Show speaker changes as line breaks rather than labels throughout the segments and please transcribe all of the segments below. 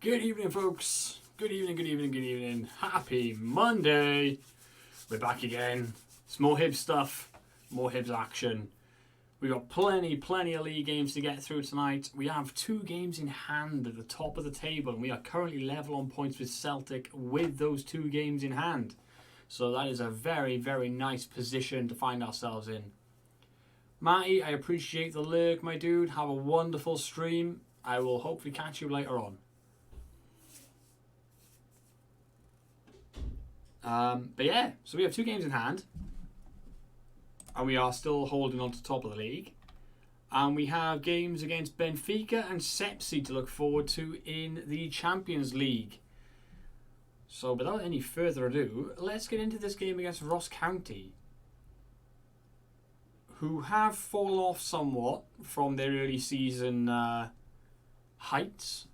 Good evening, folks. Good evening, good evening, good evening. Happy Monday. We're back again. It's more Hibs stuff, more Hibs action. We've got plenty of league games to get through tonight. We have 2 games in hand at the top of the table, and we are currently level on points with Celtic with those 2 games in hand. So that is a very, very nice position to find ourselves in. Matty, I appreciate the lurk, my dude. Have a wonderful stream. I will hopefully catch you later on. But yeah, so we have 2 games in hand. And we are still holding on to top of the league. And we have games against Benfica and Sepsi to look forward to in the Champions League. So without any further ado, let's get into this game against Ross County, who have fallen off somewhat from their early season heights.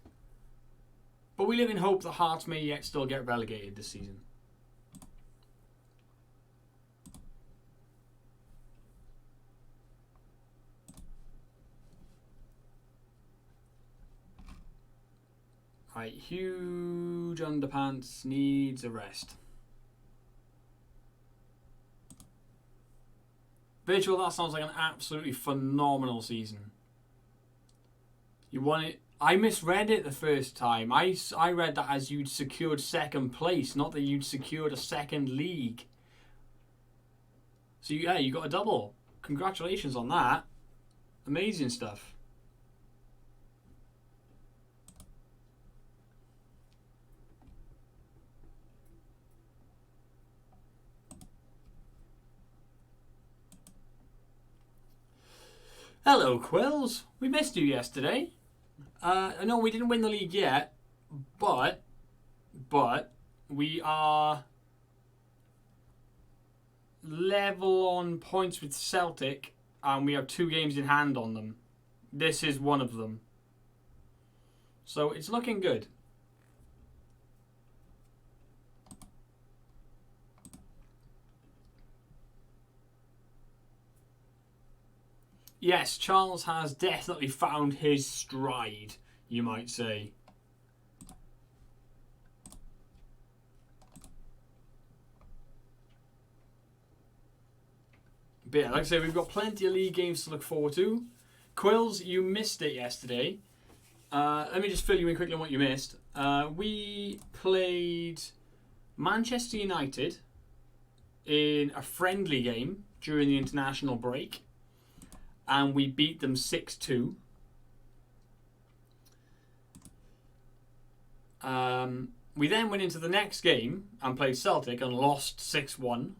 But we live in hope that Hearts may yet still get relegated this season. Right, huge underpants needs a rest. Virtual, that sounds like an absolutely phenomenal season. You won it. I misread it the first time. I read that as you'd secured 2nd place, not that you'd secured a 2nd league. So yeah, you got a double. Congratulations on that. Amazing stuff. Hello, Quills. We missed you yesterday. No, we didn't win the league yet, but we are level on points with Celtic, and we have 2 games in hand on them. This is one of them. So it's looking good. Yes, Charles has definitely found his stride, you might say. But yeah, like I say, we've got plenty of league games to look forward to. Quills, you missed it yesterday. Let me just fill you in quickly on what you missed. We played Manchester United in a friendly game during the international break, and we beat them 6-2. We then went into the next game and played Celtic and lost 6-1.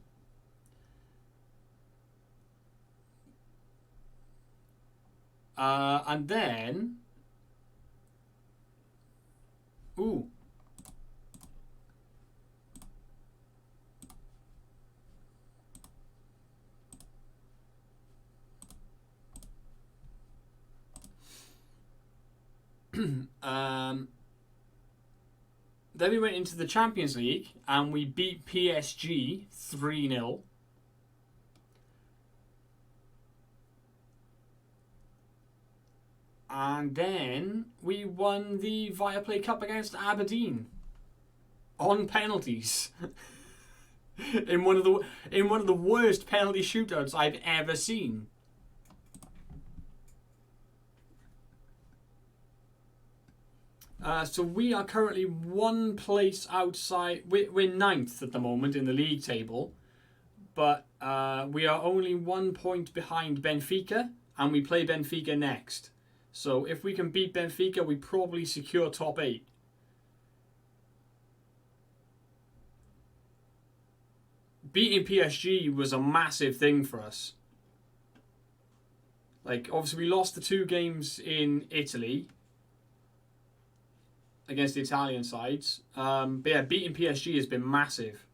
And then... Ooh. Then we went into the Champions League and we beat PSG 3-0. And then we won the Viaplay Cup against Aberdeen on penalties. in one of the worst penalty shootouts I've ever seen. So we are currently 1 place outside. We're 9th at the moment in the league table, but we are only 1 point behind Benfica, and we play Benfica next. So if we can beat Benfica, we probably secure top 8. Beating PSG was a massive thing for us. Like, obviously we lost the 2 games in Italy against the Italian sides. But yeah, beating PSG has been massive.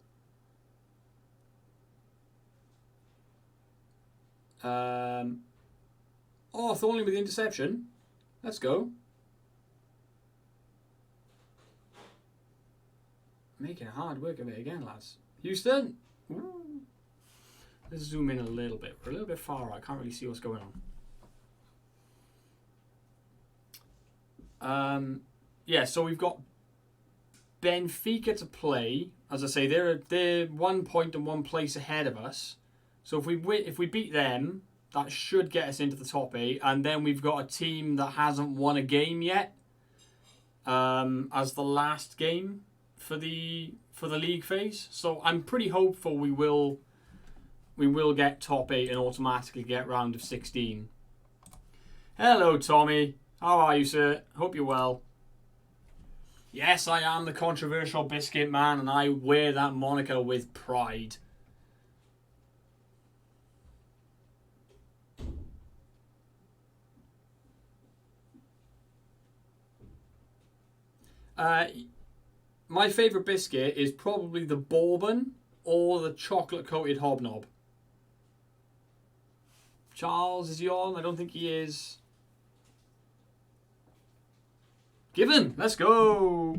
Oh, Thornley with the interception. Let's go. Making hard work of it again, lads. Houston. Ooh. Let's zoom in a little bit. We're a little bit far out. I can't really see what's going on. yeah, so we've got Benfica to play. As I say, they're 1 point and 1 place ahead of us. So if we beat them, that should get us into the top 8. And then we've got a team that hasn't won a game yet, as the last game for the league phase. So I'm pretty hopeful we will get top 8 and automatically get round of 16. Hello, Tommy. How are you, sir? Hope you're well. Yes, I am the controversial biscuit man, and I wear that moniker with pride. My favourite biscuit is probably the bourbon or the chocolate-coated hobnob. Charles, is he on? I don't think he is. Given, let's go.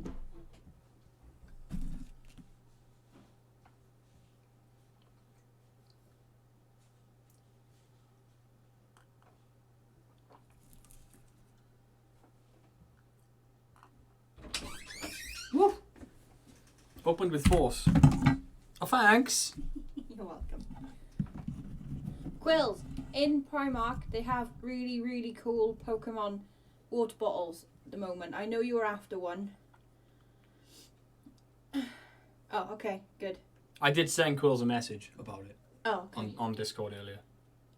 Woo. Opened with force. Oh, thanks.
You're welcome. Quills, in Primark, they have really, really cool Pokemon water bottles at the moment. I know you were after one. Oh, okay, good.
I did send Quills a message about it.
Oh, okay.
On Discord earlier.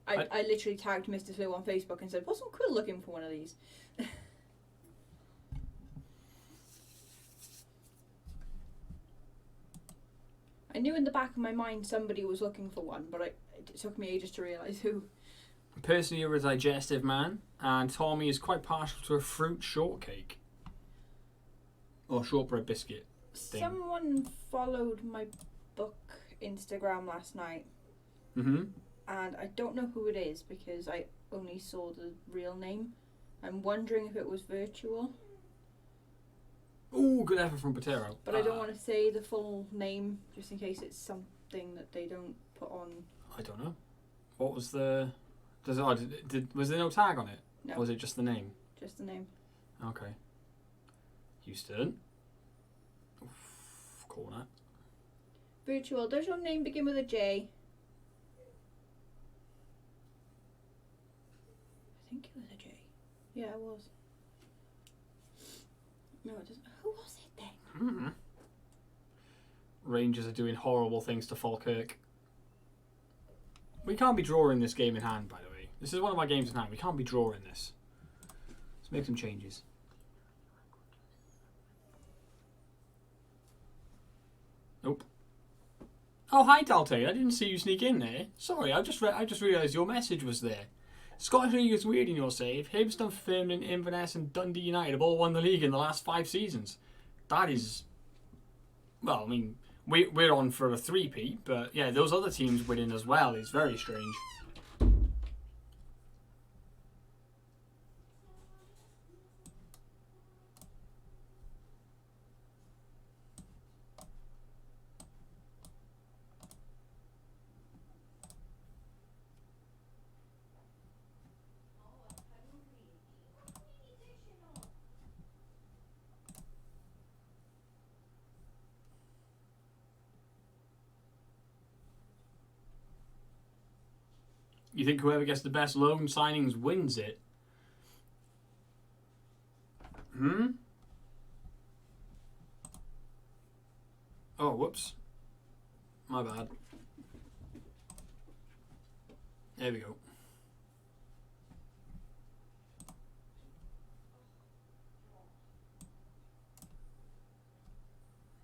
I literally tagged Mr. Flu on Facebook and said, wasn't Quill looking for one of these? I knew in the back of my mind somebody was looking for one, but it took me ages to realise who.
Personally, you're a digestive man, and Tommy is quite partial to a fruit shortcake. Or shortbread biscuit thing.
Someone followed my book Instagram last night.
Mm-hmm.
And I don't know who it is because I only saw the real name. I'm wondering if it was virtual.
Ooh, good effort from Patero.
But I don't want to say the full name just in case it's something that they don't put on.
I don't know. What was the... was there no tag on it?
No.
Or was it just the name?
Just the name.
Okay. Houston. Oof, corner.
Virtual. Does your name begin with a J? I think it was a J. Yeah, it was. No, it doesn't. Who was it then?
Mm-hmm. Rangers are doing horrible things to Falkirk. We can't be drawing this game in hand, by the way. This is one of my games in hand. We can't be drawing this. Let's make some changes. Nope. Oh, hi, Dalte. I didn't see you sneak in there. Sorry, I just realised your message was there. Scottish League is weird in your save. Hibs, Dunfermline, Inverness and Dundee United have all won the league in the last 5 seasons. That is... Well, I mean, we're on for a 3-peat, but yeah, those other teams winning as well is very strange. You think whoever gets the best loan signings wins it? Oh, whoops. My bad. There we go.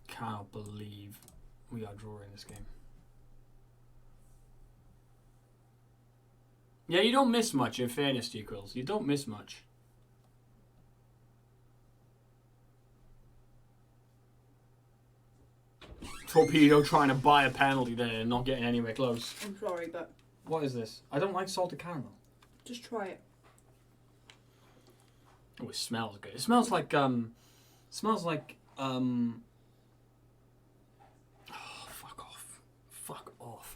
Cannot believe we are drawing this game. Yeah, you don't miss much, in fairness to you, Quills. You don't miss much. Torpedo trying to buy a penalty there and not getting anywhere close.
I'm sorry, but...
What is this? I don't like salted caramel.
Just try it.
Oh, it smells good. It smells like, Oh, fuck off. Fuck off.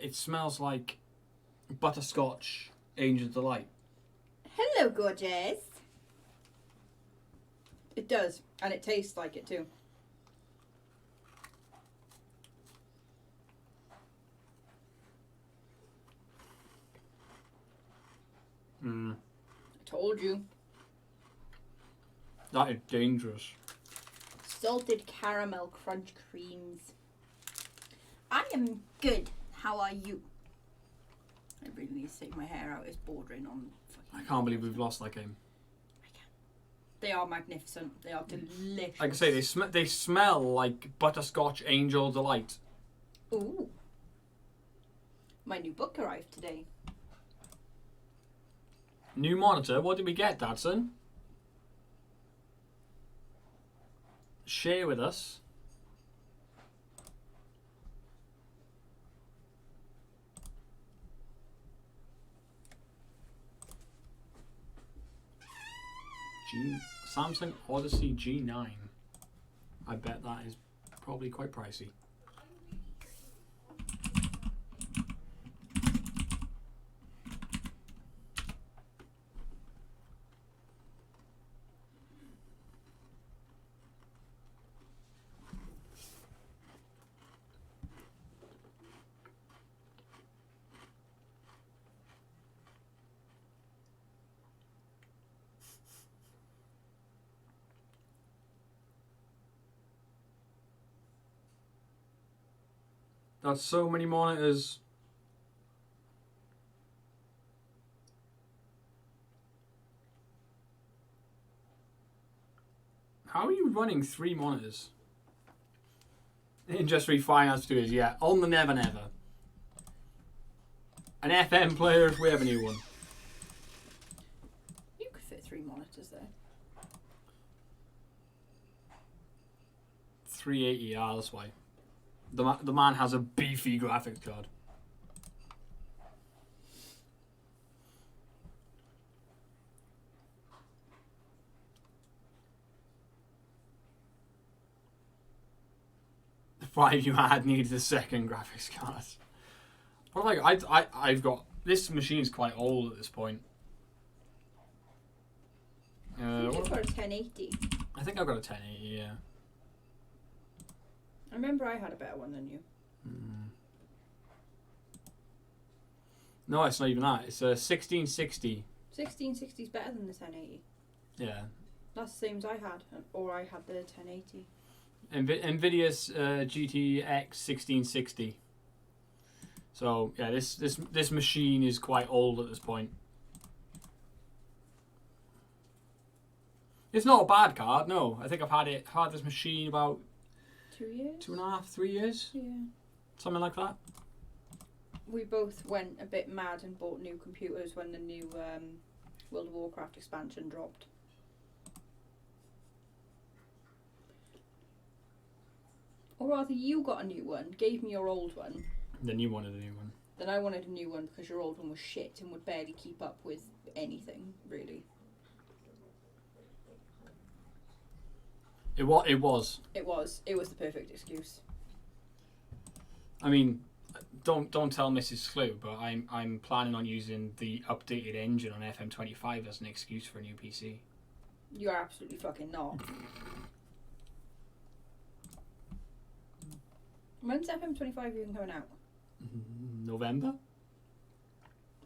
It smells like butterscotch Angel Delight.
Hello, gorgeous. It does, and it tastes like it too.
Mm.
I told you.
That is dangerous.
Salted caramel crunch creams. I am good. How are you? I really need to take my hair out. It's bordering on fucking...
I can't believe we've lost that game.
They are magnificent. They are delicious.
Like I say, they smell like butterscotch angel delight.
Ooh. My new book arrived today.
New monitor. What did we get, Dadson? Share with us. Samsung Odyssey G9. I bet that is probably quite pricey. That's so many monitors. How are you running 3 monitors? In just refinanced 2 years, yeah. On the Never Never. An FM player if we ever knew one.
You could fit 3 monitors there.
380, yeah, that's why. The man has a beefy graphics card. The 5 you had needed a second graphics card. What I've got... This machine's quite old at this point.
I think you've got a 1080.
I think I've got a 1080, yeah.
I remember I had a better one than you.
No, it's not even that. It's a 1660.
1660 is better than the 1080.
Yeah.
That's the same as I had, or I had the 1080.
Nvidia's GTX 1660. So yeah, this machine is quite old at this point. It's not a bad card, no. I think I've had this machine about
2 years?
2.5, 3 years?
Yeah.
Something like that.
We both went a bit mad and bought new computers when the new World of Warcraft expansion dropped. Or rather, you got a new one, gave me your old one.
Then you wanted a new one.
Then I wanted a new one because your old one was shit and would barely keep up with anything, really.
It was.
It was the perfect excuse.
I mean, don't tell Mrs. Clue, but I'm planning on using the updated engine on FM25 as an excuse for a new PC.
You're absolutely fucking not. When's FM25 even coming out?
November?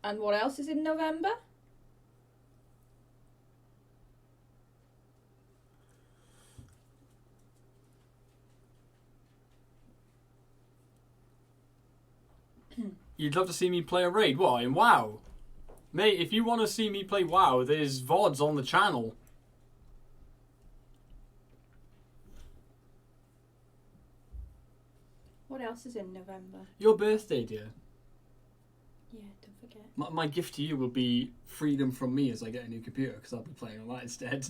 And what else is in November?
You'd love to see me play a raid? What, in WoW? Mate, if you want to see me play WoW, there's VODs on the channel.
What else is in November?
Your birthday, dear.
Yeah, don't forget.
My gift to you will be freedom from me as I get a new computer, because I'll be playing on that instead.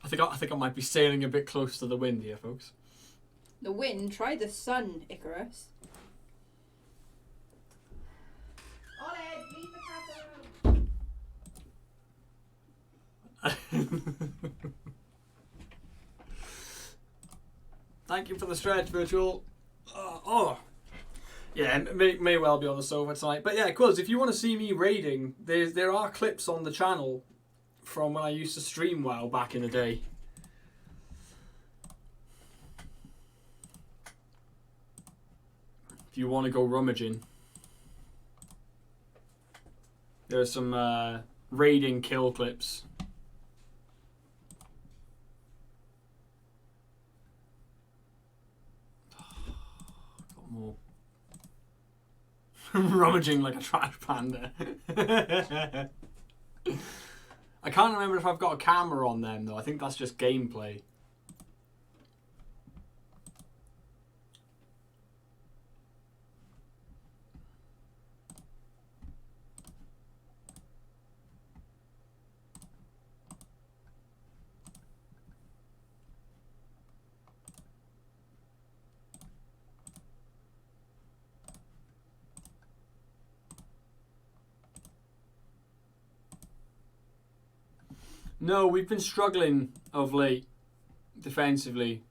I think I might be sailing a bit close to the wind here, folks.
The wind? Try the sun, Icarus. Olive, leave the taco.
Thank you for the stretch, Virtual. Yeah, may well be on the sofa tonight. But yeah, cuz if you want to see me raiding, there are clips on the channel from when I used to stream WoW back in the day. If you want to go rummaging. There are some raiding kill clips. Got more. Rummaging like a trash panda. I can't remember if I've got a camera on them though. I think that's just gameplay. No, we've been struggling of late defensively,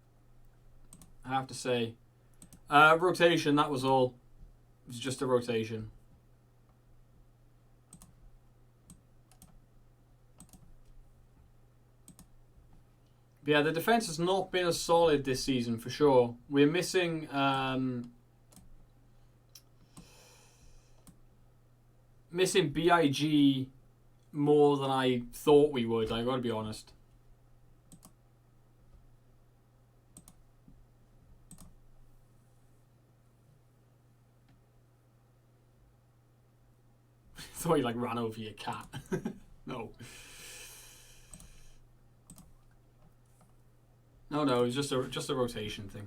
I have to say. Rotation, that was all. It was just a rotation. But yeah, the defense has not been as solid this season for sure. We're missing BIG more than I thought we would, I gotta be honest. Thought you like ran over your cat. No. No, it's just a rotation thing.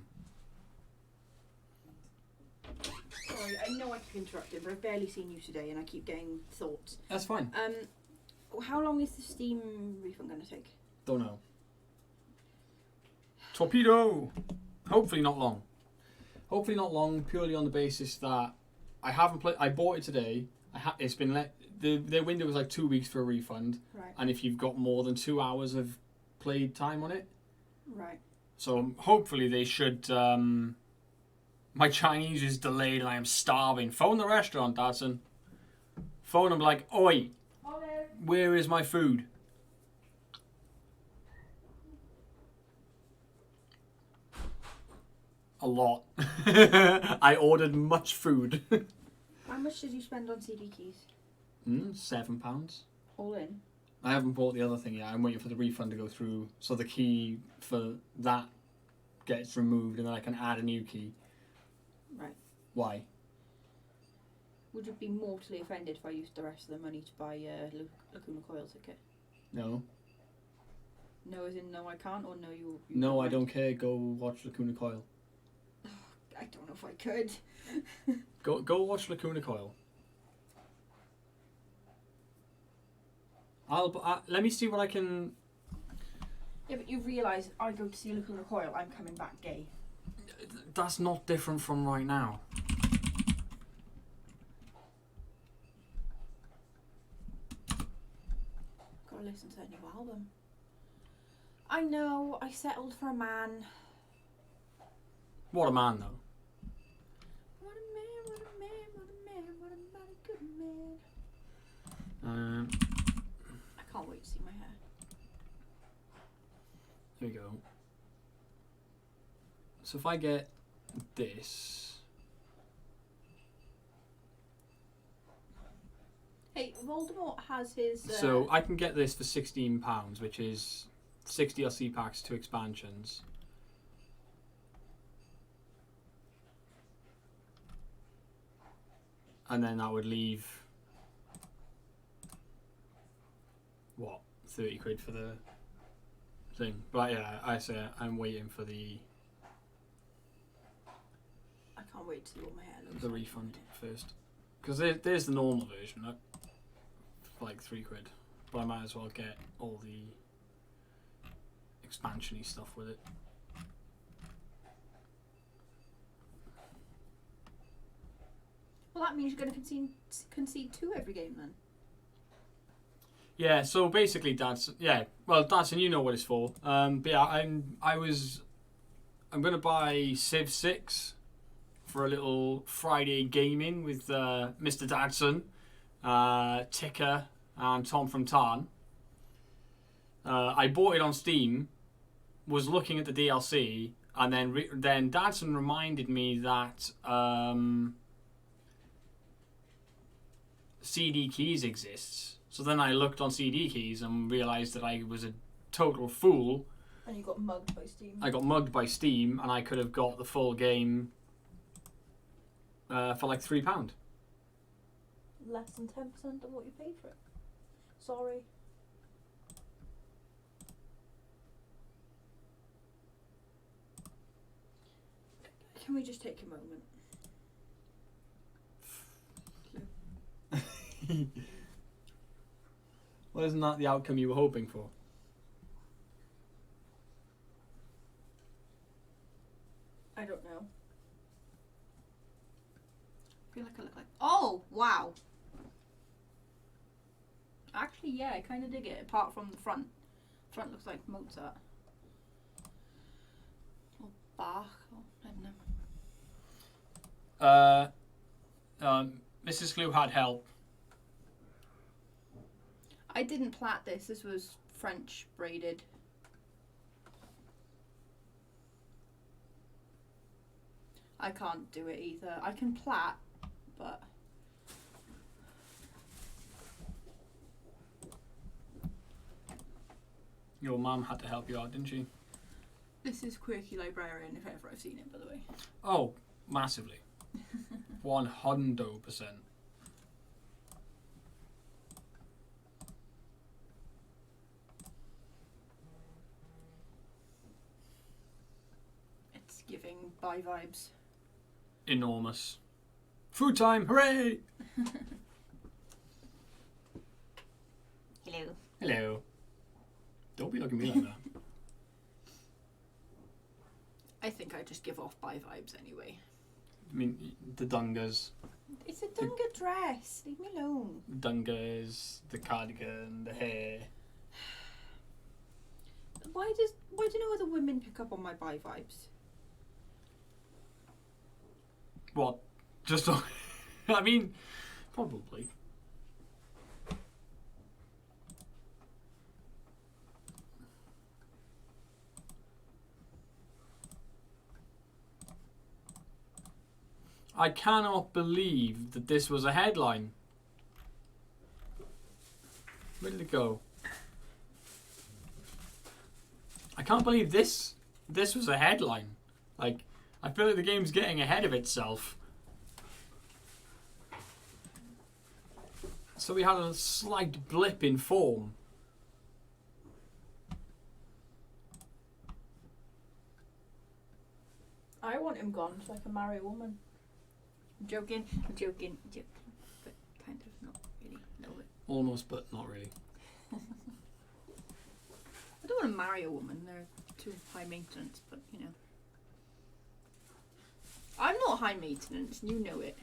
Sorry, I know I keep interrupting, but I've barely seen you today and I keep getting thoughts.
That's fine.
How long is the Steam refund going to take?
Don't know. Torpedo! Hopefully not long. Hopefully not long, purely on the basis that I haven't played. I bought it today. It's been their window was like 2 weeks for a refund.
Right.
And if you've got more than 2 hours of played time on it.
Right.
So hopefully they should. My Chinese is delayed and I am starving. Phone the restaurant, Dadson. Phone them like, oi. Where is my food? A lot. I ordered much food.
How much did you spend on CD keys?
£7.
All in?
I haven't bought the other thing yet. I'm waiting for the refund to go through. So the key for that gets removed and then I can add a new key.
Right.
Why?
Would you be mortally offended if I used the rest of the money to buy a Lacuna Coil ticket?
No.
No as in no I can't, or no you
No, I don't care. Go watch Lacuna Coil.
I don't know if I could.
Go watch Lacuna Coil. Let me see what I can.
Yeah, but you realise I go to see Lacuna Coil, I'm coming back gay.
That's not different from right now.
Gotta listen to that new album. I know, I settled for a man.
What a man, though.
What a man, what a man, what a man, what a mighty good man. I can't wait to see my hair.
Here we go. So if I get this.
Hey, Voldemort has his...
So I can get this for £16, which is 60 LC packs, 2 expansions. And then that would leave, what, 30 quid for the thing. But yeah, I say I'm waiting for the
I can't wait to see what my hair looks
the
like.
refund first. Because there's the normal version, for like 3 quid. But I might as well get all the expansion-y stuff with it.
Well, that means you're going to concede 2 every game then.
Yeah, so basically, Dadson, you know what it's for. But yeah, I'm gonna buy Civ 6 for a little Friday gaming with Mr. Dadson, Ticker, and Tom from Tarn. I bought it on Steam, was looking at the DLC, and then Dadson reminded me that CD keys exists. So then I looked on CD keys and realised that I was a total fool.
And you got mugged by Steam.
I got mugged by Steam, and I could have got the full game for like £3.
Less than 10% of what you paid for it. Sorry. Can we just take a moment?
Well, isn't that the outcome you were hoping for?
I don't know. I feel like I look like... Oh, wow. Actually, yeah, I kind of dig it, apart from the front. Front looks like Mozart. Or Bach, or I don't know.
Mrs. Clue had help.
I didn't plait this. This was French braided. I can't do it either. I can plait, but...
Your mum had to help you out, didn't she?
This is Quirky Librarian, if ever I've seen it, by the way.
Oh, massively. 100%.
It's giving buy vibes.
Enormous. Food time, hooray!
Hello.
Hello. Don't be looking at me like that.
I think I just give off buy vibes anyway.
I mean, the dungas.
It's a Dunga dress. Leave me alone.
Dungas, the cardigan, the hair.
Why do no other women pick up on my buy vibes?
What? Just I mean, probably. I cannot believe that this was a headline. Where did it go? I can't believe this was a headline. Like, I feel like the game's getting ahead of itself. So we had a slight blip in form.
I want him gone so I can marry a woman. I'm joking, but kind of not really, a little bit.
Almost, but not really.
I don't want to marry a woman, they're too high maintenance, but you know. I'm not high maintenance, you know it.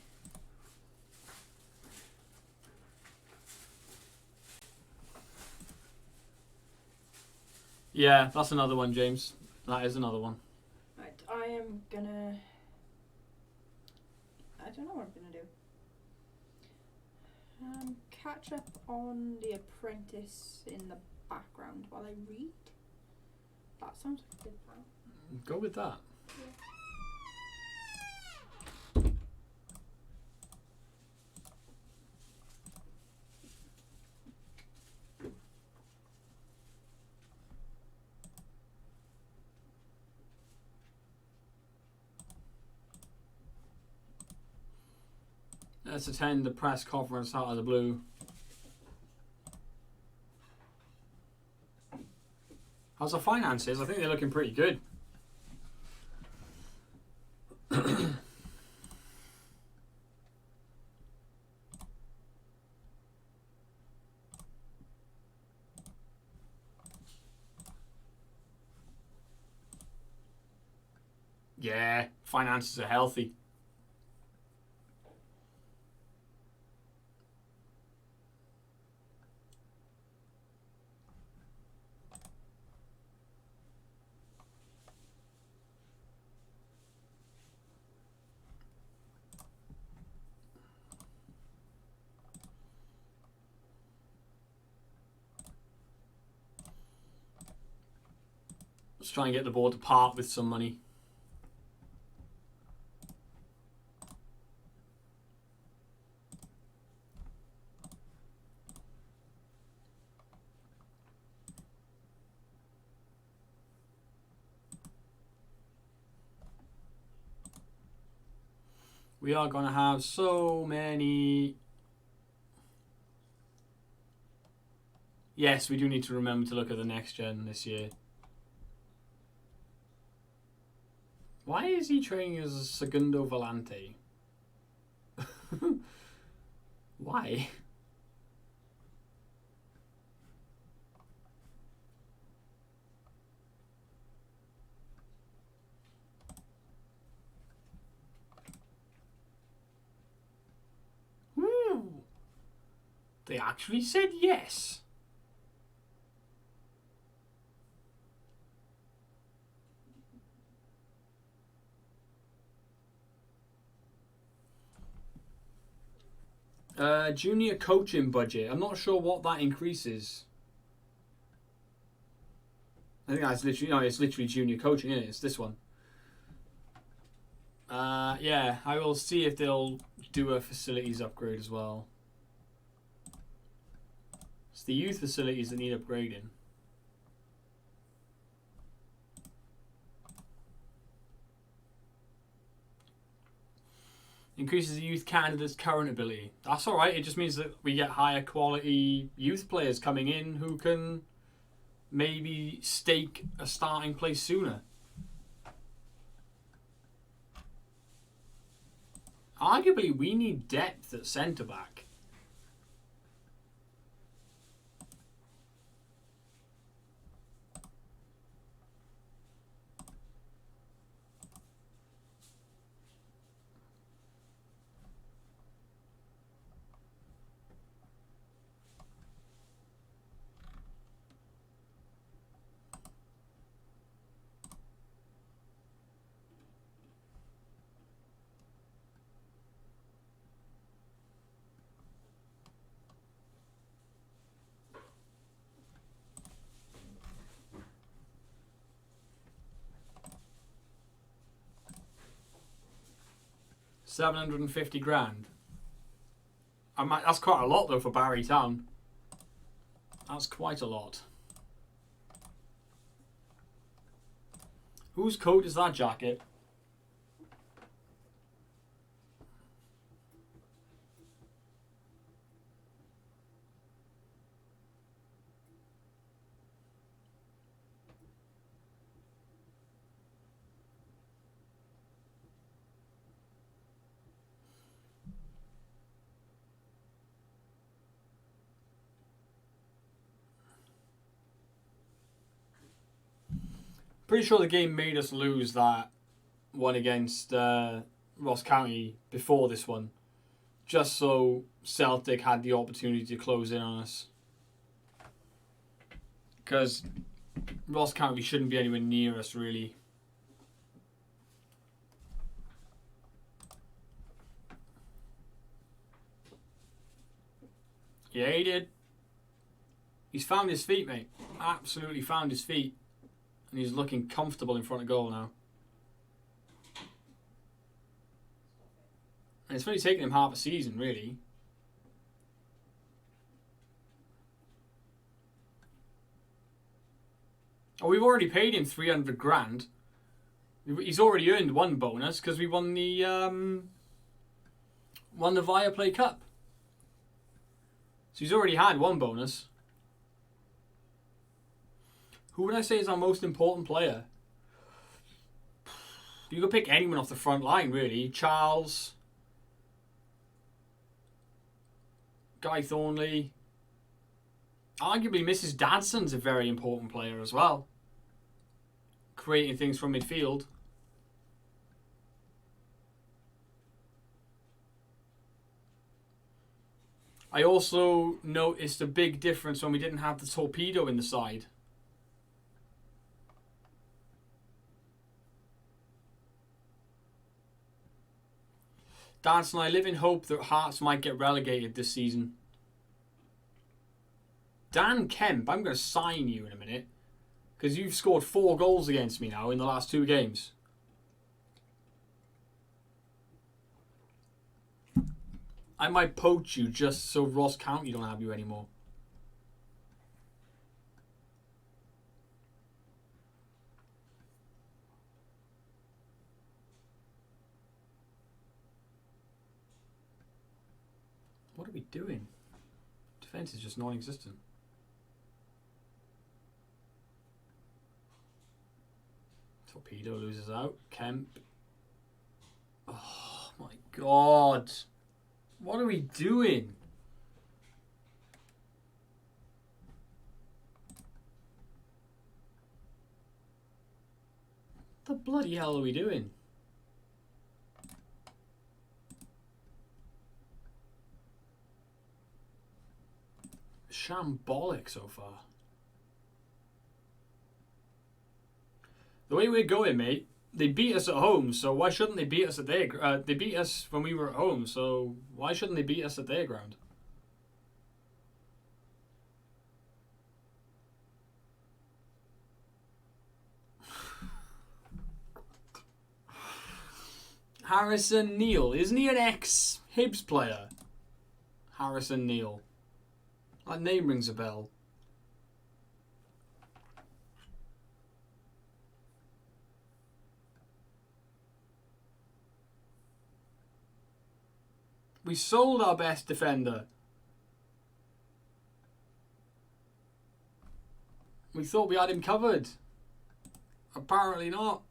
Yeah, that's another one, James. That is another one.
Right, I am gonna... I don't know what I'm gonna do. Catch up on The Apprentice in the background while I read. That sounds like a good plan.
Go with that. Let's attend the press conference out of the blue. How's the finances? I think they're looking pretty good. Yeah, finances are healthy. Let's try and get the board to part with some money. We are going to have so many... Yes, we do need to remember to look at the next gen this year. Why is he training as a Segundo Volante? Why? Ooh. They actually said yes. Junior coaching budget. I'm not sure what that increases. I think that's literally, no, it's literally junior coaching, isn't it? It's this one. Yeah, I will see if they'll do a facilities upgrade as well. It's the youth facilities that need upgrading. Increases the youth candidate's current ability. That's alright, it just means that we get higher quality youth players coming in who can maybe stake a starting place sooner. Arguably, we need depth at centre-back. $750,000. That's quite a lot though for Barry Town. That's quite a lot. Whose coat is that jacket? Pretty sure the game made us lose that one against Ross County before this one, just so Celtic had the opportunity to close in on us. Because Ross County shouldn't be anywhere near us, really. Yeah, he did. He's found his feet, mate. Absolutely found his feet. And he's looking comfortable in front of goal now. And it's only taken him half a season, really. Oh, we've already paid him $300,000. He's already earned one bonus because we won the Viaplay Cup. So he's already had one bonus. Who would I say is our most important player? You could pick anyone off the front line, really. Charles, Guy Thornley. Arguably, Mrs. Dadson's a very important player as well. Creating things from midfield. I also noticed a big difference when we didn't have the torpedo in the side. Danson, I live in hope that Hearts might get relegated this season. Dan Kemp, I'm going to sign you in a minute. Because you've scored 4 goals against me now in the last 2 games. I might poach you just so Ross County don't have you anymore. What are we doing? Defense is just non-existent. Torpedo loses out. Kemp. Oh my god. What are we doing? What the bloody hell are we doing? Shambolic so far. The way we're going, mate, they beat us at home, so why shouldn't they beat us at their... they beat us when we were at home, so why shouldn't they beat us at their ground? Harrison Neal. Isn't he an ex-Hibs player? Harrison Neal. That name rings a bell. We sold our best defender. We thought we had him covered. Apparently not.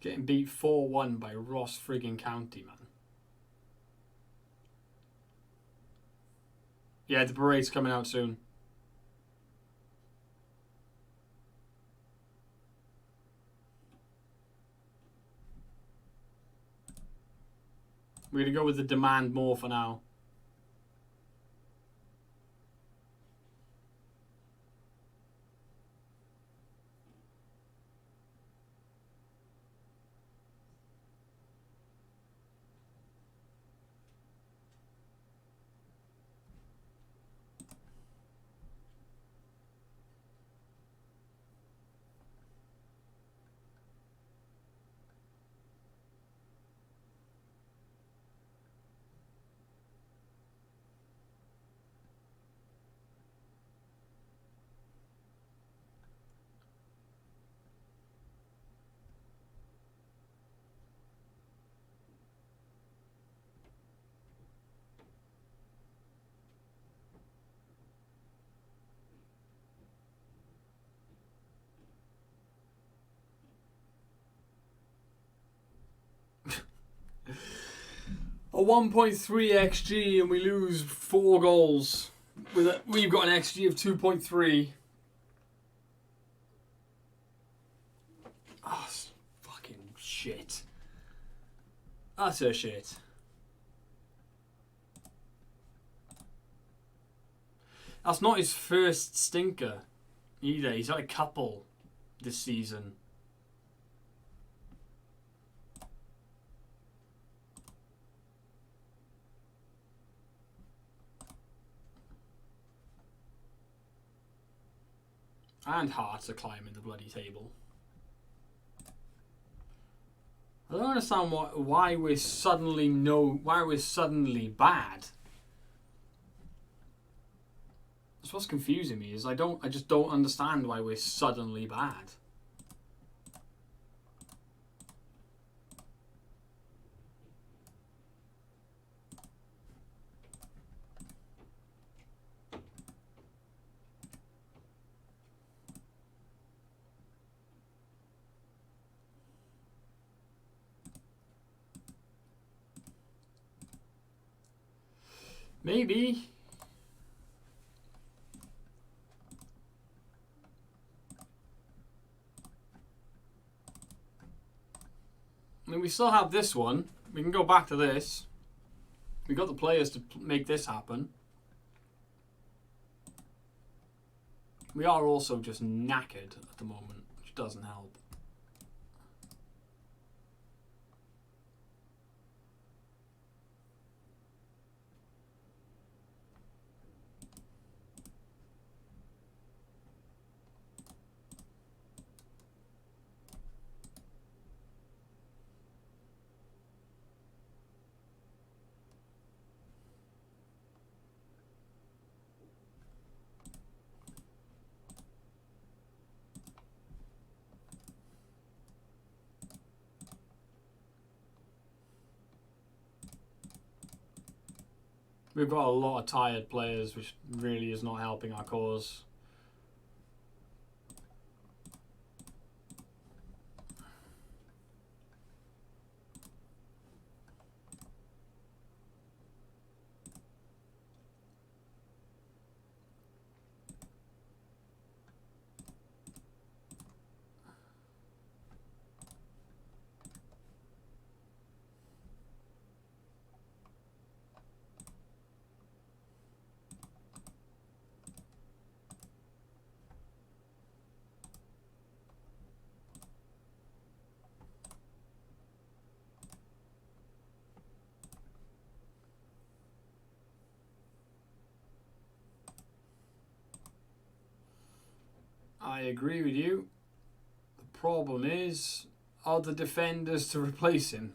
Getting beat 4-1 by Ross friggin' County, man. Yeah, the parade's coming out soon. We're going to go with the demand more for now. A 1.3 XG and we lose 4 goals. We've got an XG of 2.3. Oh, fucking shit. Utter shit. That's not his first stinker either. He's had a couple this season. And Hearts are climbing the bloody table. I don't understand why we're suddenly bad. That's what's confusing me, is I just don't understand why we're suddenly bad. Maybe. I mean, we still have this one. We can go back to this. We got the players to make this happen. We are also just knackered at the moment, which doesn't help. We've got a lot of tired players, which really is not helping our cause. I agree with you. The problem is, are the defenders to replace him?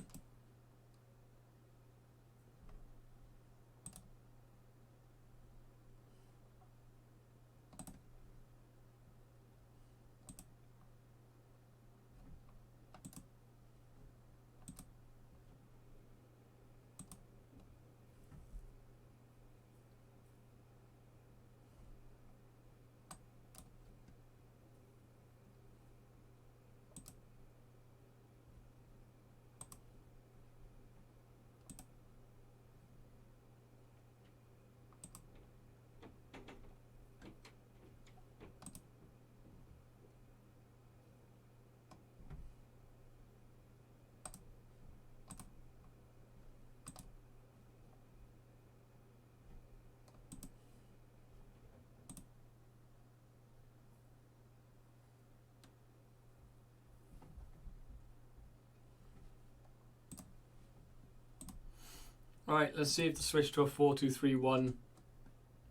Alright, let's see if the switch to a 4-2-3-1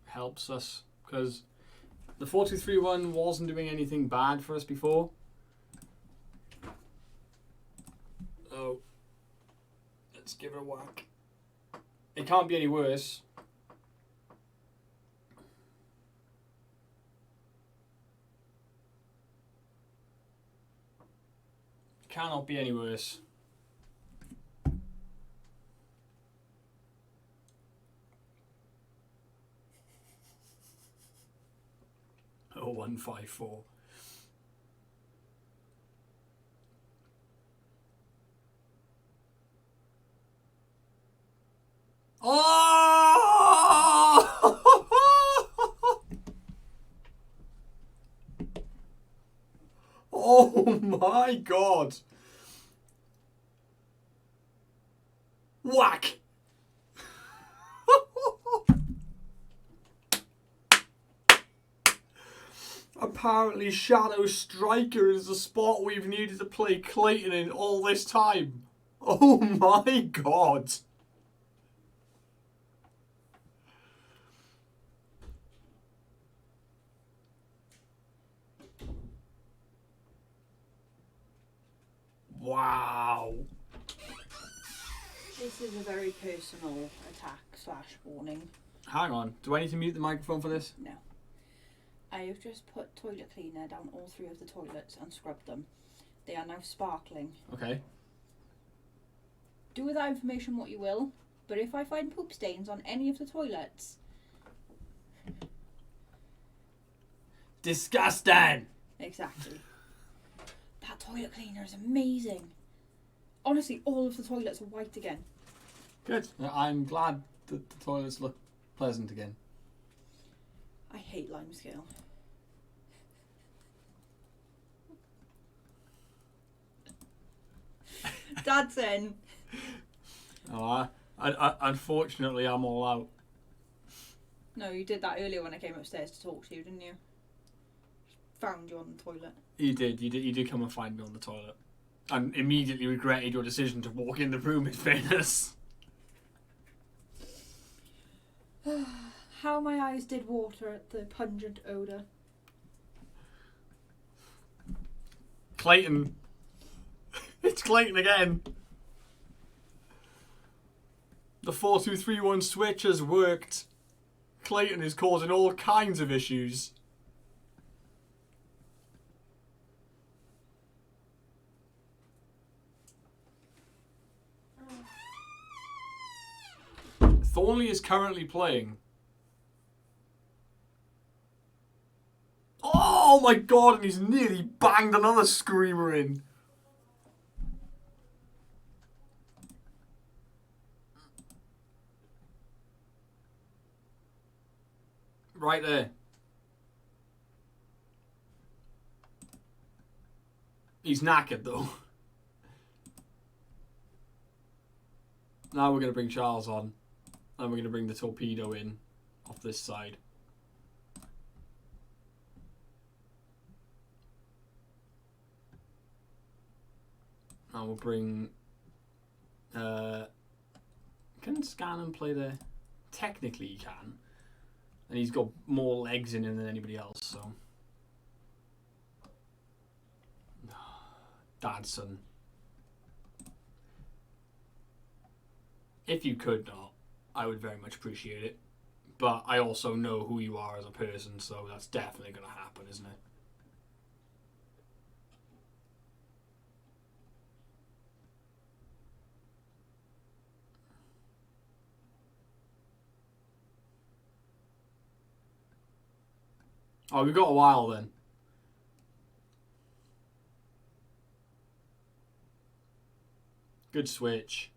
helps us. Because the 4-2-3-1 wasn't doing anything bad for us before. So, let's give it a whack. It can't be any worse. Cannot be any worse. Oh, 154. Oh! Oh my God! Whack! Apparently Shadow Striker is the spot we've needed to play Clayton in all this time. Oh my God. Wow.
This is a very personal attack / warning.
Hang on. Do I need to mute the microphone for this?
No. I have just put toilet cleaner down all 3 of the toilets and scrubbed them. They are now sparkling.
Okay.
Do with that information what you will, but if I find poop stains on any of the toilets...
Disgusting!
Exactly. That toilet cleaner is amazing. Honestly, all of the toilets are white again.
Good. I'm glad that the toilets look pleasant again.
I hate limescale. Dad's in.
Oh, unfortunately, I'm all out.
No, you did that earlier when I came upstairs to talk to you, didn't you? Found you on the toilet.
You did come and find me on the toilet. And immediately regretted your decision to walk in the room, in fairness.
How my eyes did water at the pungent odour.
Clayton. It's Clayton again. The 4-2-3-1 switch has worked. Clayton is causing all kinds of issues. Thornley is currently playing. Oh my god, and he's nearly banged another screamer in. Right there. He's knackered though. Now we're going to bring Charles on. And we're going to bring the torpedo in off this side. And we'll bring... can Scannon play there? Technically he can. And he's got more legs in him than anybody else, so... Dadson. If you could not, I would very much appreciate it. But I also know who you are as a person, so that's definitely going to happen, isn't it? Oh, we've got a while then. Good switch.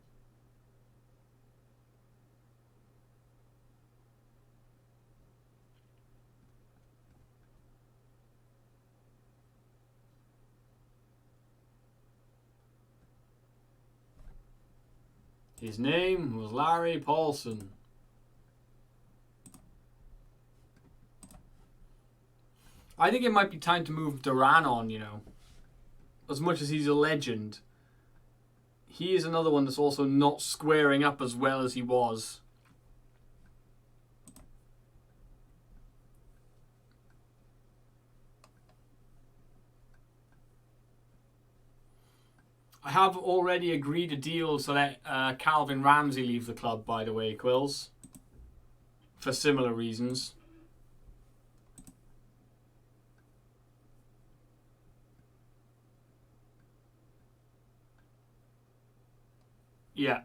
His name was Larry Paulson. I think it might be time to move Duran on, you know. As much as he's a legend, he is another one that's also not squaring up as well as he was. I have already agreed a deal to let Calvin Ramsey leave the club, by the way, Quills. For similar reasons. Yeah.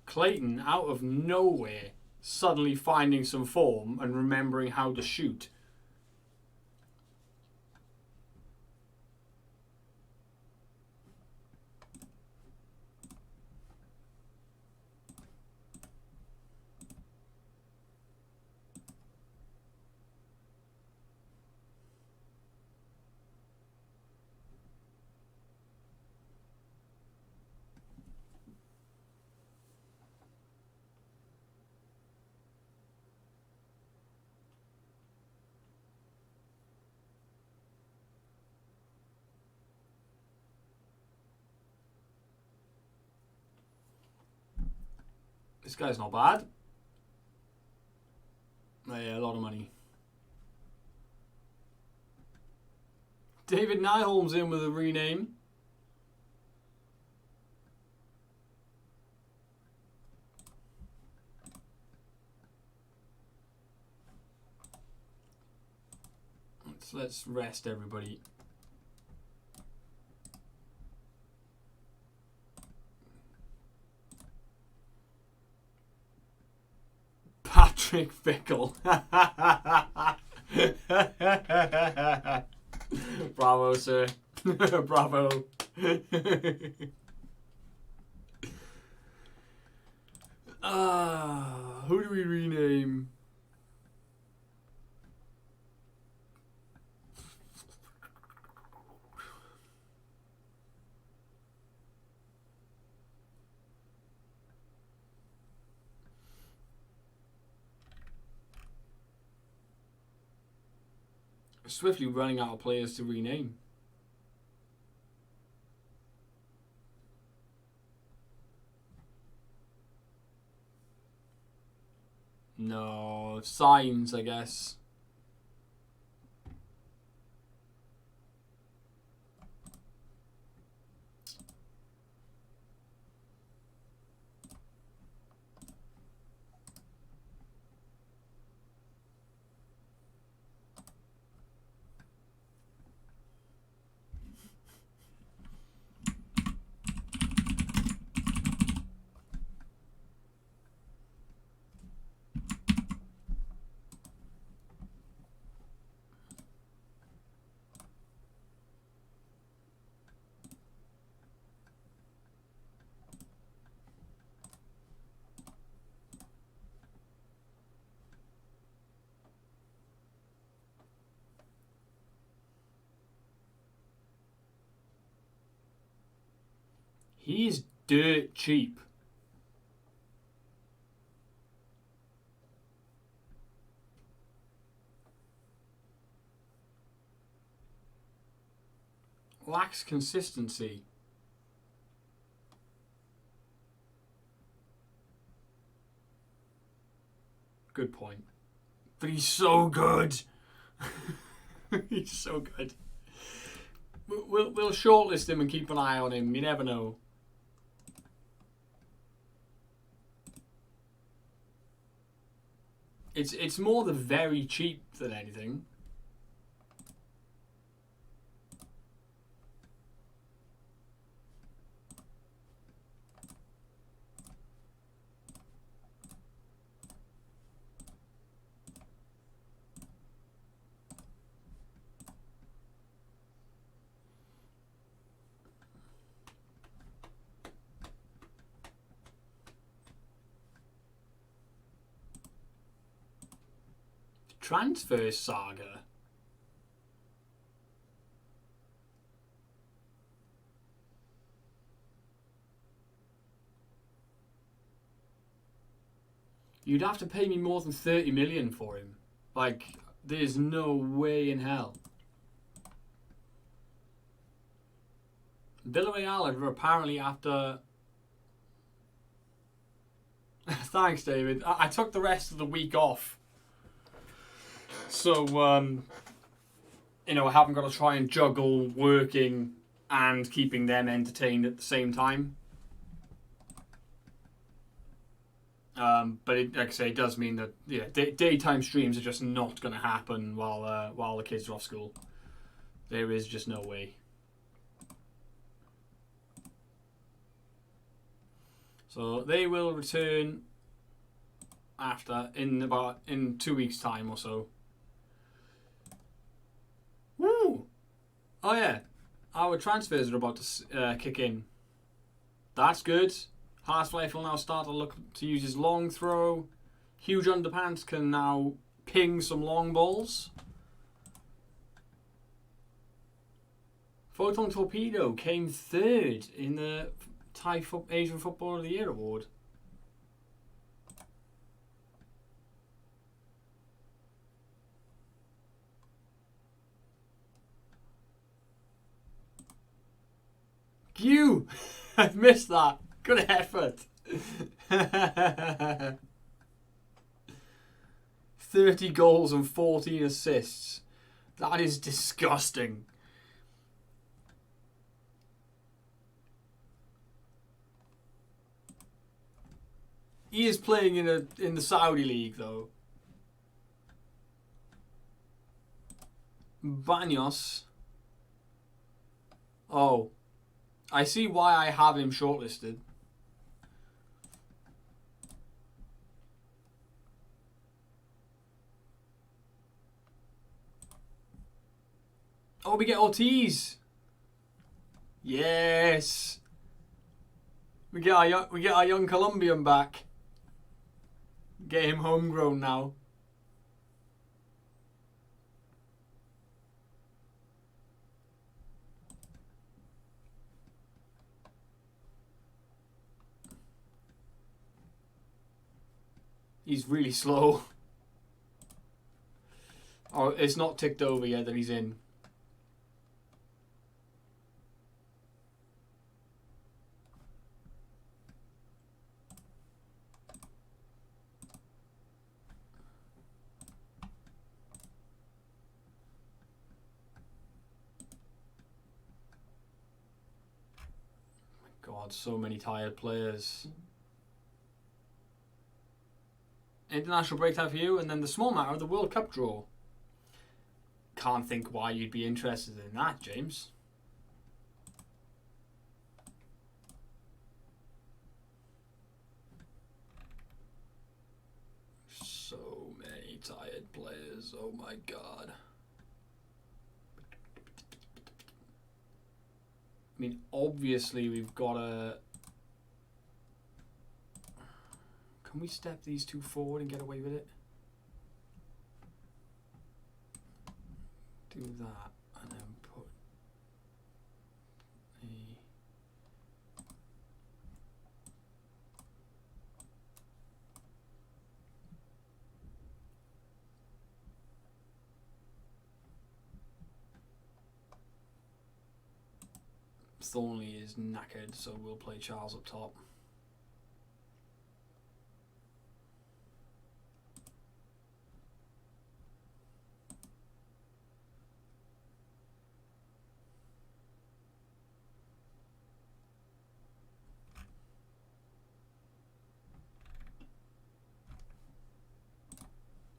Clayton, out of nowhere, suddenly finding some form and remembering how to shoot. This guy's not bad. Oh, yeah, a lot of money. David Nyholm's in with a rename. Let's rest everybody. Patrick Fickle. Bravo, sir. Bravo. Who do we rename? Swiftly running out of players to rename. No, signs, I guess. He's dirt cheap. Lacks consistency. Good point. But he's so good. He's so good. We'll shortlist him and keep an eye on him. You never know. It's more the very cheap than anything. Transfer saga. You'd have to pay me more than 30 million for him. Like, there's no way in hell. Villarreal are apparently after... Thanks, David. I took the rest of the week off. So, you know, I haven't got to try and juggle working and keeping them entertained at the same time. But like I say, it does mean that daytime streams are just not going to happen while the kids are off school. There is just no way. So they will return in 2 weeks' time or so. Woo! Oh yeah, our transfers are about to kick in. That's good. Harsfleif will now start to look to use his long throw. Huge Underpants can now ping some long balls. Photon Torpedo came third in the Asian Footballer of the Year award. You! I've missed that. Good effort. 30 goals and 14 assists. That is disgusting. He is playing in the Saudi league though. Baños. Oh. I see why I have him shortlisted. Oh, we get Ortiz. Yes. We get our young Colombian back. Get him homegrown now. He's really slow. Oh, it's not ticked over yet that he's in. God, so many tired players. International break time for you, and then the small matter of the World Cup draw. Can't think why you'd be interested in that, James. So many tired players, oh my god. I mean, obviously we've got to... Can we step these two forward and get away with it? Do that and then put the... Thornley is knackered, so we'll play Charles up top.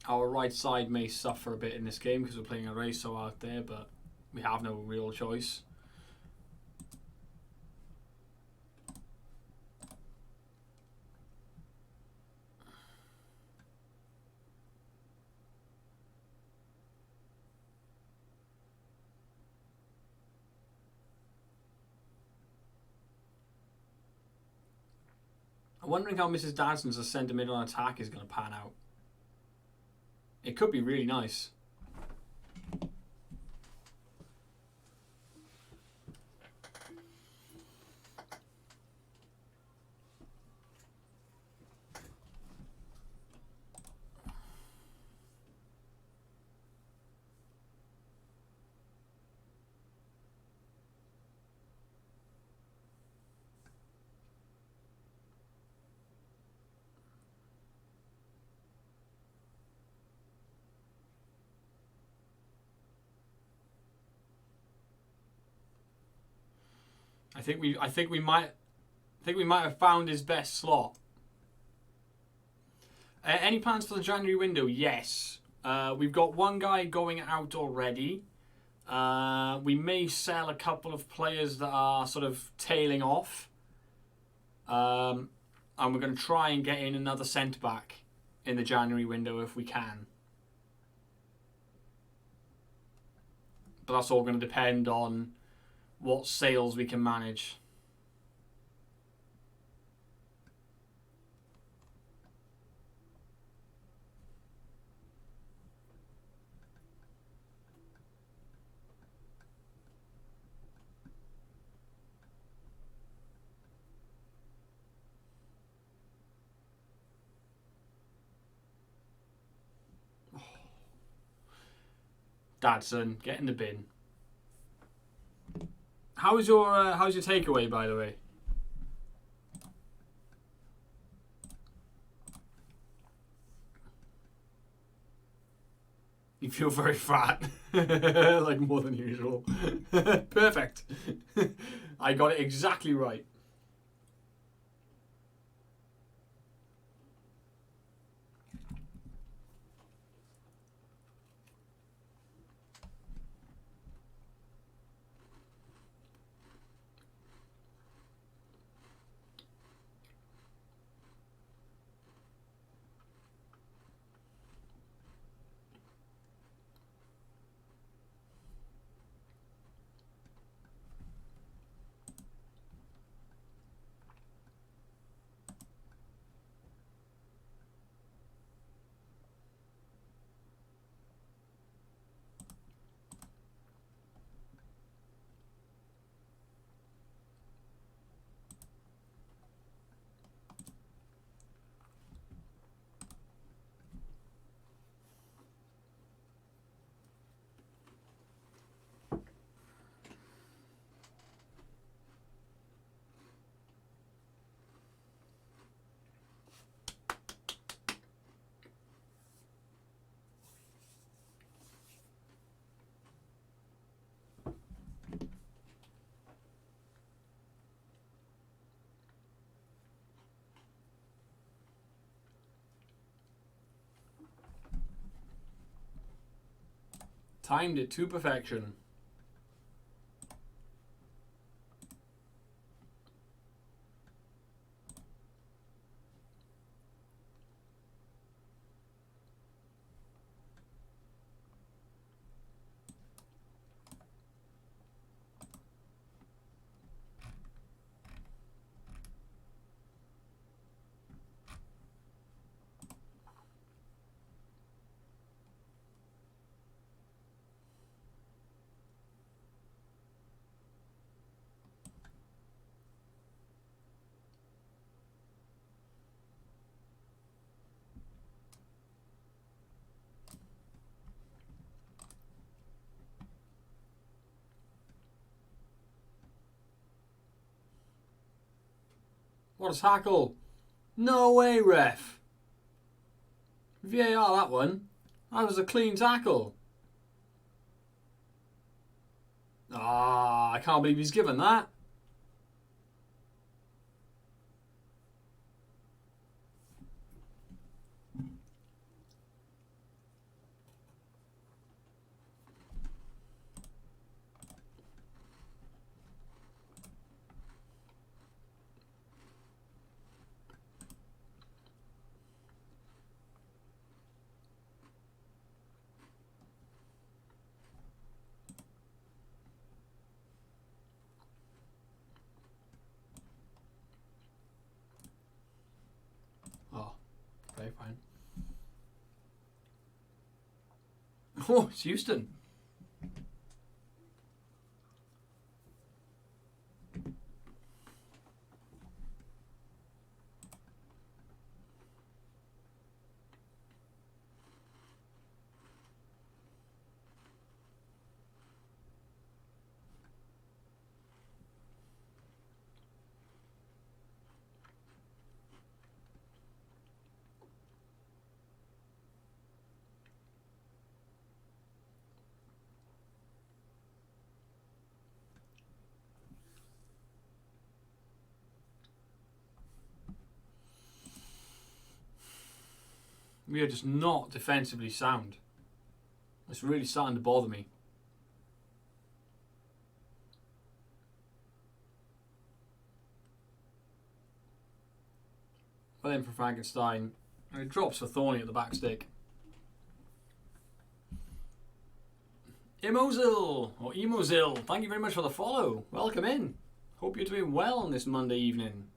Our right side may suffer a bit in this game because we're playing Arezzo out there, but we have no real choice. I'm wondering how Mrs. Dadson's a centre mid on attack is going to pan out. It could be really nice. I think we might have found his best slot. Any plans for the January window? Yes. We've got one guy going out already. We may sell a couple of players that are sort of tailing off. And we're going to try and get in another centre back in the January window if we can. But that's all going to depend on what sales we can manage. Dadson, get in the bin. How's your takeaway, by the way? You feel very fat, like more than usual. Perfect. I got it exactly right. Timed it to perfection. What a tackle. No way, ref. VAR that one. That was a clean tackle. Ah, I can't believe he's given that. Oh, very fine. Oh, it's Houston. We are just not defensively sound. It's really starting to bother me. Well in for Frankenstein. And it drops for Thorny at the back stick. Emozil, or Emozil, thank you very much for the follow. Welcome in. Hope you're doing well on this Monday evening.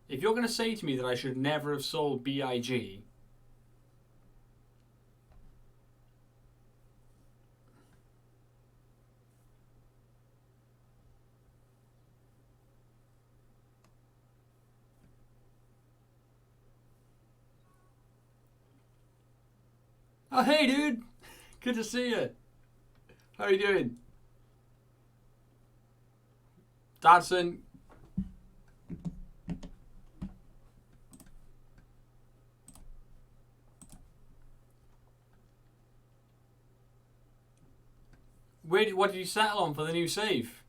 If you're going to say to me that I should never have sold BIG, oh hey dude, good to see you. How are you doing? Dadson. What did you settle on for the new save?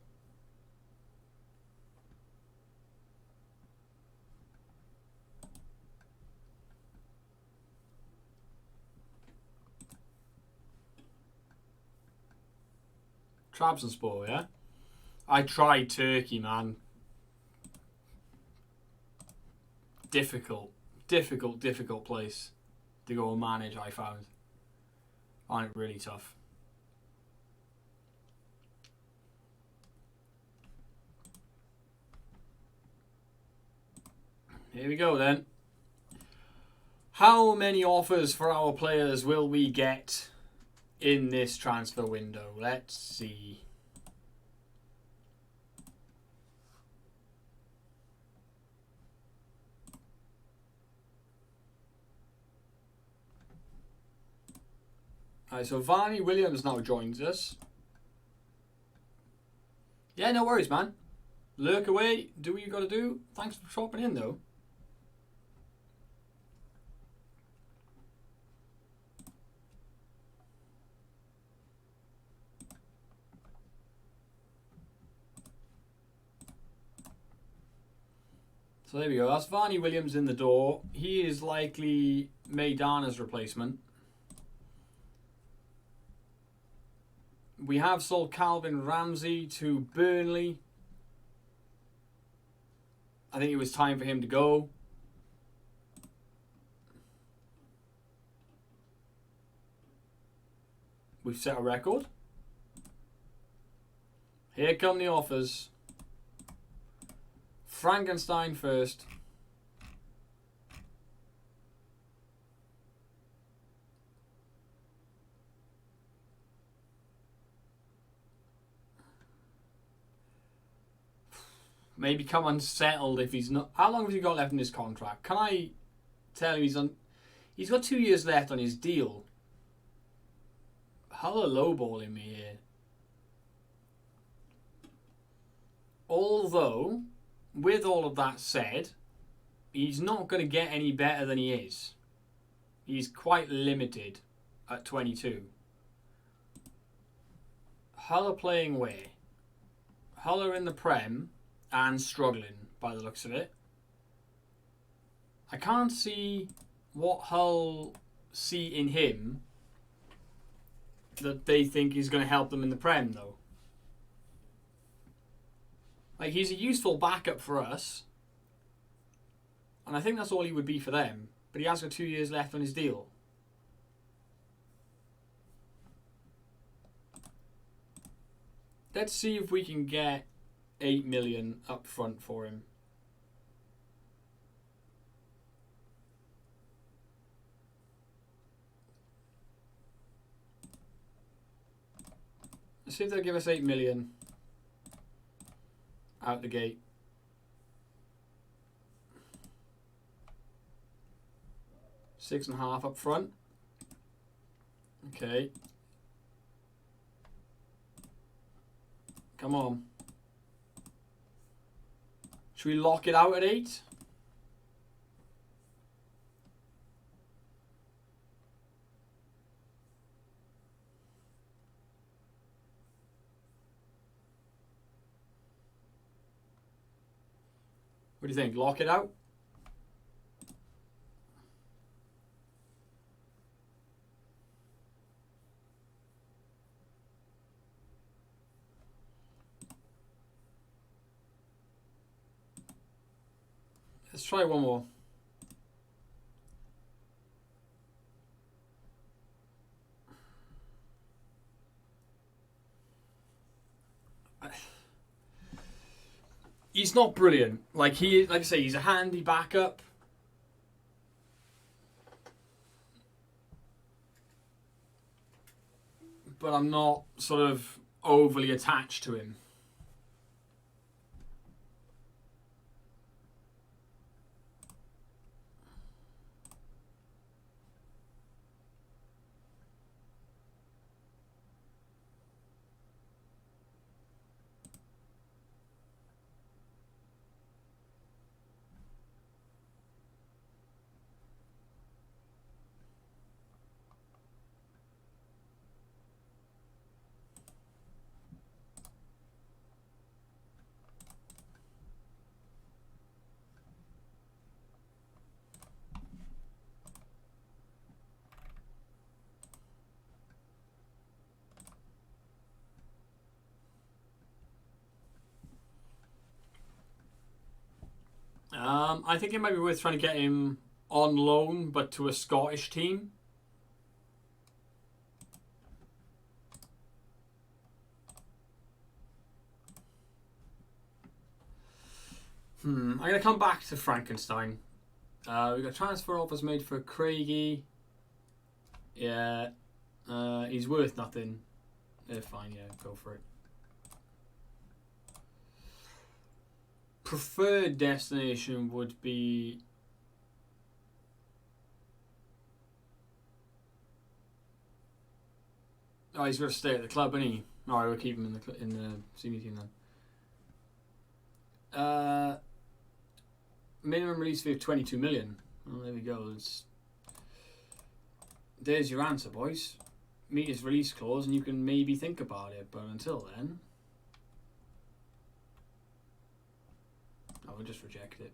Trabzonspor, yeah? I tried Turkey, man. Difficult place to go and manage, I found. I find it really tough. Here we go then. How many offers for our players will we get in this transfer window? Let's see. Alright, so Varney Williams now joins us. Yeah, no worries, man. Lurk away, do what you gotta do. Thanks for dropping in, though. So there we go. That's Varney Williams in the door. He is likely Maidana's replacement. We have sold Calvin Ramsey to Burnley. I think it was time for him to go. We've set a record. Here come the offers. Frankenstein first. Maybe come unsettled if he's not. How long has he got left in his contract? Can I tell him he's got 2 years left on his deal? Hull are lowballing me here. Although, with all of that said, he's not going to get any better than he is. He's quite limited at 22. Hull are playing where? Hull are in the Prem and struggling by the looks of it. I can't see what Hull see in him that they think is going to help them in the Prem, though. Like, he's a useful backup for us, and I think that's all he would be for them, but he has got 2 years left on his deal. Let's see if we can get 8 million up front for him. Let's see if they'll give us 8 million out the gate. $6.5 up front. Okay. Come on. Should we lock it out at 8? What do you think? Lock it out? Let's try one more. He's not brilliant. Like I say, he's a handy backup. But I'm not sort of overly attached to him. I think it might be worth trying to get him on loan, but to a Scottish team. I'm going to come back to Frankenstein. We've got transfer offers made for Craigie. Yeah, he's worth nothing. Fine, yeah, go for it. Preferred destination would be he's got to stay at the club, isn't he? Alright, we'll keep him in the senior team then. Minimum release fee of 22 million. Well, there we go. There's your answer, boys. Meet his release clause and you can maybe think about it, but until then, I would just reject it.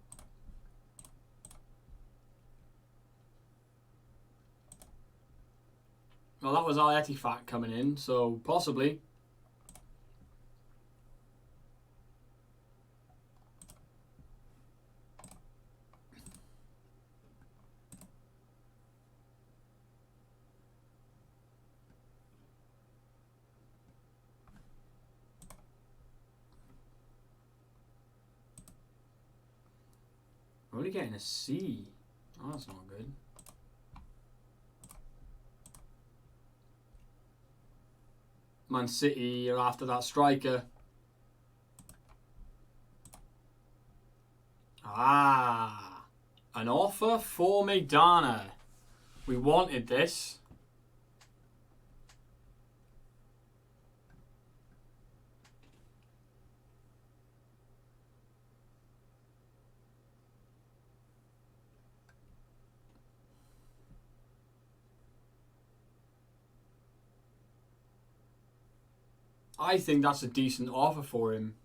Well, that was our Etifat coming in, so possibly. only getting a C. Oh, that's not good. Man City are after that striker. Ah, an offer for Maidana. We wanted this. I think that's a decent offer for him.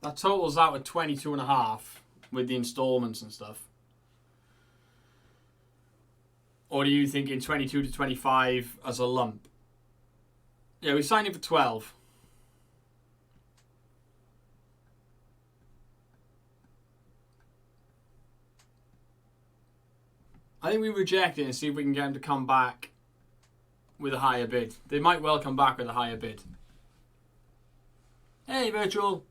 That totals out at 22.5 with the installments and stuff. Or do you think in 22 to 25 as a lump? Yeah, we signed him for 12. I think we reject it and see if we can get him to come back with a higher bid. They might well come back with a higher bid. Hey, Virtual.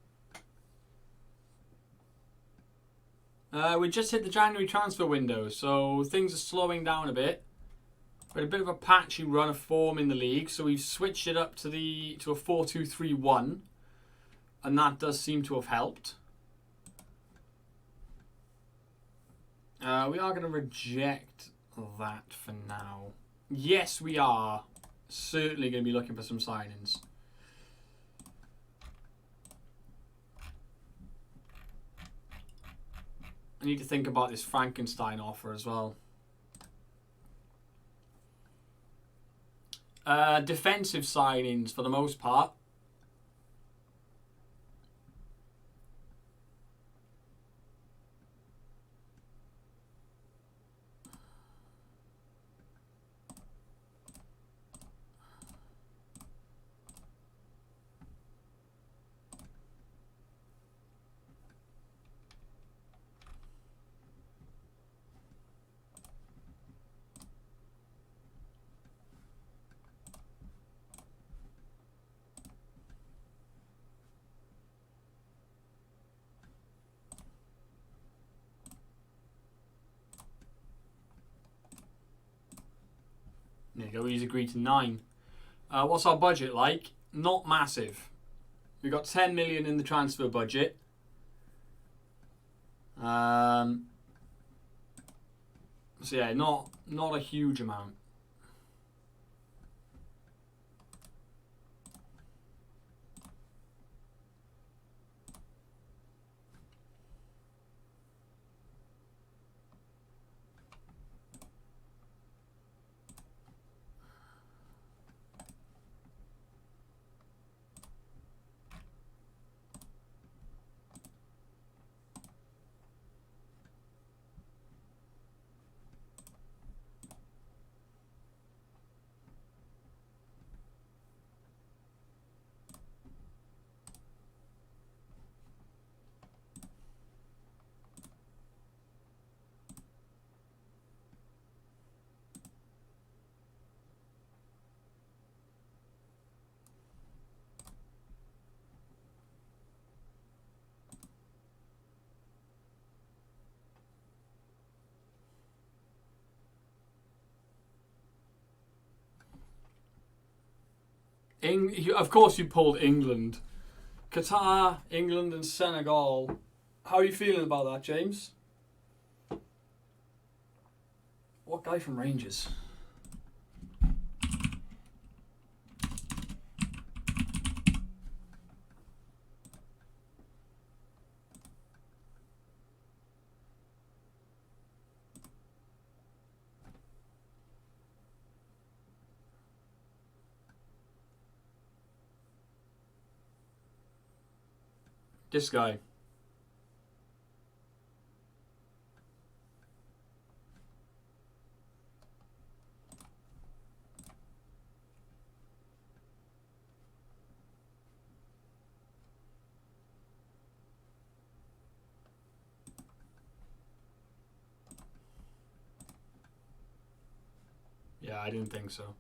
We just hit the January transfer window, so things are slowing down a bit. We had a bit of a patchy run of form in the league, so we've switched it up to a 4-2-3-1, and that does seem to have helped. We are going to reject that for now. Yes, we are certainly going to be looking for some signings. I need to think about this Frankenstein offer as well. Defensive signings for the most part. There you go, he's agreed to 9. What's our budget like? Not massive. We've got 10 million in the transfer budget. So yeah, not a huge amount. Of course you pulled England. Qatar, England and Senegal. How are you feeling about that, James? What guy from Rangers? This guy. Yeah, I didn't think so.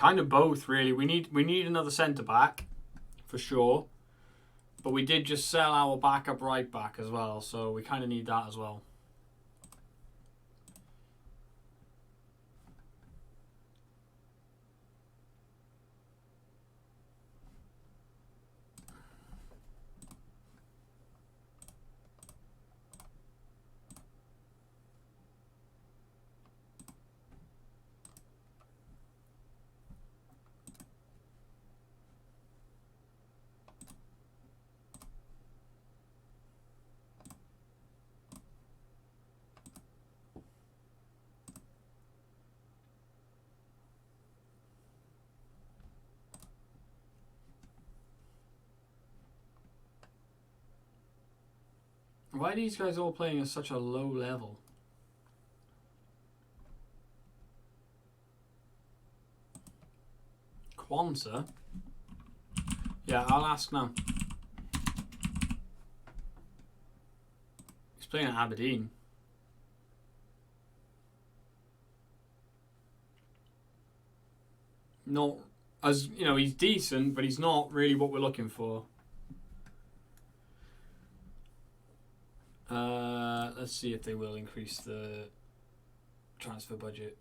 Kind of both, really. We need another centre back, for sure. But we did just sell our backup right back as well, so we kind of need that as well. Why are these guys all playing at such a low level? Kwanzaa? Yeah, I'll ask now. He's playing at Aberdeen. Not as, you know, he's decent, but he's not really what we're looking for. Let's see if they will increase the transfer budget.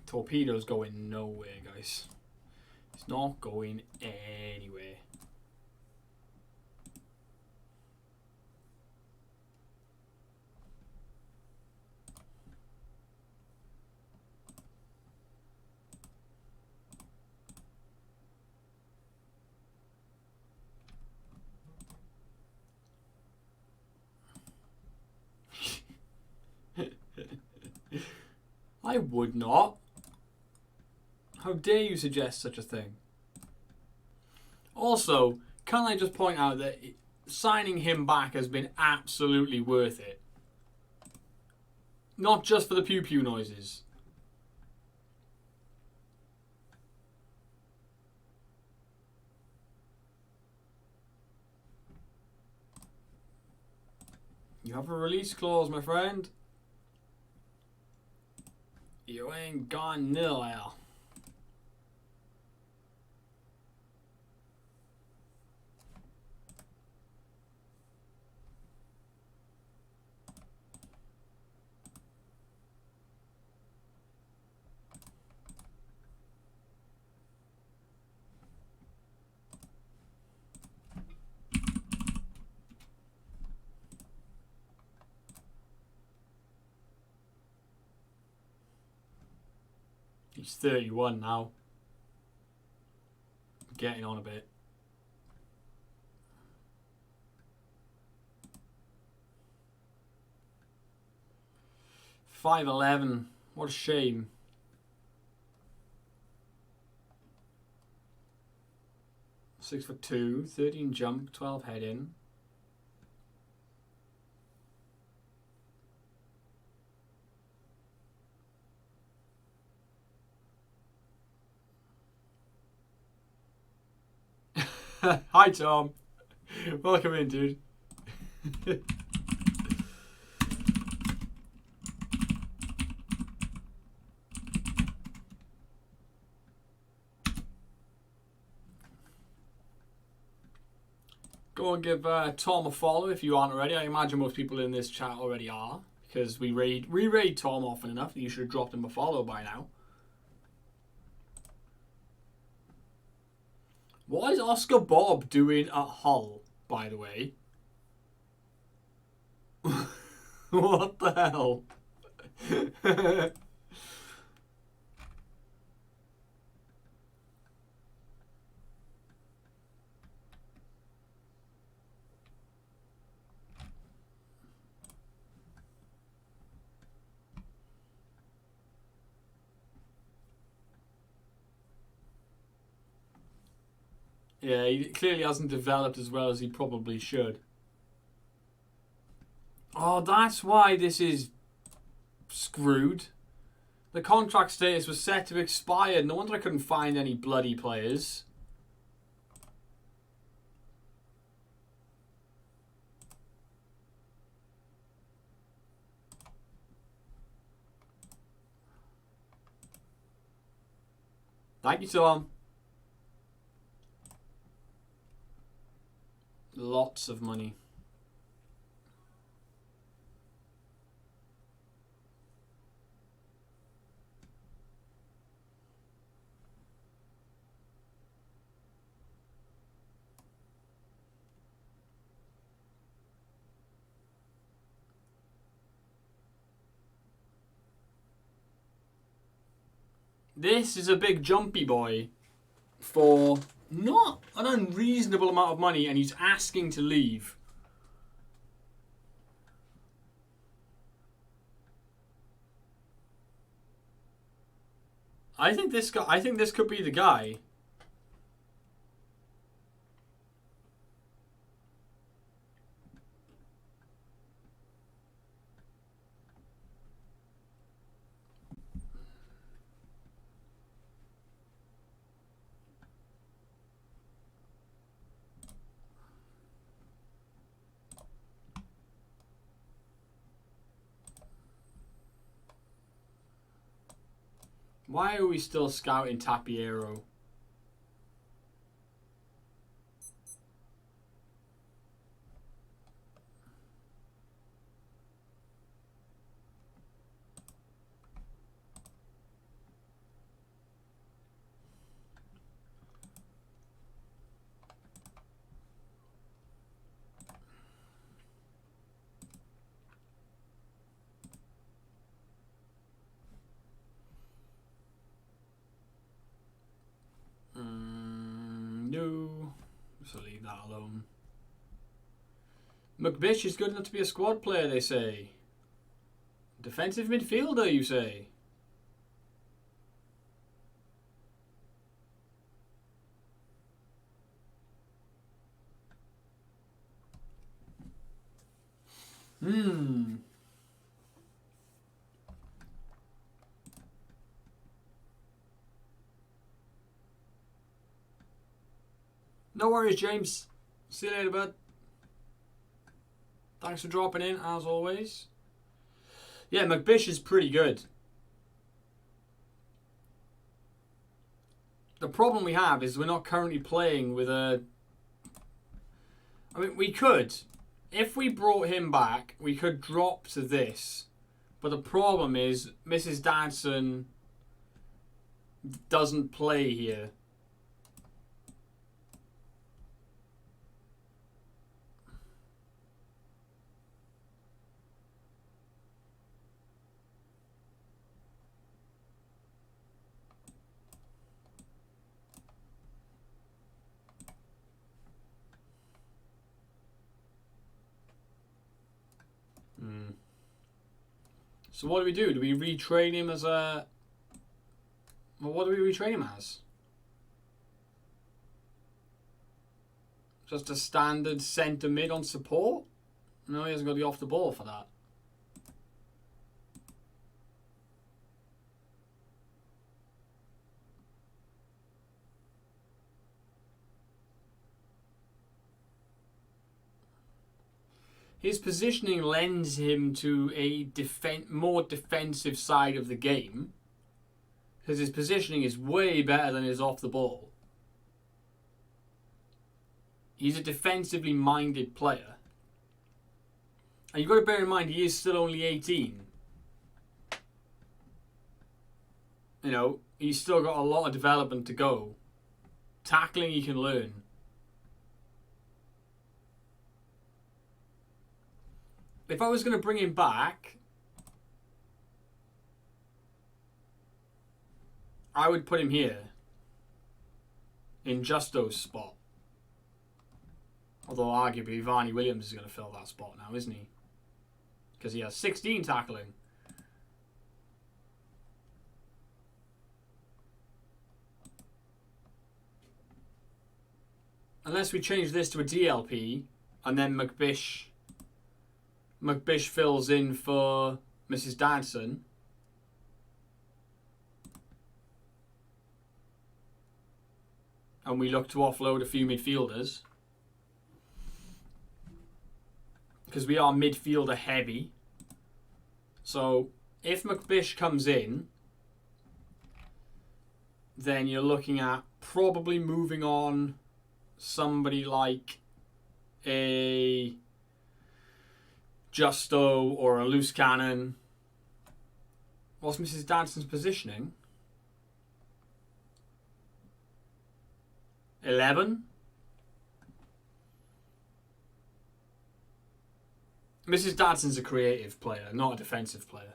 Torpedo's going nowhere, guys. It's not going anywhere. I would not. How dare you suggest such a thing? Also, can I just point out that signing him back has been absolutely worth it. Not just for the pew pew noises. You have a release clause, my friend. You ain't gone nowhere. He's 31 now. Getting on a bit. $5'11". What a shame. (6'2", 13 jump, 12 head in. Hi Tom. Welcome in, dude. Go and give Tom a follow if you aren't already. I imagine most people in this chat already are, because we raid Tom often enough that you should have dropped him a follow by now. What is Oscar Bob doing at Hull, by the way? What the hell? Yeah, he clearly hasn't developed as well as he probably should. Oh, that's why this is screwed. The contract status was set to expire. No wonder I couldn't find any bloody players. Thank you, Tom. Lots of money. This is a big jumpy boy for not an unreasonable amount of money, and he's asking to leave. I think this could be the guy. Why are we still scouting Tapiero? No. So leave that alone. McBish is good enough to be a squad player, they say. Defensive midfielder, you say. No worries, James. See you later, bud. Thanks for dropping in, as always. Yeah, McBish is pretty good. The problem we have is we're not currently playing with a... I mean, we could. If we brought him back, we could drop to this. But the problem is, Mrs. Dadson doesn't play here. So what do we do? Do we retrain him as a... Well, what do we retrain him as? Just a standard centre mid on support? No, he hasn't got to be off the ball for that. His positioning lends him to a more defensive side of the game, because his positioning is way better than his off the ball. He's a defensively minded player. And you've got to bear in mind, he is still only 18. You know, he's still got a lot of development to go. Tackling he can learn. If I was going to bring him back, I would put him here. In Justo's spot. Although arguably Varney Williams is going to fill that spot now, isn't he? Because he has 16 tackling. unless we change this to a DLP, and then McBish fills in for Mrs. Dadson. And we look to offload a few midfielders. Because we are midfielder heavy. So if McBish comes in, then you're looking at probably moving on somebody like a Justo or a loose cannon. What's Mrs. Dadson's positioning? 11. Mrs. Dadson's a creative player, not a defensive player.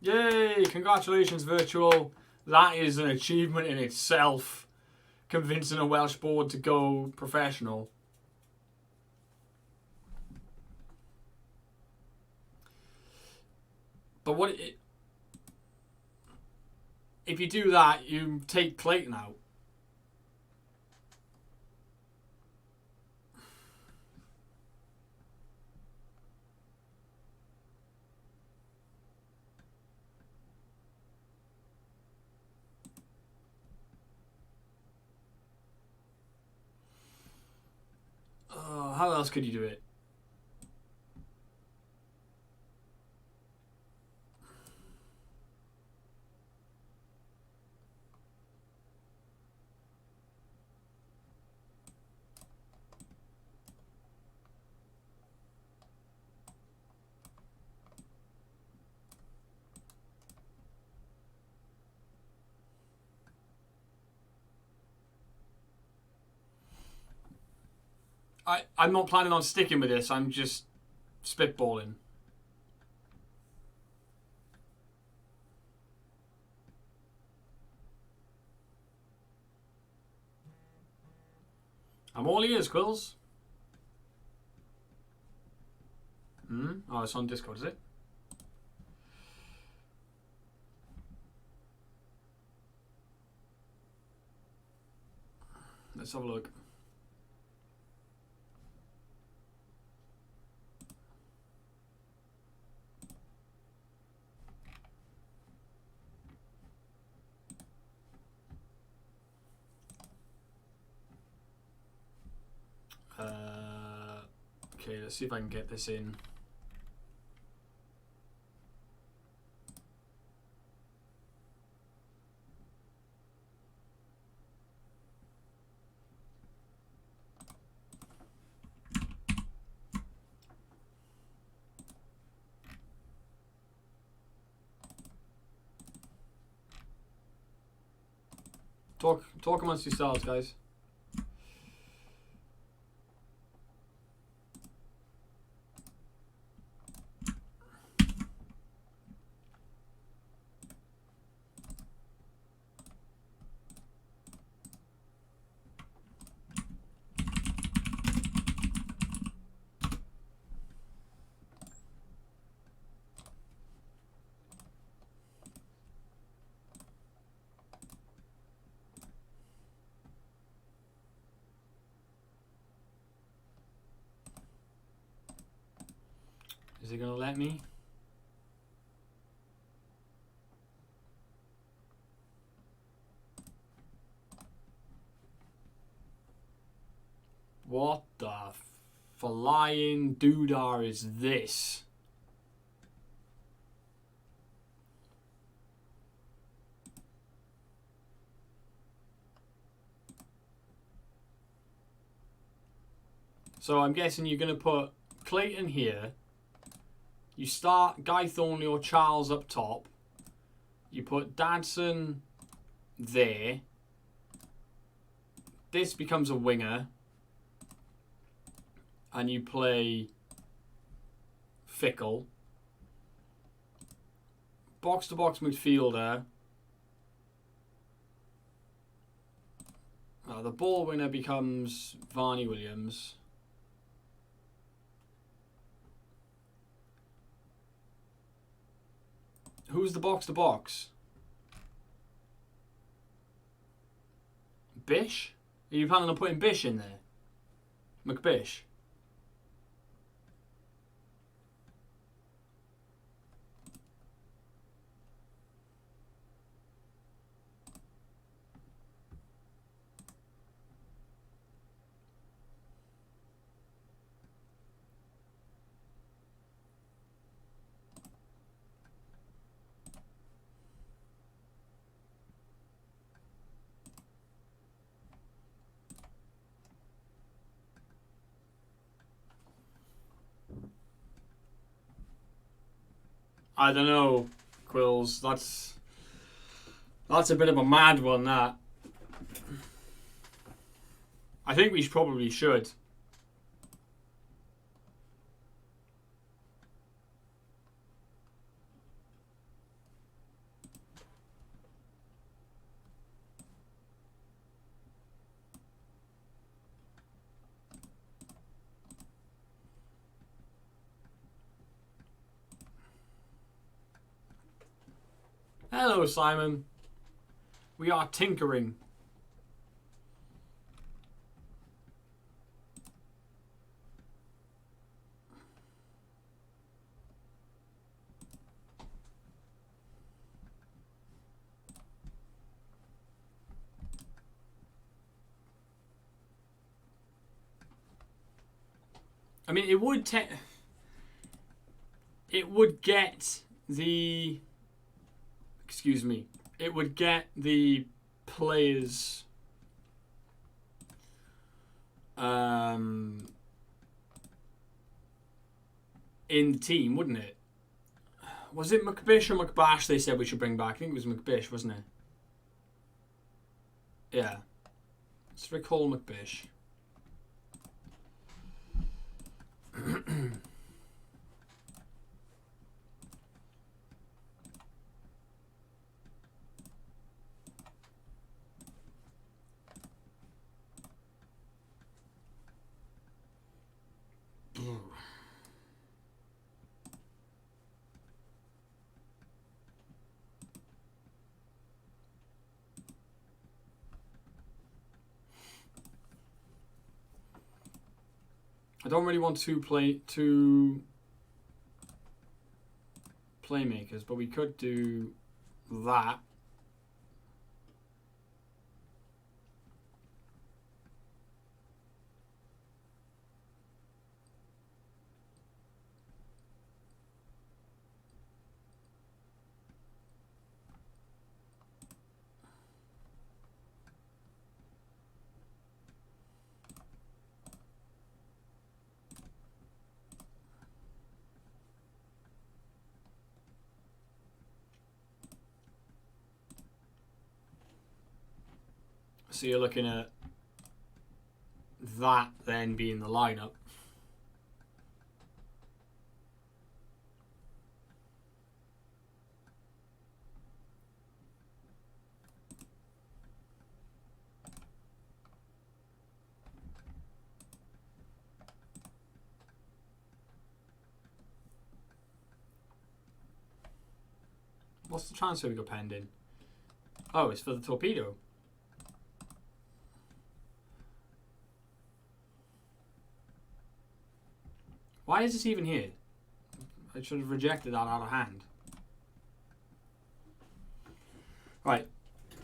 Yay! Congratulations, Virtual. That is an achievement in itself. Convincing a Welsh board to go professional. But if you do that, you take Clayton out. How else could you do it? I'm not planning on sticking with this. I'm just spitballing. I'm all ears, Quills. Oh, it's on Discord, is it? Let's have a look. Okay, let's see if I can get this in. Talk amongst yourselves, guys. Is it gonna let me? What the flying doodah is this? So I'm guessing you're gonna put Clayton here. You start Guy Thornley or Charles up top. You put Dadson there. This becomes a winger. And you play Fickle. box-to-box midfielder. The ball winner becomes Varney Williams. Who's the box-to-box? Bish? Are you planning on putting Bish in there? McBish? I don't know, Quills. That's a bit of a mad one, that. I think we probably should. Hello, Simon. We are tinkering. I mean, it would get the... Excuse me. It would get the players... in the team, wouldn't it? Was it McBish or McBash they said we should bring back? I think it was McBish, wasn't it? Yeah. Let's recall McBish. I don't really want two playmakers, but we could do that. So you're looking at that then being the lineup. What's the transfer we got pending? Oh, it's for the torpedo. Why is this even here? I should have rejected that out of hand. Right.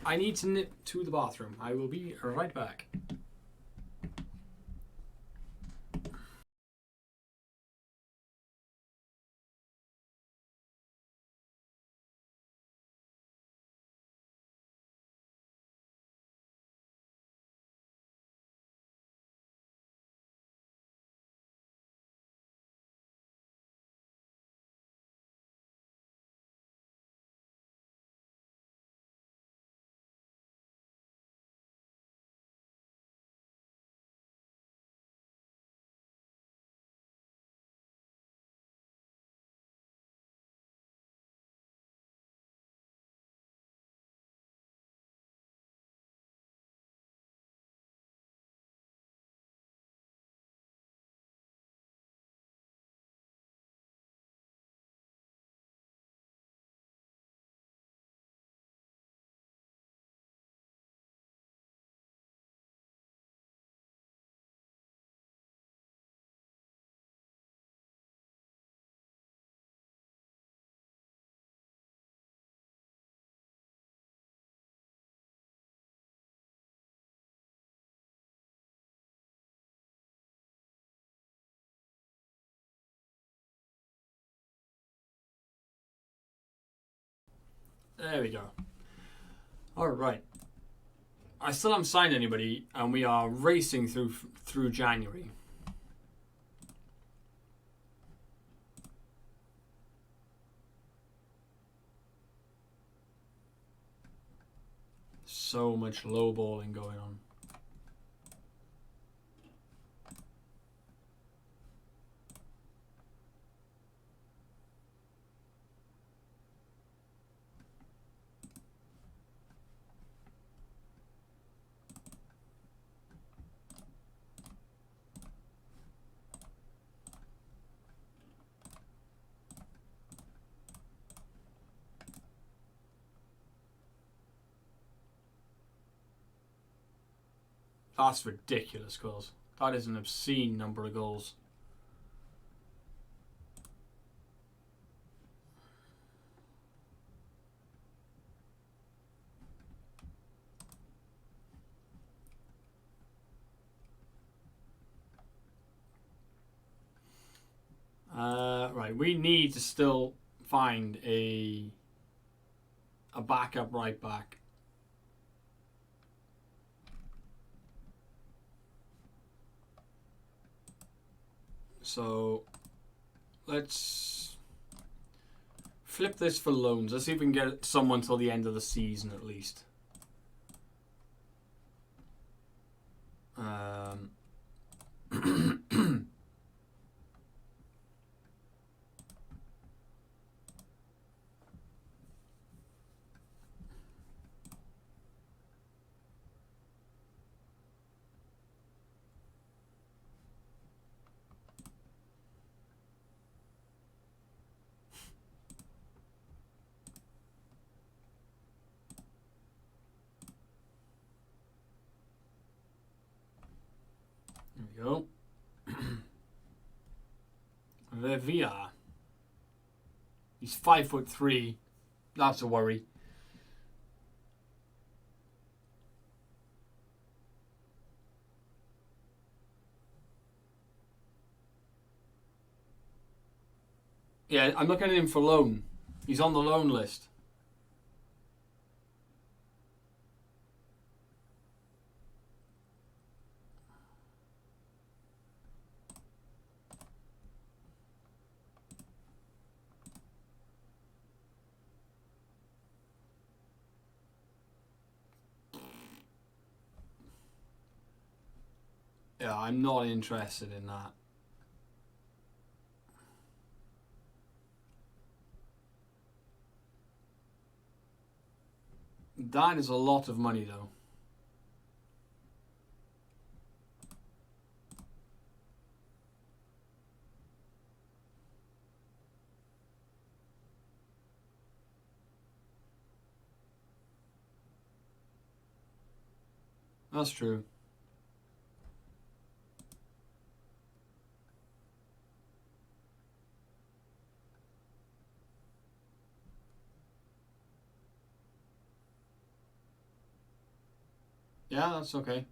I need to nip to the bathroom. I will be right back. There we go. All right. I still haven't signed anybody, and we are racing through January. So much lowballing going on. That's ridiculous, Quills. That is an obscene number of goals. Right, we need to still find a backup right back. So let's flip this for loans. Let's see if we can get someone till the end of the season at least. There we go. Vevia. He's 5'3". That's a worry. Yeah, I'm looking at him for loan. He's on the loan list. Yeah, I'm not interested in that. That is a lot of money, though. That's true. Yeah, that's okay.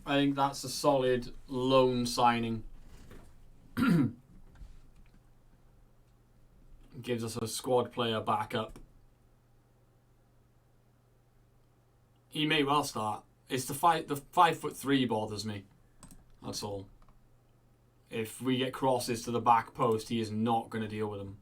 I think that's a solid loan signing. Gives us a squad player backup. He may well start. It's the 5'3" bothers me. That's all. If we get crosses to the back post, he is not going to deal with them.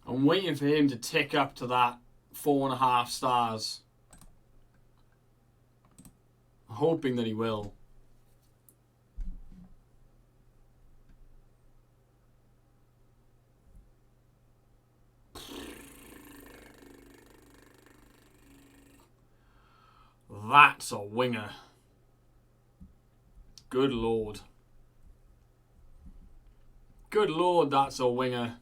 I'm waiting for him to tick up to that 4.5 stars. I'm hoping that he will. That's a winger. Good lord. Good lord, that's a winger.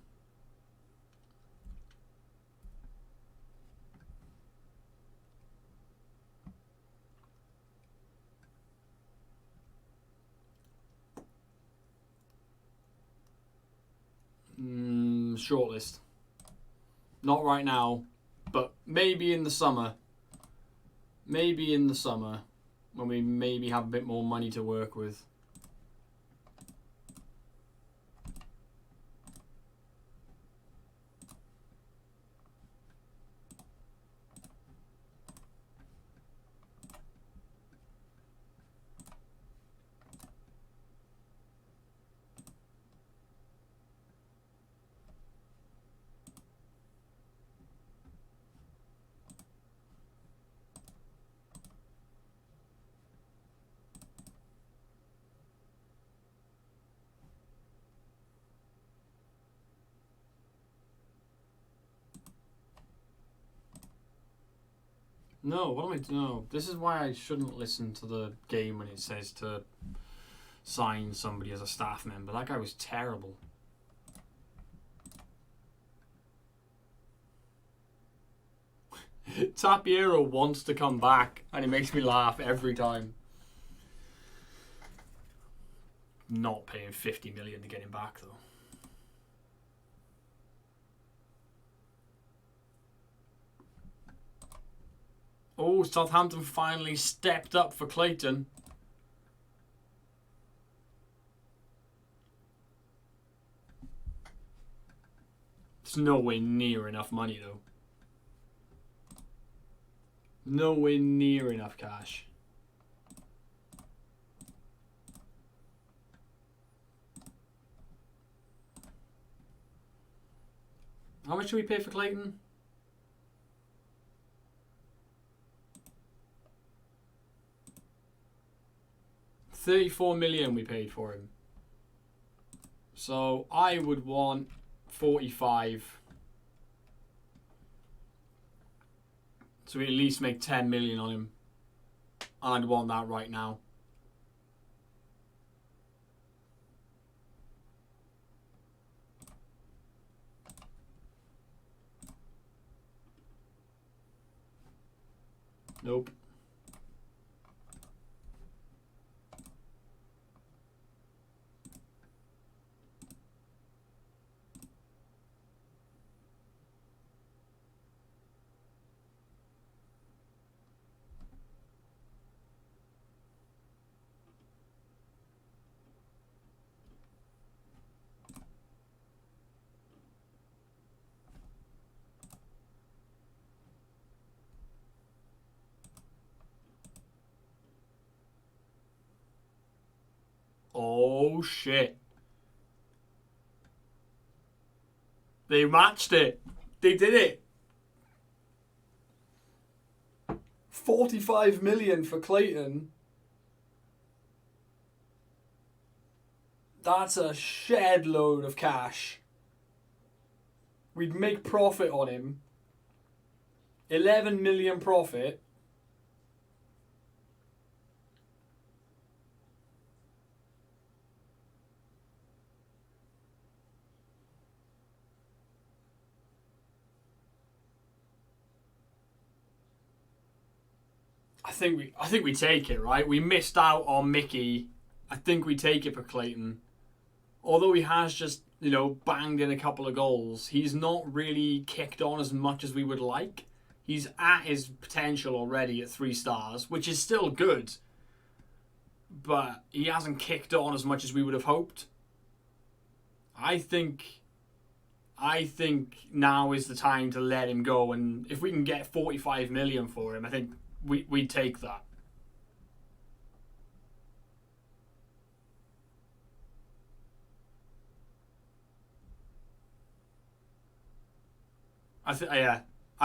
shortlist. Not right now, but maybe in the summer. Maybe in the summer, when we maybe have a bit more money to work with. No, what am I doing? No, this is why I shouldn't listen to the game when it says to sign somebody as a staff member. That guy was terrible. Tapiero wants to come back, and it makes me laugh every time. Not paying 50 million to get him back, though. Oh, Southampton finally stepped up for Clayton. It's nowhere near enough money, though. Nowhere near enough cash. How much do we pay for Clayton? $34 million we paid for him. So I would want 45. So we at least make 10 million on him. And I'd want that right now. Nope. Oh shit. They matched it. They did it. 45 million for Clayton. That's a shed load of cash. We'd make profit on him. 11 million profit. I think we take it, right? We missed out on Mickey. I think we take it for Clayton. Although he has just, banged in a couple of goals, he's not really kicked on as much as we would like. He's at his potential already at 3 stars, which is still good. But he hasn't kicked on as much as we would have hoped. I think now is the time to let him go, and if we can get 45 million for him, I think we'd take that. I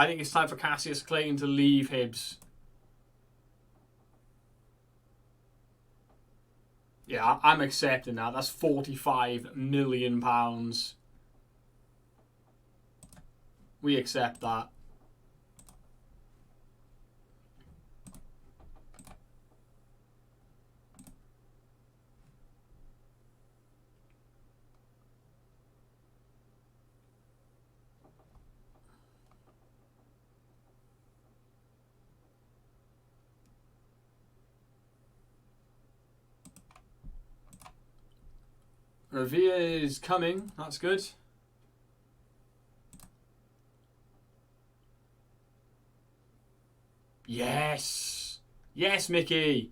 think it's time for Cassius Clayton to leave Hibs. Yeah, I'm accepting that. That's £45 million. We accept that. Revere is coming. That's good. Yes. Yes, Mickey.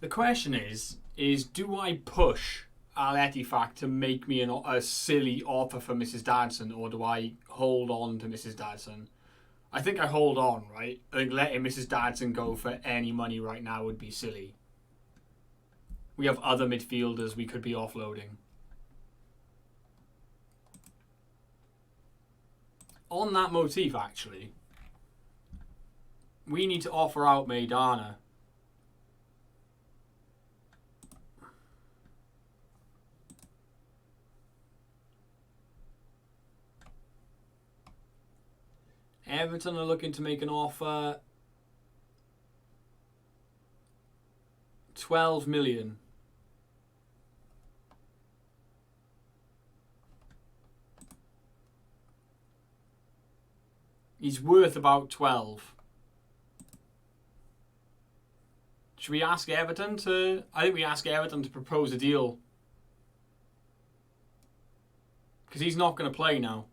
The question is do I push Al Ettifaq to make me a silly offer for Mrs. Dadson, or do I hold on to Mrs. Dadson? I think I hold on, right? I think letting Mrs. Dadson go for any money right now would be silly. We have other midfielders we could be offloading. On that motif, actually, we need to offer out Maidana. Everton are looking to make an offer. 12 million. He's worth about 12. Should we ask Everton to... I think we ask Everton to propose a deal. Because he's not going to play now.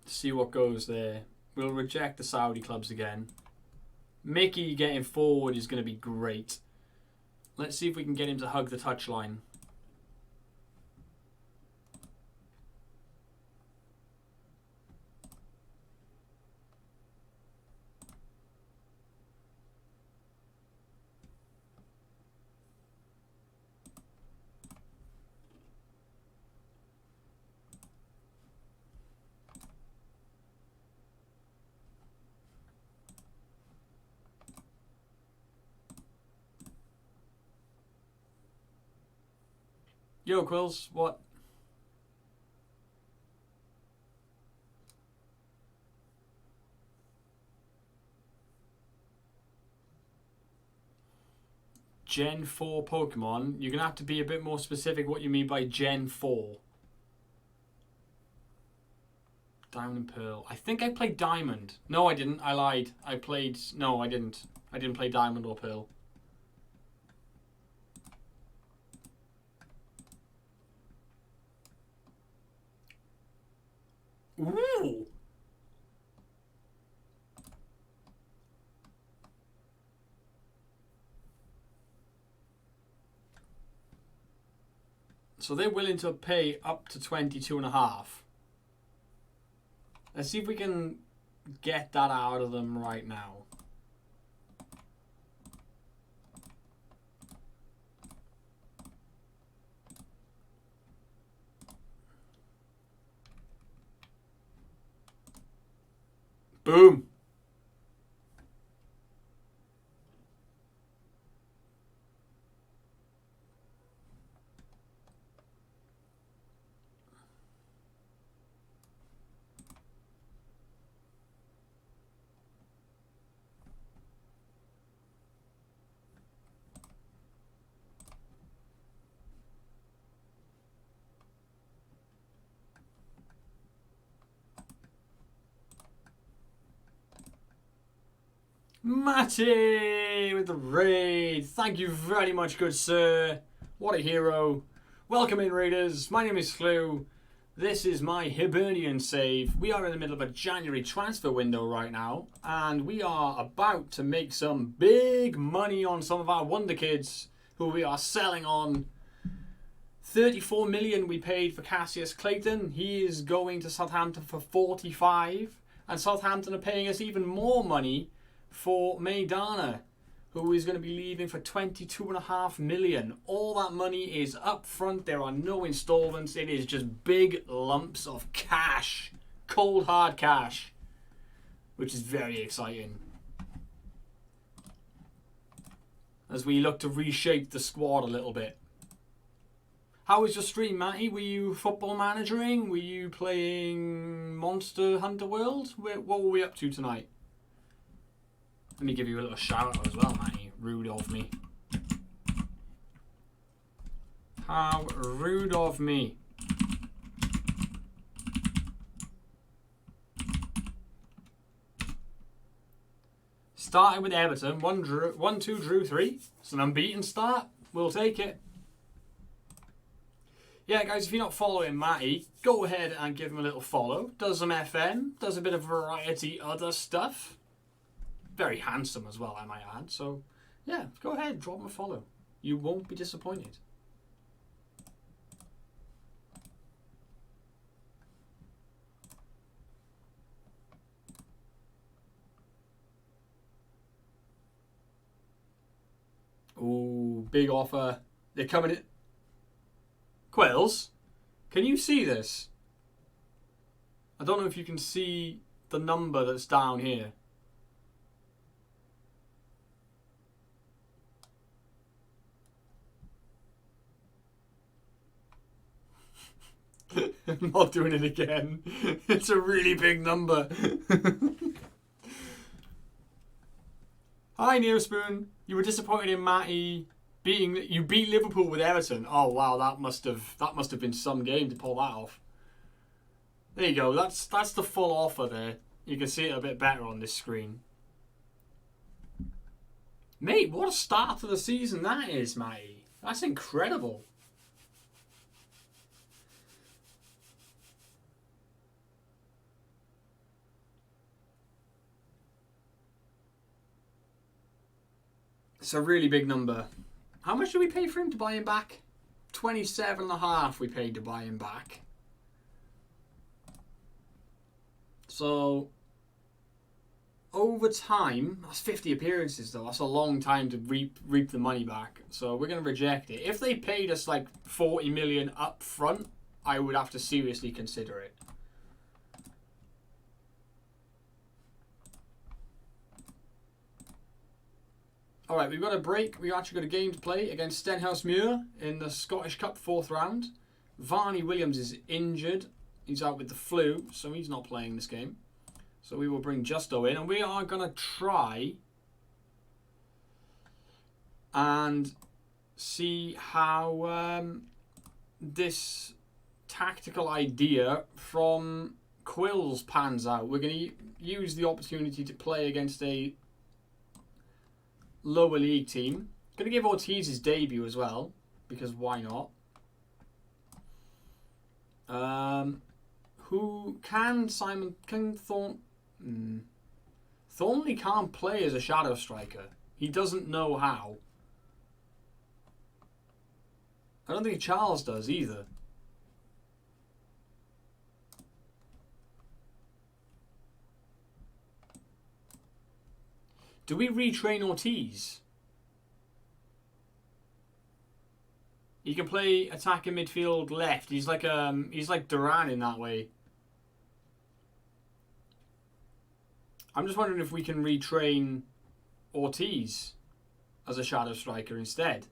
See what goes there. We'll reject the Saudi clubs again. Mickey getting forward is going to be great. Let's see if we can get him to hug the touchline. Yo, Quills, what? Gen 4 Pokemon? You're going to have to be a bit more specific what you mean by Gen 4. Diamond and Pearl. I think I played Diamond. No, I didn't. I lied. I played... No, I didn't. I didn't play Diamond or Pearl. Ooh! So they're willing to pay up to 22.5. Let's see if we can get that out of them right now. Boom. Matty with the raid. Thank you very much, good sir. What a hero. Welcome in, raiders. My name is Flew. This is my Hibernian save. We are in the middle of a January transfer window right now, and we are about to make some big money on some of our wonder kids who we are selling on. 34 million we paid for Cassius Clayton. He is going to Southampton for 45, and Southampton are paying us even more money for Maidana, who is going to be leaving for 22.5 million. All that money is up front. There are no installments. It is just big lumps of cash, cold hard cash, which is very exciting as we look to reshape the squad a little bit. How was your stream, Matty? Were you football managering? Were you playing Monster Hunter World? What were we up to tonight? Let me give you a little shout out as well, Matty. Rude of me. How rude of me. Started with Everton, 1-2 drew 3. It's an unbeaten start. We'll take it. Yeah, guys, if you're not following Matty, go ahead and give him a little follow. Does some FM, does a bit of variety other stuff. Very handsome as well, I might add. So, yeah, go ahead, drop him a follow. You won't be disappointed. Ooh, big offer. They're coming in. Quills, can you see this? I don't know if you can see the number that's down here. I'm not doing it again. It's a really big number. Hi, Neospoon. You were disappointed in Matty you beat Liverpool with Everton. Oh wow, that must have been some game to pull that off. There you go. That's the full offer there. You can see it a bit better on this screen. Mate, what a start to the season that is, Matty. That's incredible. It's a really big number. How much did we pay for him to buy him back? 27.5 we paid to buy him back. So, over time, that's 50 appearances though. That's a long time to reap the money back. So we're going to reject it. If they paid us like 40 million up front, I would have to seriously consider it. Alright, we've got a break. We've actually got a game to play against Stenhousemuir in the Scottish Cup 4th round. Varney Williams is injured. He's out with the flu, so he's not playing this game. So we will bring Justo in, and we are going to try and see how this tactical idea from Quills pans out. We're going to use the opportunity to play against a lower league team. Going to give Ortiz his debut as well, because why not? Who can Thornley can't play as a shadow striker. He doesn't know how. I don't think Charles does either. Do we retrain Ortiz? He can play attacking midfield left. He's like Duran in that way. I'm just wondering if we can retrain Ortiz as a shadow striker instead.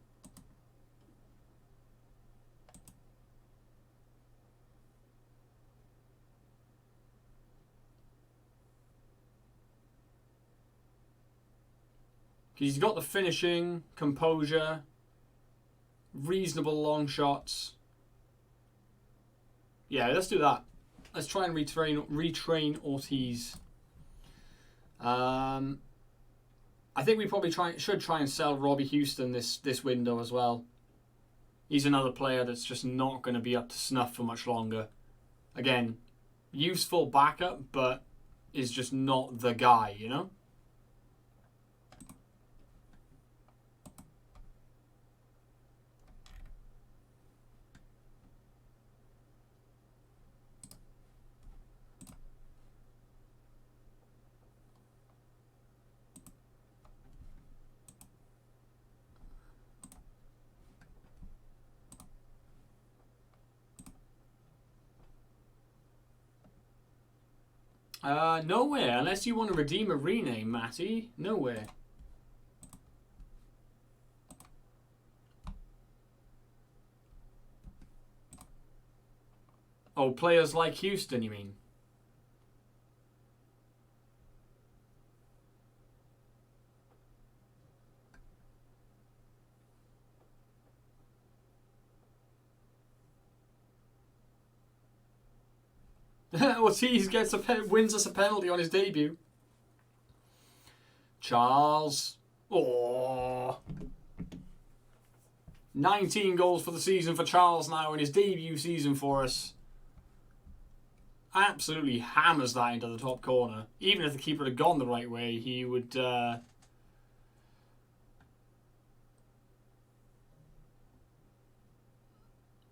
He's got the finishing, composure, reasonable long shots. Yeah, let's do that. Let's try and retrain Ortiz. I think we probably should try and sell Robbie Houston this window as well. He's another player that's just not going to be up to snuff for much longer. Again, useful backup, but is just not the guy, you know? Nowhere, unless you want to redeem a rename, Matty. Nowhere. Oh, players like Houston, you mean? Ortiz wins us a penalty on his debut. Charles. Oh. 19 goals for the season for Charles now in his debut season for us. Absolutely hammers that into the top corner. Even if the keeper had gone the right way, he would...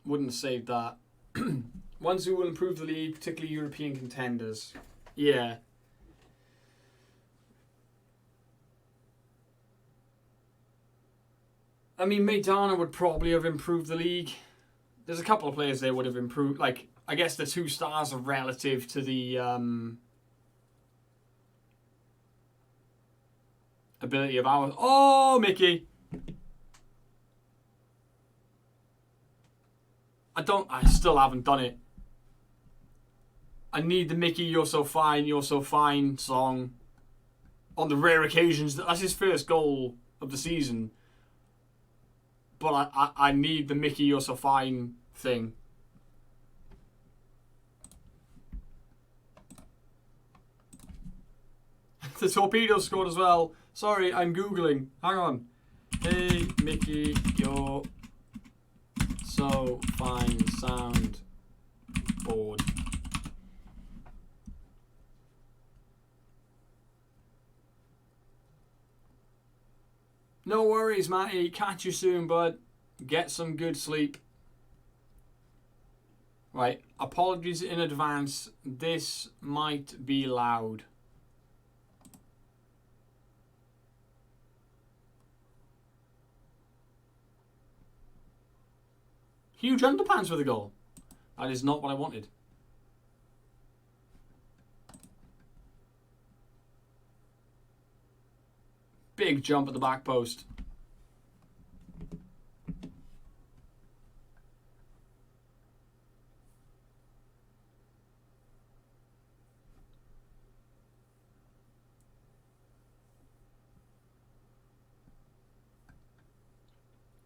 wouldn't have saved that. Ones who will improve the league, particularly European contenders. Yeah. I mean, Maidana would probably have improved the league. There's a couple of players they would have improved. Like, I guess the 2 stars are relative to the ability of ours. Oh, Mickey! I still haven't done it. I need the Mickey You're So Fine song. On the rare occasions, that's his first goal of the season. But I need the Mickey You're So Fine thing. The torpedo scored as well. Sorry, I'm Googling. Hang on. Hey, Mickey, you're so fine. Sound board. No worries, Matty. Catch you soon, bud. Get some good sleep. Right. Apologies in advance. This might be loud. Huge underpants with a goal. That is not what I wanted. Big jump at the back post.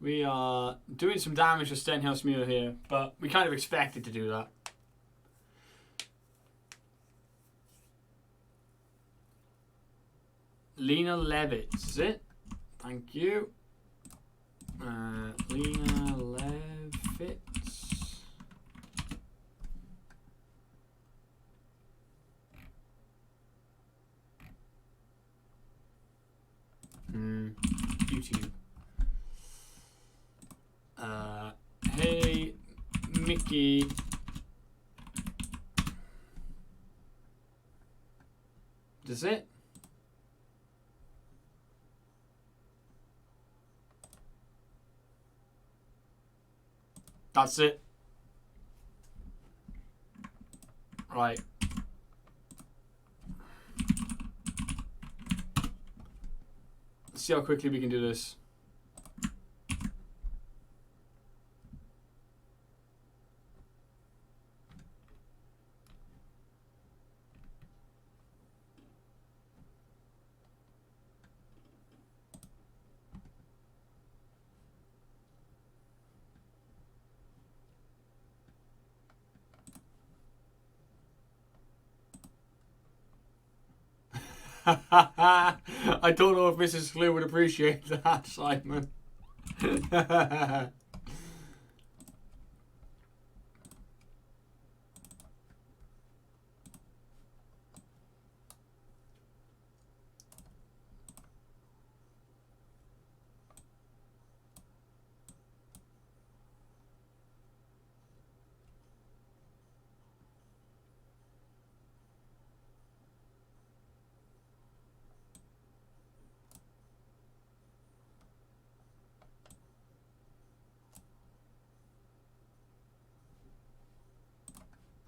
We are doing some damage to Stenhouse Muir here, but we kind of expected to do that. Lena Levitz, is it? Thank you. Lena Levitz. YouTube. Hey, Mickey. Does it? That's it. Right. Let's see how quickly we can do this. I don't know if Mrs. Flew would appreciate that, Simon.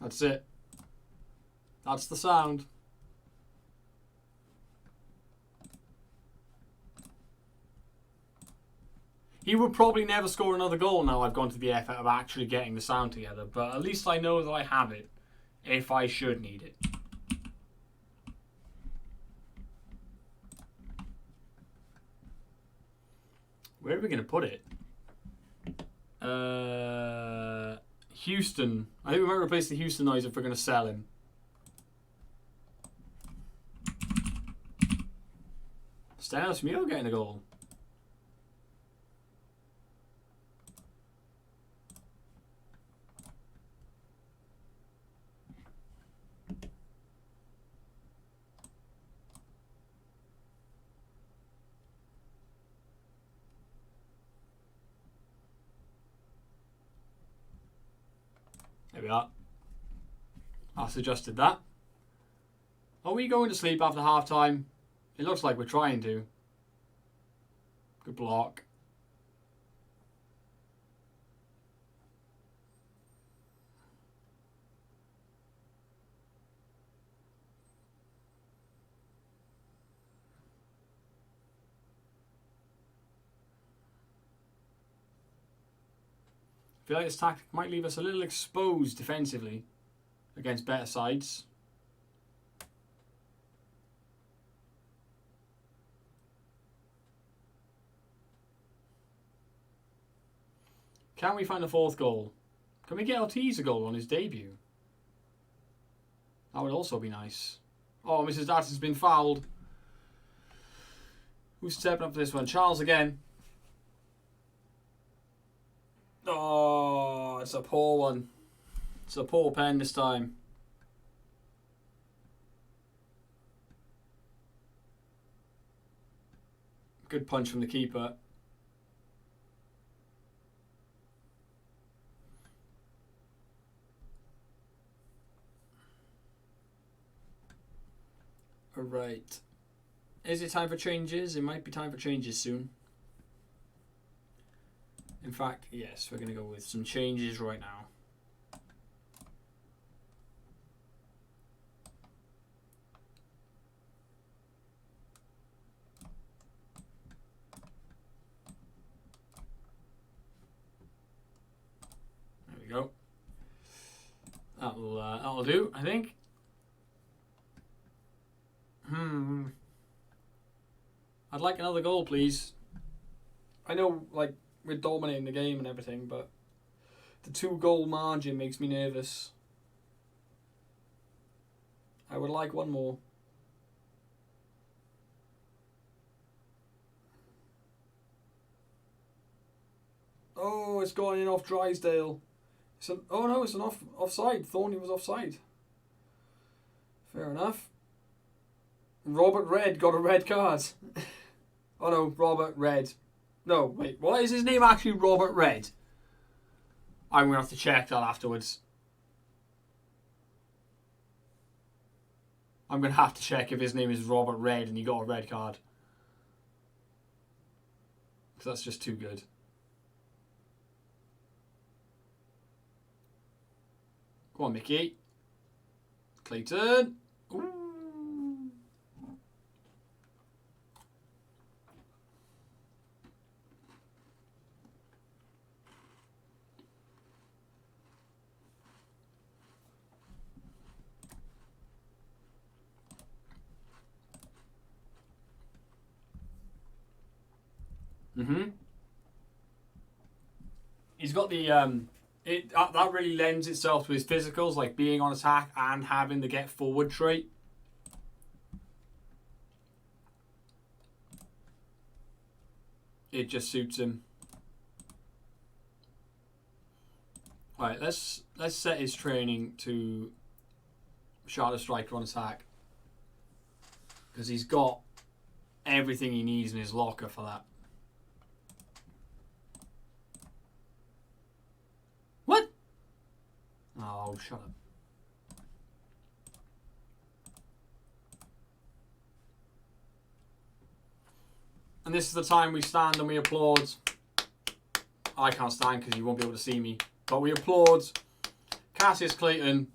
That's it. That's the sound. He would probably never score another goal now I've gone to the effort of actually getting the sound together, but at least I know that I have it if I should need it. Where are we going to put it? Houston. I think we might replace the Houston noise if we're going to sell him. Stenos Mio getting a goal. There we are. I suggested that. Are we going to sleep after half time? It looks like we're trying to. Good block. I feel like this tactic might leave us a little exposed defensively against better sides. Can we find the fourth goal? Can we get Ortiz a goal on his debut? That would also be nice. Oh, Mrs. Datton's been fouled. Who's stepping up for this one? Charles again. Oh, it's a poor one. It's a poor pen this time. Good punch from the keeper. Alright. Is it time for changes? It might be time for changes soon. In fact, yes, we're going to go with some changes right now. There we go. That'll do, I think. I'd like another goal, please. I know, like, we're dominating the game and everything, but the 2-goal margin makes me nervous. I would like one more. Oh, it's gone in off Drysdale. Oh no, it's an offside. Thorny was offside. Fair enough. Robert Red got a red card. Oh no, Robert Red. No, wait, what is his name actually? Robert Red? I'm going to have to check that afterwards. I'm going to have to check if his name is Robert Red and he got a red card. Because that's just too good. Go on, Mickey. Clayton. Ooh. He's got the that really lends itself to his physicals, like being on attack and having the get forward trait. It just suits him. All right, let's set his training to Shadow Striker on attack, because he's got everything he needs in his locker for that. What? Oh, shut up. And this is the time we stand and we applaud. I can't stand because you won't be able to see me. But we applaud Cassius Clayton.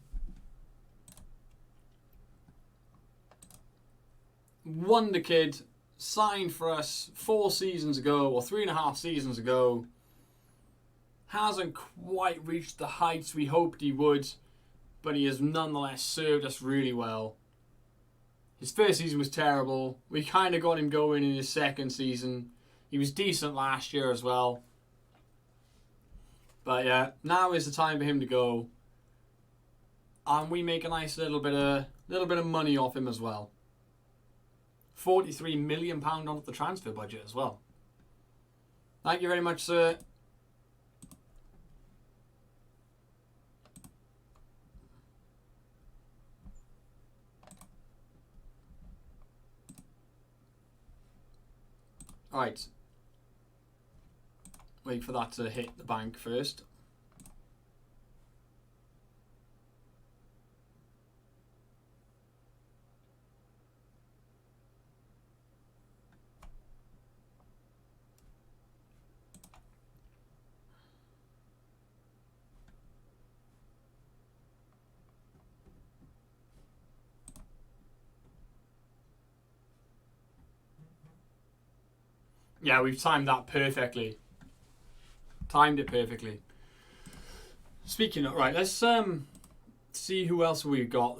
Wonder kid, signed for us 4 seasons ago, or 3.5 seasons ago. Hasn't quite reached the heights we hoped he would, but he has nonetheless served us really well. His first season was terrible. We kind of got him going in his second season. He was decent last year as well. But yeah, now is the time for him to go. And we make a nice little bit of money off him as well. £43 million off the transfer budget as well. Thank you very much, sir. Alright. Wait for that to hit the bank first. Yeah, we've timed that perfectly. Timed it perfectly. Speaking of, right, let's see who else we've got.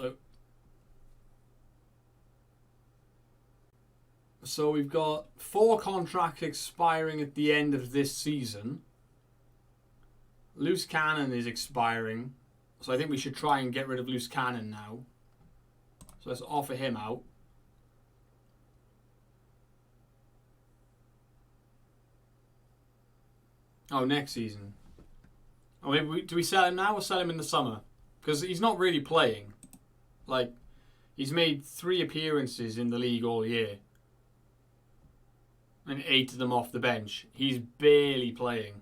So we've got 4 contracts expiring at the end of this season. Loose Cannon is expiring. So I think we should try and get rid of Loose Cannon now. So let's offer him out. Oh, next season. Oh, maybe do we sell him now or sell him in the summer? Because he's not really playing. Like, he's made 3 appearances in the league all year. And 8 of them off the bench. He's barely playing.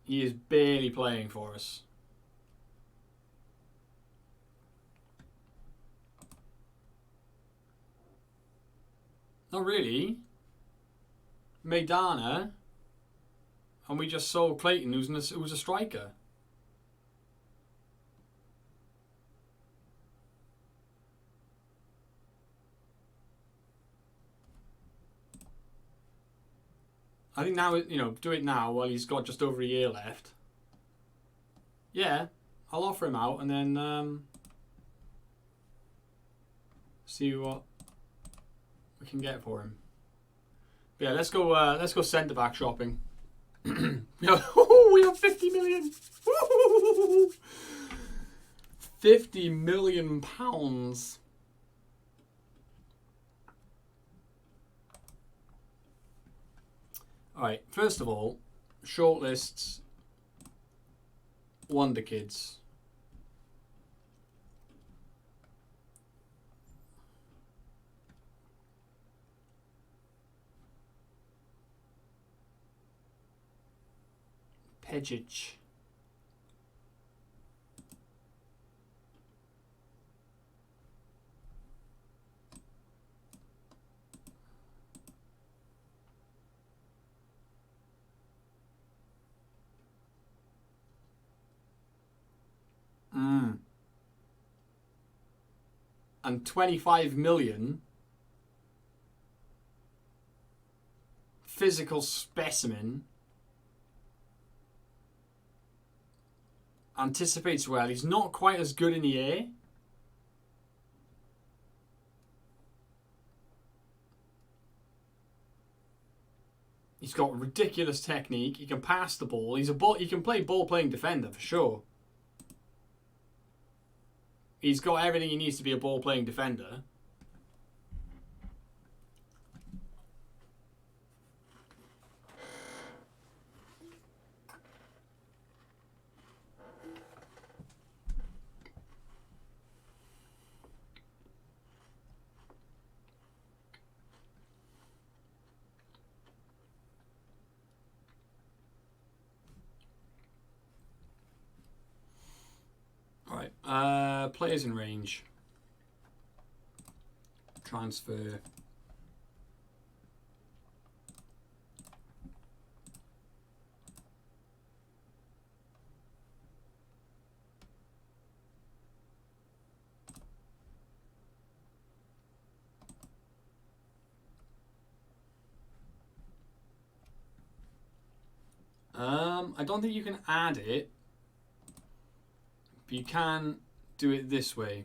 He is barely playing for us. Not really. Maidana. And we just sold Clayton, who's a striker. I think now, do it now while he's got just over a year left. Yeah, I'll offer him out and then see what we can get for him. But yeah, let's go centre back shopping. We have 50 million. 50 million pounds. Alright, first of all, shortlists Wonder Kids. Pejic. And 25 million physical specimen. Anticipates well. He's not quite as good in the air. He's got ridiculous technique. He can pass the ball. He can play ball playing defender for sure. He's got everything he needs to be a ball playing defender. Players in range. Transfer. I don't think you can add it, but you can do it this way.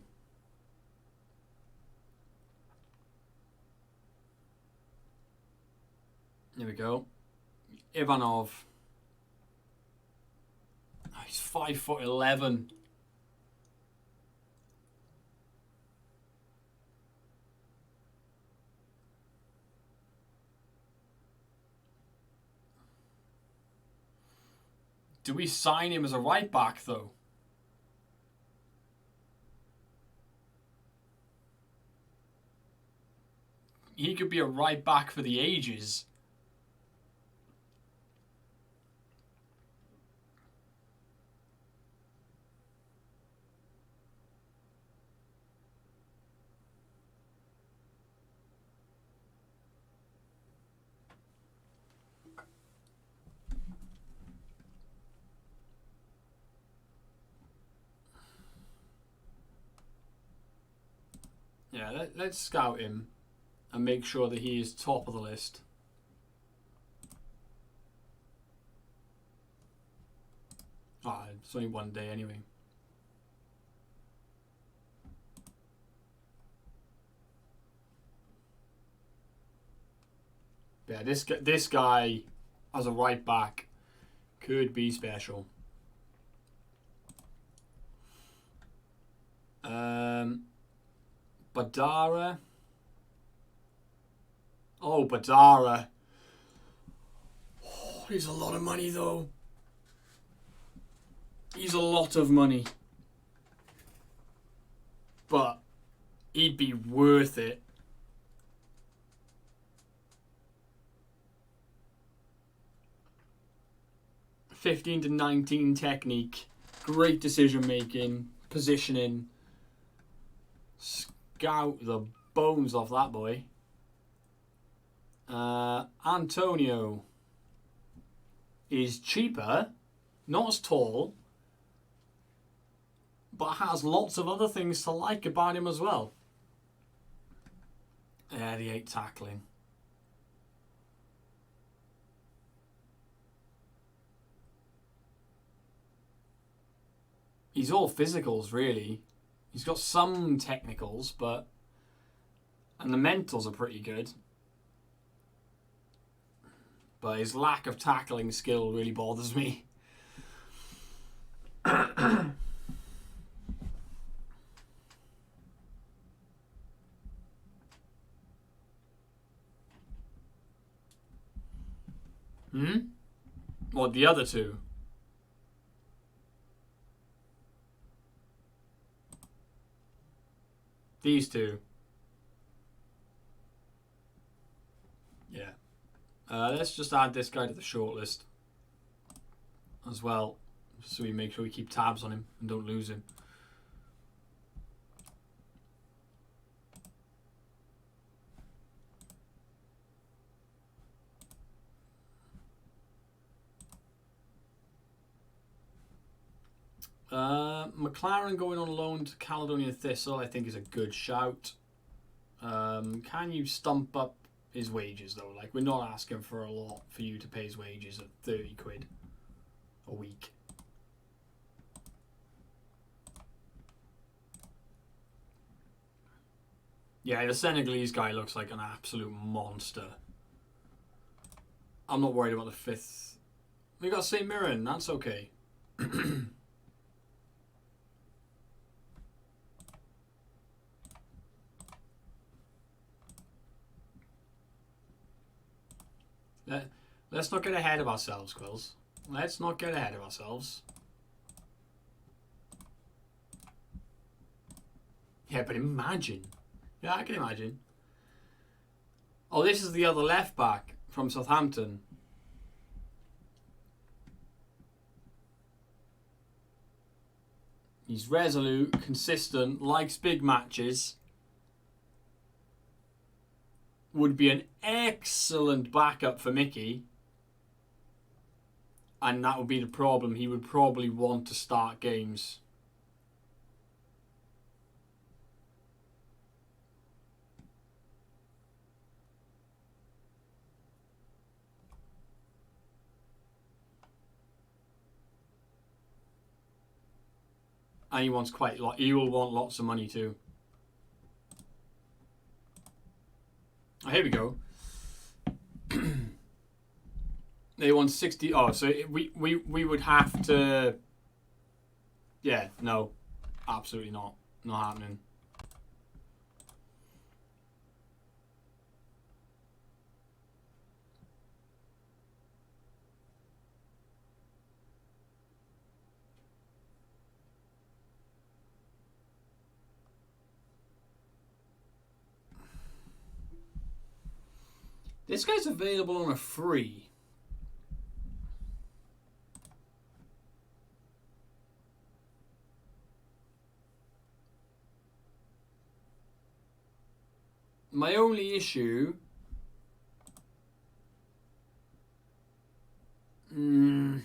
There we go. Ivanov. Oh, he's 5'11". Do we sign him as a right back though? He could be a right back for the ages. Yeah, let's scout him and make sure that he is top of the list. Ah, it's only one day anyway. Yeah, this guy as a right back could be special. Badara. Oh, Badara. Oh, he's a lot of money though. He's a lot of money. But he'd be worth it. (15 to 19) technique. Great decision making. Positioning. Scout the bones off that boy. Antonio is cheaper, not as tall, but has lots of other things to like about him as well. Yeah, the 8 tackling. He's all physicals, really. He's got some technicals, and the mentals are pretty good. But his lack of tackling skill really bothers me. What, the other two? These two. Yeah. Let's just add this guy to the shortlist as well, so we make sure we keep tabs on him and don't lose him. McLaren going on loan to Caledonian Thistle, I think, is a good shout. Can you stump up his wages though? Like, we're not asking for a lot for you to pay his wages at 30 quid a week. Yeah, the Senegalese guy looks like an absolute monster. I'm not worried about the 5th. We got St. Mirren, that's okay. Let's not get ahead of ourselves, Quills. Let's not get ahead of ourselves. Yeah, but imagine. Yeah, I can imagine. Oh, this is the other left back from Southampton. He's resolute, consistent, likes big matches. Would be an excellent backup for Mickey. And that would be the problem. He would probably want to start games. And he wants quite a lot. He will want lots of money too. Oh, here we go. They want 60. Oh, so we would have to. Yeah, no, absolutely not. Not happening. This guy's available on a free. My only issue... I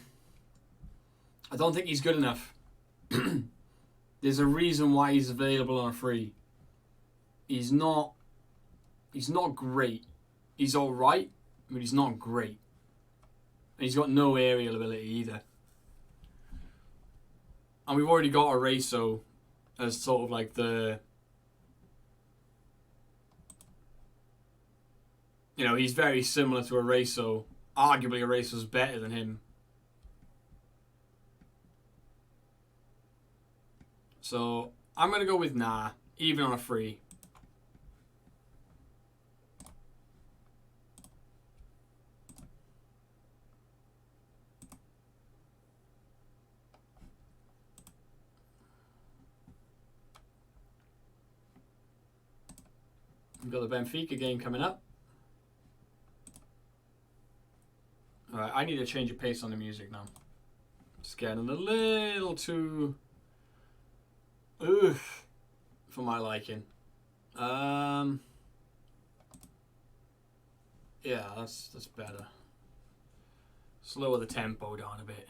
don't think he's good enough. There's a reason why he's available on a free. He's not great. He's alright, but he's not great. And he's got no aerial ability either. And we've already got Eraso as sort of like the... You know, he's very similar to Eraso. Arguably, Eraso's better than him. So, I'm going to go with nah, even on a free. We've got the Benfica game coming up. Alright, I need to change the pace on the music now. It's getting a little too... Oof. For my liking. Yeah, that's better. Slower the tempo down a bit.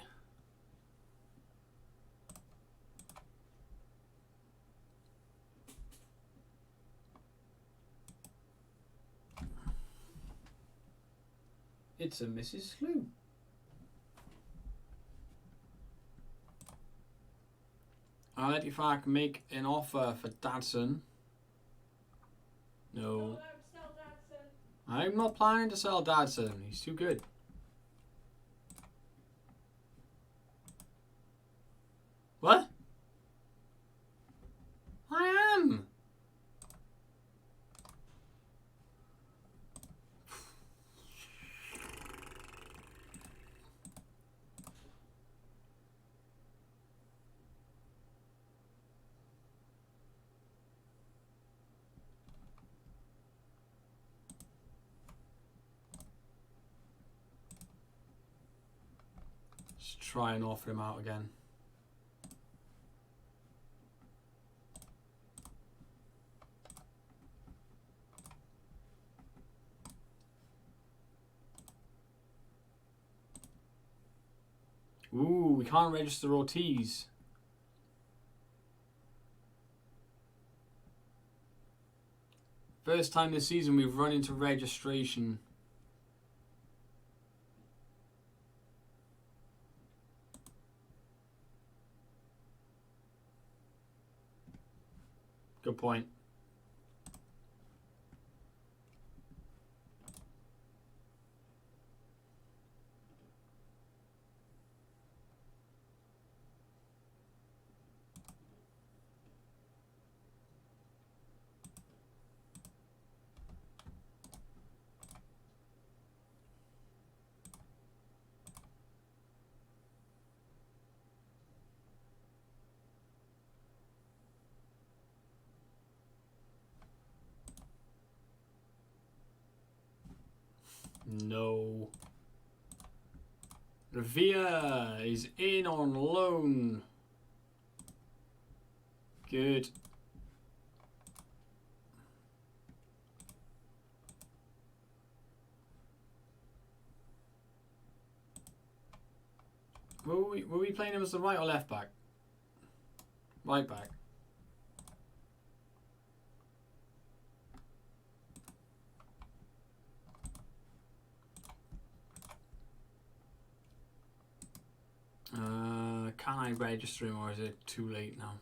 It's a Mrs. Slew. Alright, if I can make an offer for Dadson. No. I'm not planning to sell Dadson. He's too good. What? I am. Let's try and offer him out again. Ooh, we can't register Ortiz. First time this season we've run into registration. Good point. No. Revere is in on loan. Good. Were we playing him as the right or left back? Right back. Can I register him or is it too late now?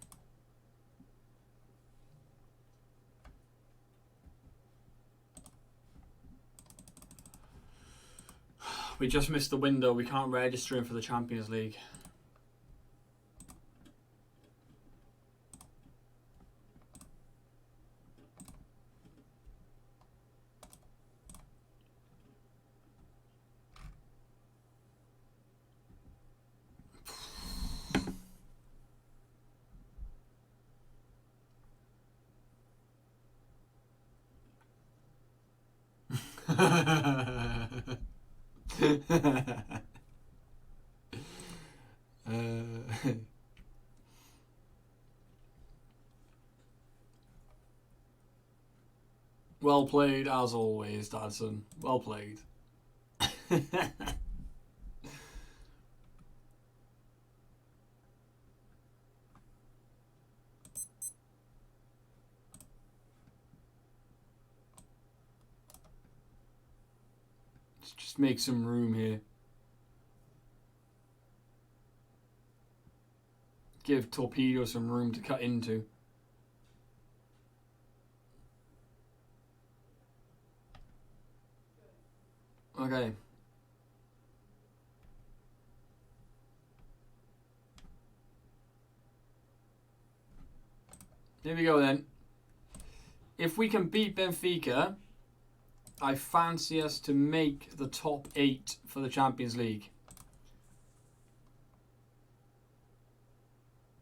We just missed the window. We can't register him for the Champions League. Well played, as always, Dadson. Well played. Let's just make some room here. Give Torpedo some room to cut into. Okay. Here we go then. If we can beat Benfica, I fancy us to make the top 8 for the Champions League.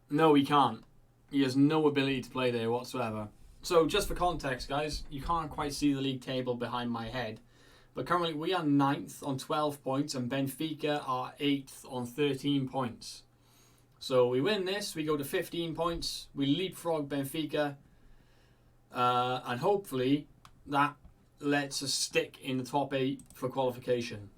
No, he can't. He has no ability to play there whatsoever. So, just for context, guys, you can't quite see the league table behind my head. But currently, we are 9th on 12 points, and Benfica are 8th on 13 points. So, we win this, we go to 15 points, we leapfrog Benfica, and hopefully that lets us stick in the top 8 for qualification.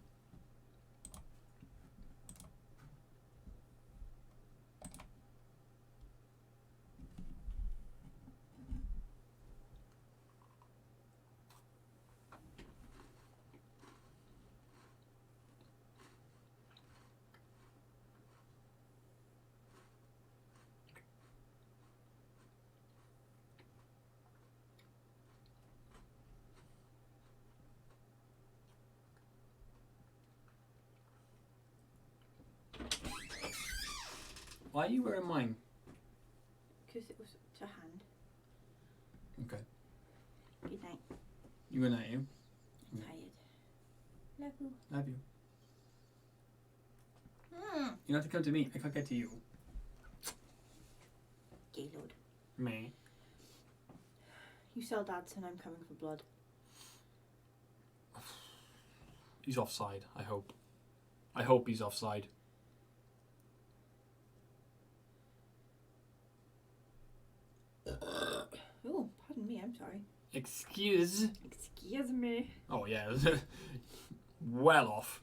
Why are you wearing mine?
Because it was to hand.
Okay.
Good night.
You and you?
I'm tired. Love you.
Love you.
Mm.
You don't have to come to me. I can't get to you.
Gaylord.
Me.
You sell Dadson, I'm coming for blood.
He's offside, I hope. I hope he's offside.
Oh, pardon me, I'm sorry.
Excuse
me.
Oh, yeah. Well off.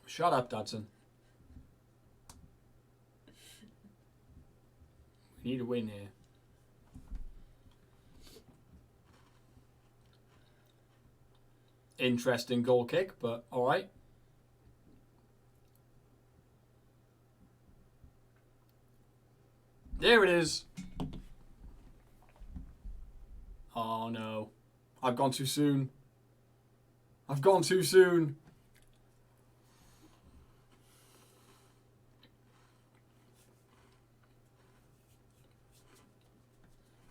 Shut up, Dadson. We need a win here. Interesting goal kick, but alright. There it is. Oh no. I've gone too soon. I've gone too soon.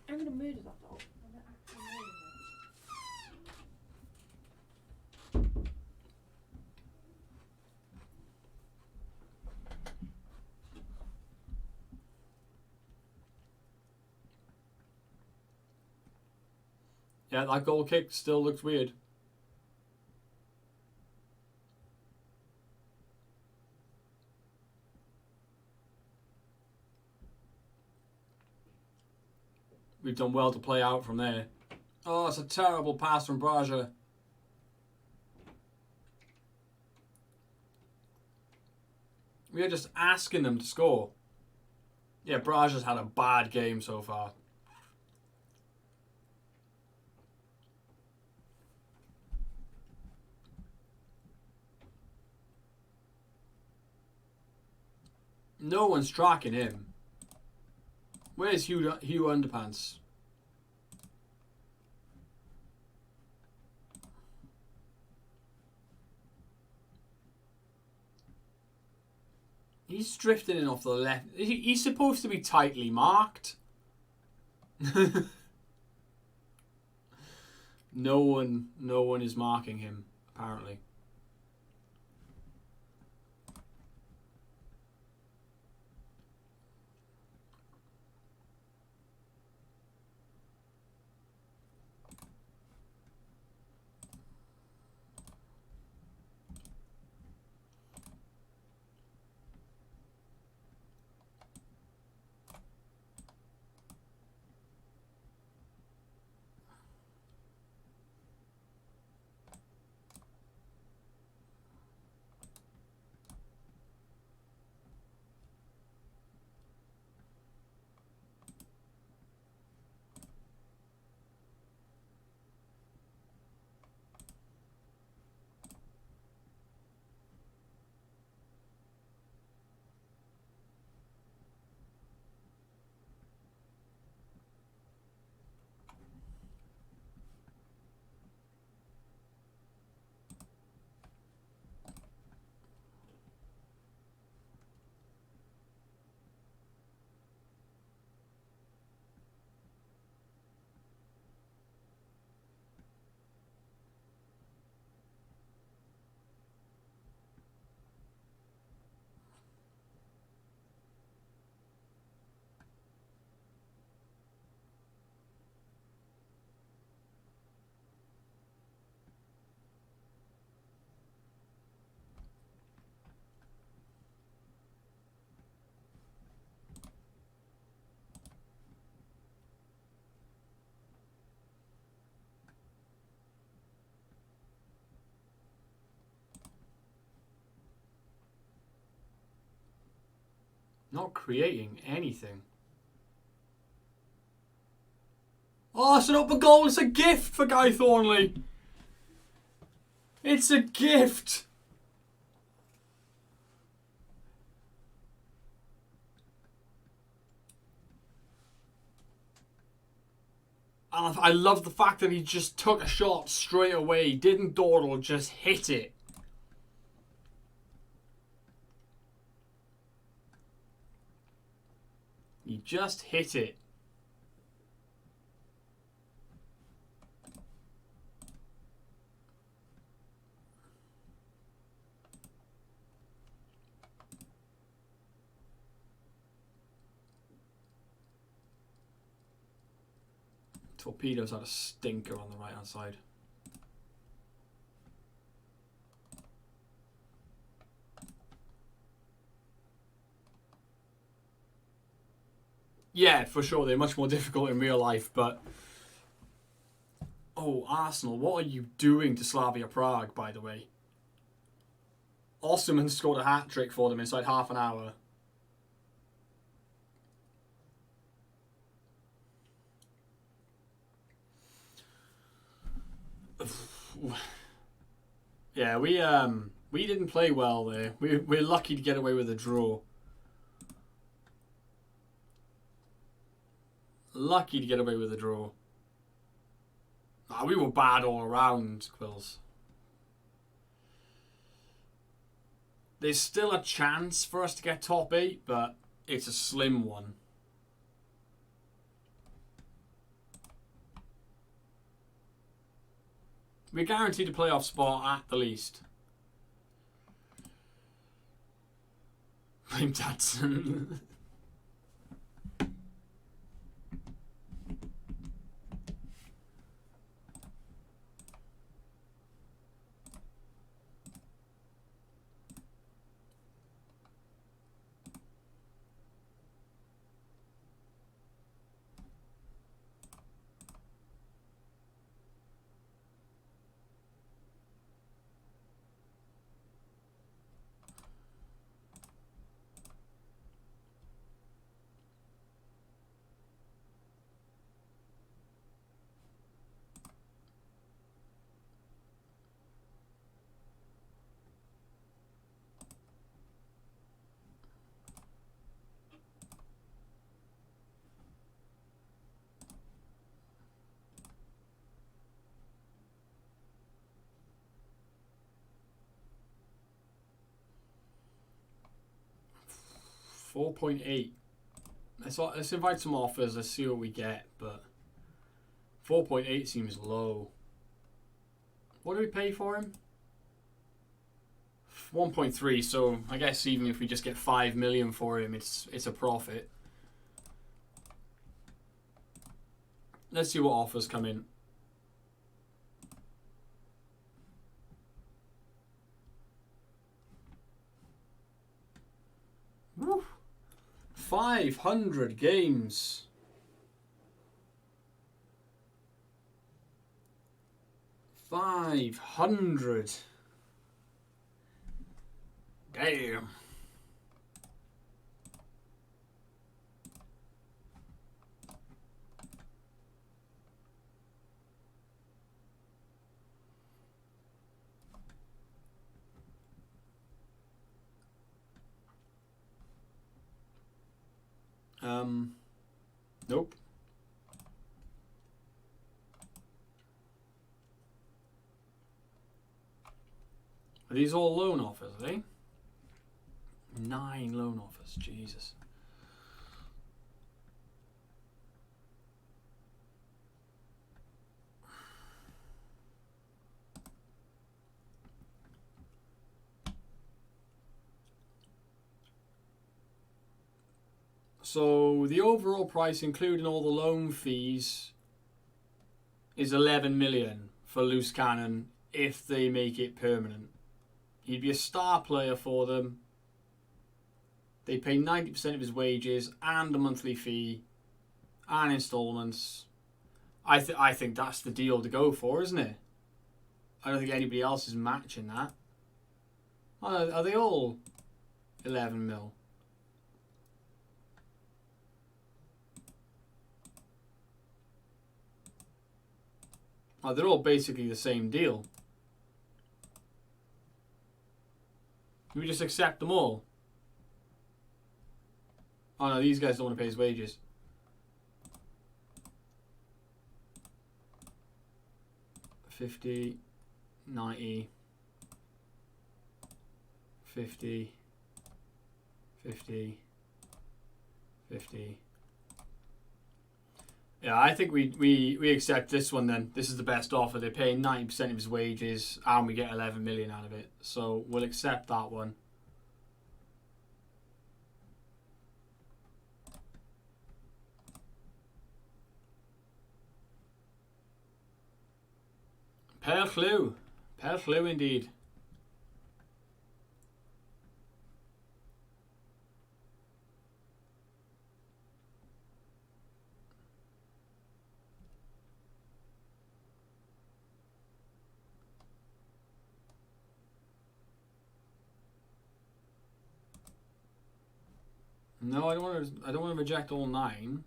I'm going to murder that dog. I'm going to actually murder him.
Yeah, that goal kick still looks weird. We've done well to play out from there. Oh, it's a terrible pass from Braja. We are just asking them to score. Yeah, Braja's had a bad game so far. No one's tracking him. Where's Hugh Underpants? He's drifting in off the left. He's supposed to be tightly marked. No one is marking him, apparently. Not creating anything. Oh, it's an open goal. It's a gift for Guy Thornley. It's a gift. And I love the fact that he just took a shot straight away. Didn't dawdle, just hit it. He just hit it. Torpedoes had a stinker on the right hand side. Yeah, for sure, they're much more difficult in real life, but... Oh, Arsenal, what are you doing to Slavia Prague, by the way? Osman scored a hat-trick for them inside half an hour. Yeah, we didn't play well there. We're lucky to get away with a draw. Lucky to get away with a draw. We were bad all around, Quills. There's still a chance for us to get top 8, but it's a slim one. We're guaranteed a playoff spot at the least. Blame Dadson. 4.8. Let's invite some offers. Let's see what we get. But 4.8 seems low. What do we pay for him? 1.3. So I guess even if we just get 5 million for him, it's a profit. Let's see what offers come in. Woo. 500 games. $500. Damn. Nope. Are these all loan offers, are they? 9 loan offers, Jesus. So the overall price, including all the loan fees, is 11 million for Loose Cannon if they make it permanent. He'd be a star player for them. They pay 90% of his wages and a monthly fee and installments. I think that's the deal to go for, isn't it? I don't think anybody else is matching that. Are they all 11 mil? Oh, they're all basically the same deal. We just accept them all. Oh no, these guys don't want to pay his wages. $50, $90, $50, $50, $50. Yeah, I think we accept this one then. This is the best offer. They're paying 90% of his wages and we get 11 million out of it. So we'll accept that one. Perchlew. Perchlew indeed. No, I don't want to reject all 9.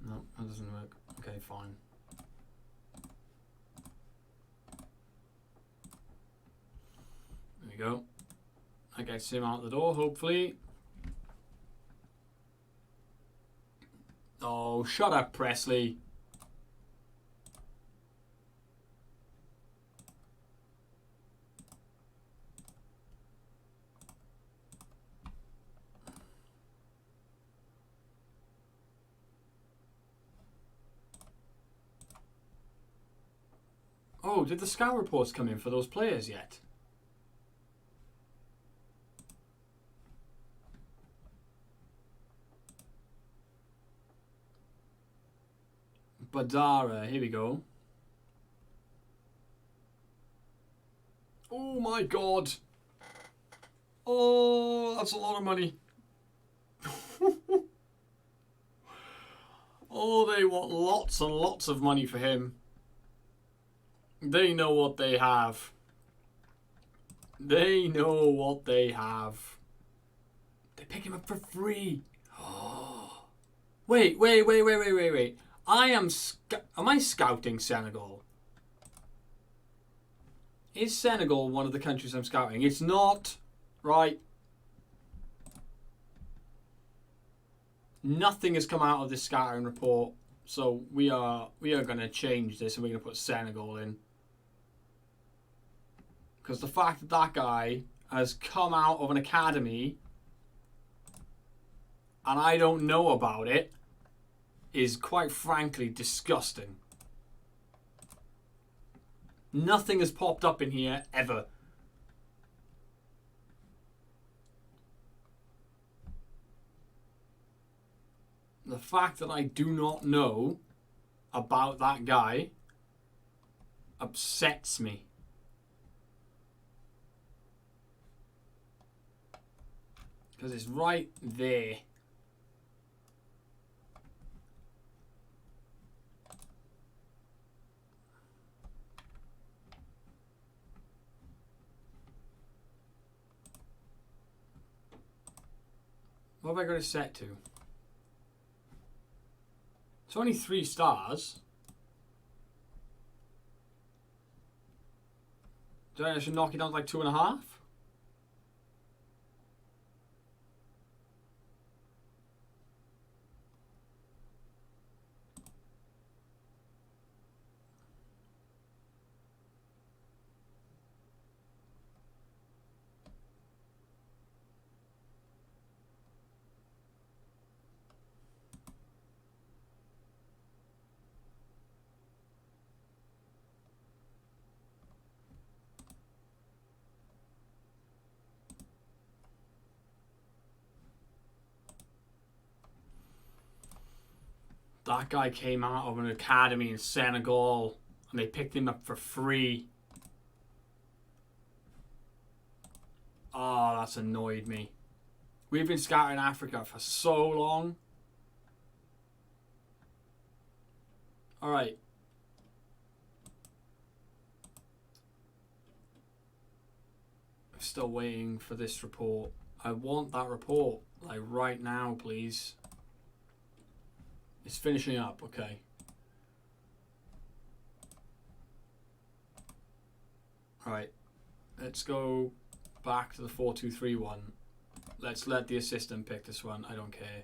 No, that doesn't work. Okay, fine. There we go. That gets him out the door, hopefully. Oh, shut up, Presley. Oh, did the scout reports come in for those players yet? Badara, here we go. Oh my god. Oh, that's a lot of money. Oh, they want lots and lots of money for him. They know what they have. They know what they have. They pick him up for free. Oh. Wait. Am I scouting Senegal? Is Senegal one of the countries I'm scouting? It's not. Right. Nothing has come out of this scouting report. So we are going to change this and we're going to put Senegal in. Because the fact that that guy has come out of an academy and I don't know about it is quite frankly disgusting. Nothing has popped up in here ever. The fact that I do not know about that guy upsets me. Because it's right there. What have I got it set to? It's only 3 stars. Do I should knock it down to like 2.5? That guy came out of an academy in Senegal and they picked him up for free. Oh, that's annoyed me. We've been scouting Africa for so long. Alright. I'm still waiting for this report. I want that report. Like right now, please. It's finishing up, okay. Alright. Let's go back to the 4-2-3 one. Let's let the assistant pick this one. I don't care.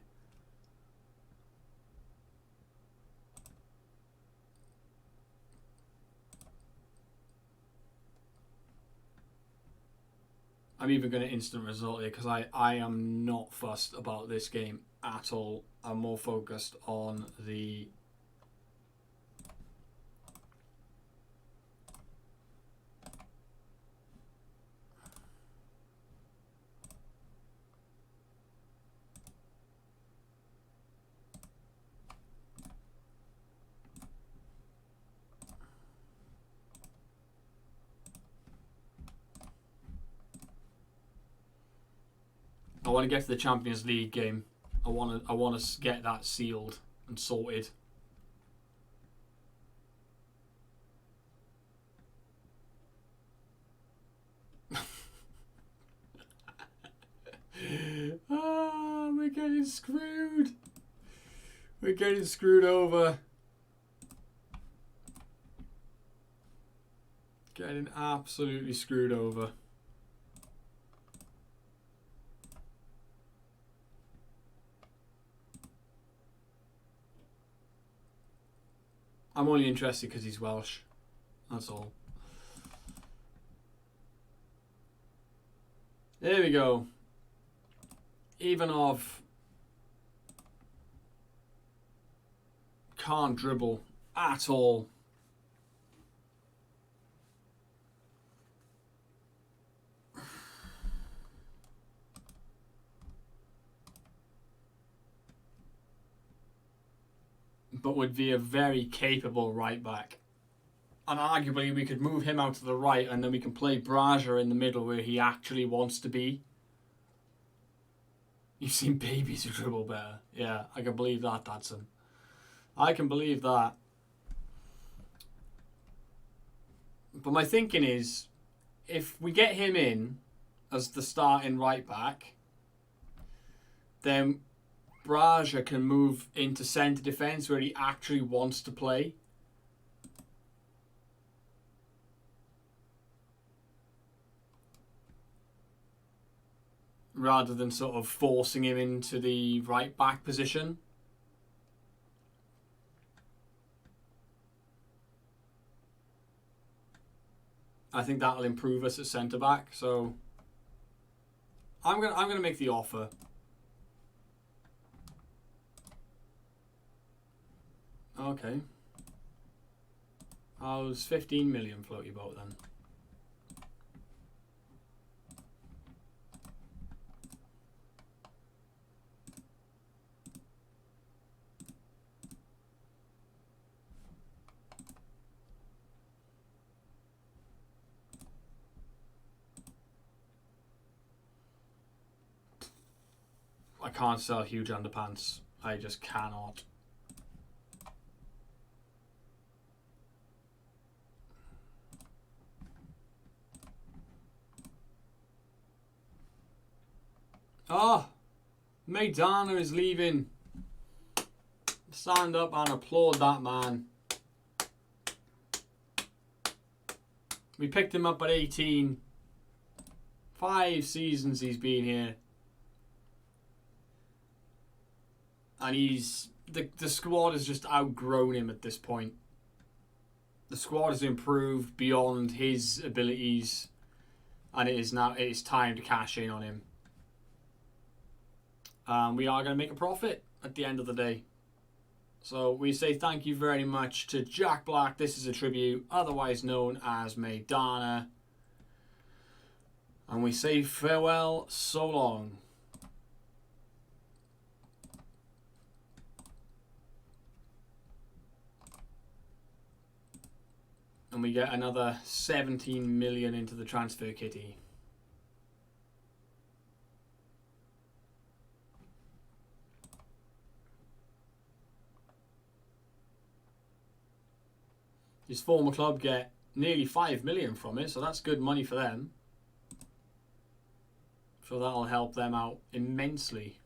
I'm even going to instant result here because I am not fussed about this game at all. I'm more focused on the I want to get to the Champions League game. I want to get that sealed and sorted. We're getting screwed. We're getting screwed over. Getting absolutely screwed over. I'm only interested because he's Welsh. That's all. There we go. Ivanov can't dribble at all. But would be a very capable right back. And arguably we could move him out to the right and then we can play Braja in the middle where he actually wants to be. You've seen babies who dribble better. Yeah, I can believe that, Dadson. I can believe that. But my thinking is, if we get him in as the starting right back, then Braja can move into centre defence where he actually wants to play. Rather than sort of forcing him into the right back position. I think that'll improve us at centre back. So I'm gonna make the offer. Okay. How's 15 million float your boat then? I can't sell huge underpants. I just cannot. Oh, Maidana is leaving. Stand up and applaud that man. We picked him up at 18. 5 seasons he's been here. And the squad has just outgrown him at this point. The squad has improved beyond his abilities, and it is time to cash in on him. We are going to make a profit at the end of the day. So we say thank you very much to Jack Black. This is a tribute, otherwise known as Maidana. And we say farewell, so long. And we get another 17 million into the transfer kitty. His former club get nearly 5 million from it, so that's good money for them. So that'll help them out immensely.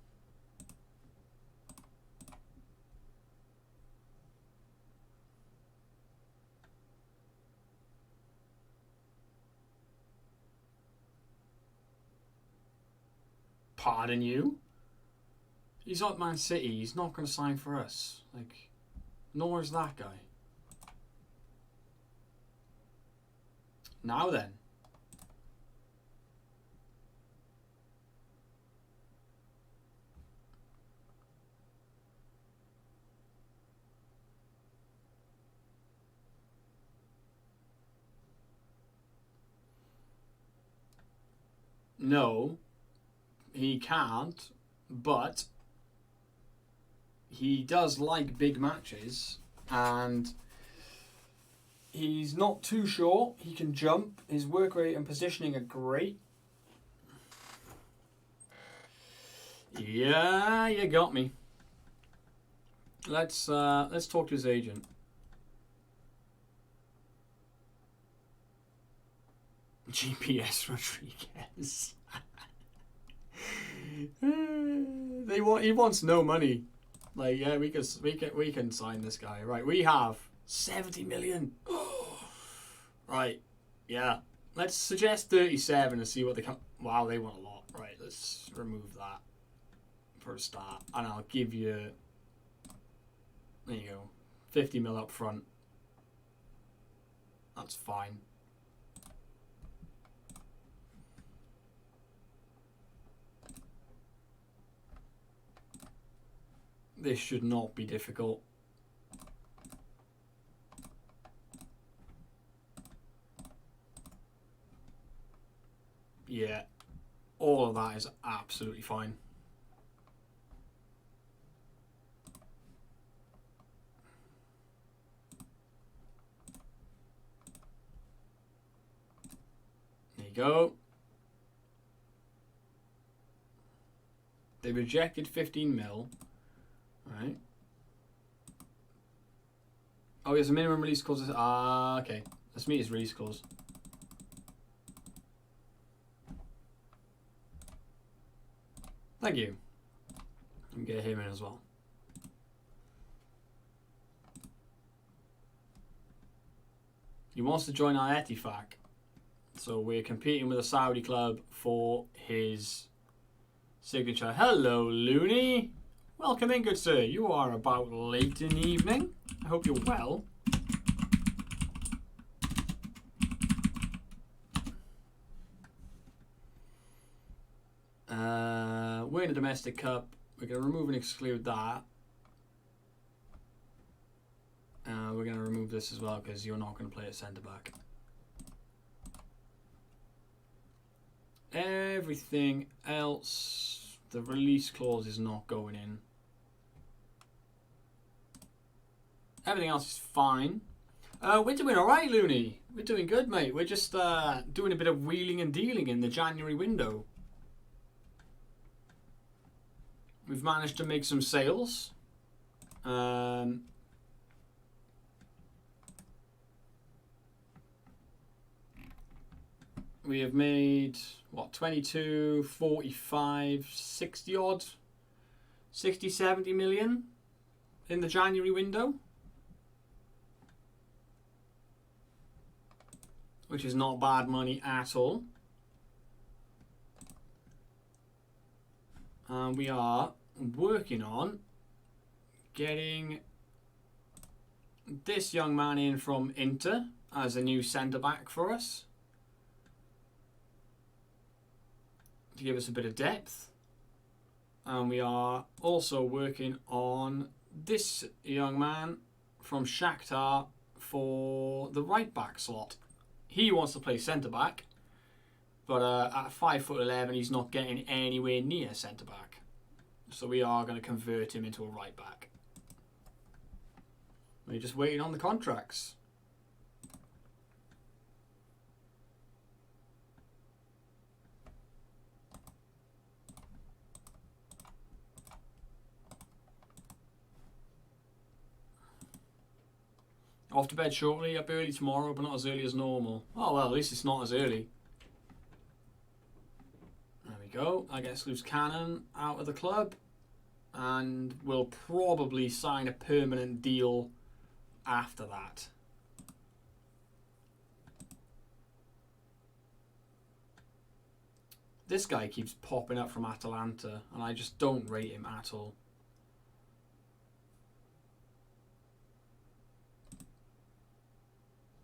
Pardon you? He's at Man City. He's not going to sign for us. Like, nor is that guy. Now then. No, he can't, but he does like big matches, and he's not too short. He can jump. His work rate and positioning are great. Yeah, you got me. Let's talk to his agent. GPS Rodriguez. He wants no money. Like, yeah, we can sign this guy. Right, we have 70 million. Right, yeah. Let's suggest 37 and see what they come. Wow, they want a lot. Right, let's remove that for a start, and I'll give you. There you go, 50 mil up front. That's fine. This should not be difficult. Yeah, all of that is absolutely fine. There you go. They rejected 15 mil. Right. Oh, there's a minimum release clause. Ah, okay. Let's meet his release clause. Thank you. And get him in as well. He wants to join our Etifak. So we're competing with a Saudi club for his signature. Hello, Looney. Welcome in, good sir. You are about late in the evening. I hope you're well. We're in a domestic cup. We're going to remove and exclude that. We're going to remove this as well because you're not going to play at centre back. Everything else, the release clause is not going in. Everything else is fine. We're doing alright, Looney. We're doing good, mate. We're just doing a bit of wheeling and dealing in the January window. We've managed to make some sales. We have made, what, 22, 45, 60 odd, 60, 70 million in the January window. Which is not bad money at all. And we are working on getting this young man in from Inter as a new centre-back for us. To give us a bit of depth. And we are also working on this young man from Shakhtar for the right-back slot. He wants to play centre-back, but at 5'11", he's not getting anywhere near centre-back. So we are going to convert him into a right-back. We're just waiting on the contracts. Off to bed shortly, up early tomorrow, but not as early as normal. Oh well, at least it's not as early. There we go. I guess loose cannon out of the club. And we'll probably sign a permanent deal after that. This guy keeps popping up from Atalanta, and I just don't rate him at all.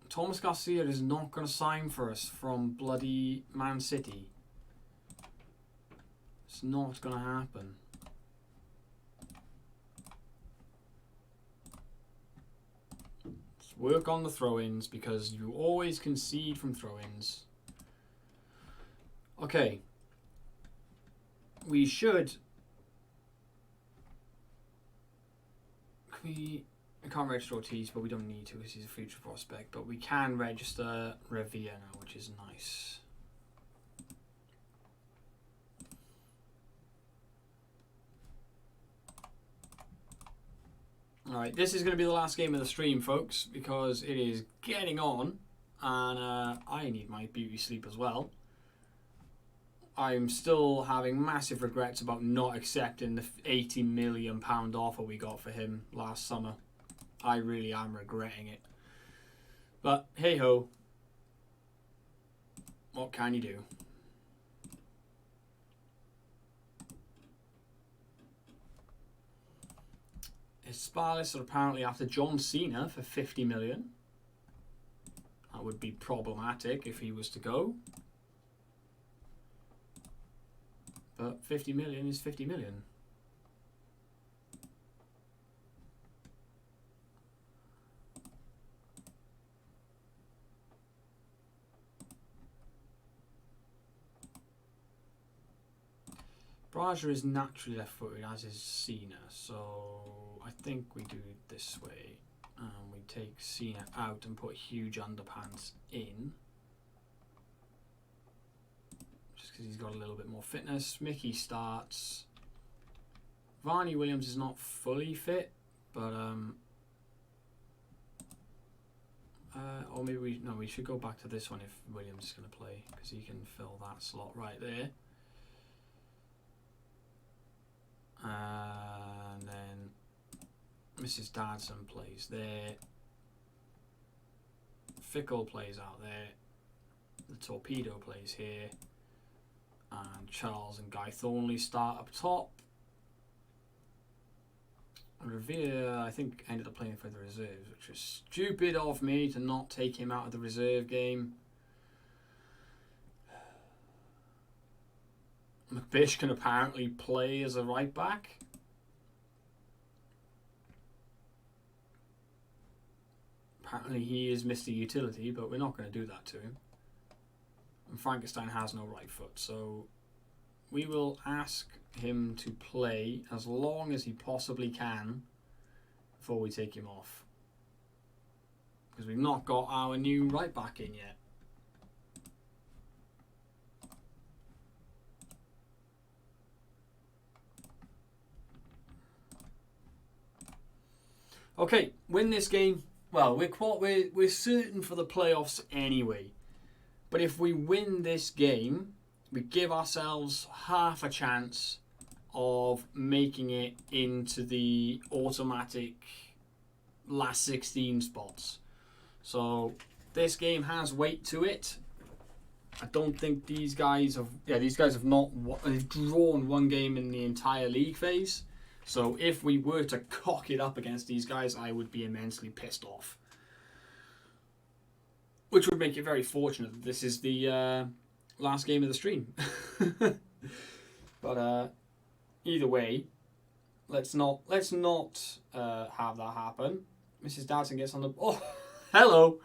Thomas Garcia is not going to sign for us from bloody Man City. It's not going to happen. Let's work on the throw-ins because you always concede from throw-ins. Okay. We should... I can't register Ortiz, but we don't need to because he's a future prospect. But we can register Revilla now, which is nice. Alright, this is going to be the last game of the stream, folks, because it is getting on. And I need my beauty sleep as well. I'm still having massive regrets about not accepting the £80 million offer we got for him last summer. I really am regretting it. But hey ho. What can you do? Sparlis are apparently after John Cena for 50 million. That would be problematic if he was to go. But 50 million is 50 million. Braja is naturally left-footed, as is Cena, so I think we do it this way. We take Cena out and put huge underpants in. Just because he's got a little bit more fitness. Mickey starts. Varney Williams is not fully fit, but or maybe we should go back to this one if Williams is going to play, because he can fill that slot right there. And then Mrs. Dadson plays there. Fickle plays out there. The Torpedo plays here. And Charles and Guy Thornley start up top. Revere, I think, ended up playing for the reserves, which was stupid of me to not take him out of the reserve game. McBish can apparently play as a right back. Apparently he is Mr. Utility, but we're not going to do that to him. And Frankenstein has no right foot, so we will ask him to play as long as he possibly can before we take him off. Because we've not got our new right back in yet. Okay, win this game. Well, we're certain for the playoffs anyway. But if we win this game, we give ourselves half a chance of making it into the automatic last 16 spots. So this game has weight to it. I don't think these guys have they've drawn one game in the entire league phase. So if we were to cock it up against these guys, I would be immensely pissed off. Which would make it very fortunate that this is the last game of the stream. But either way, let's not have that happen. Mrs. Dadson gets on the... Oh, hello!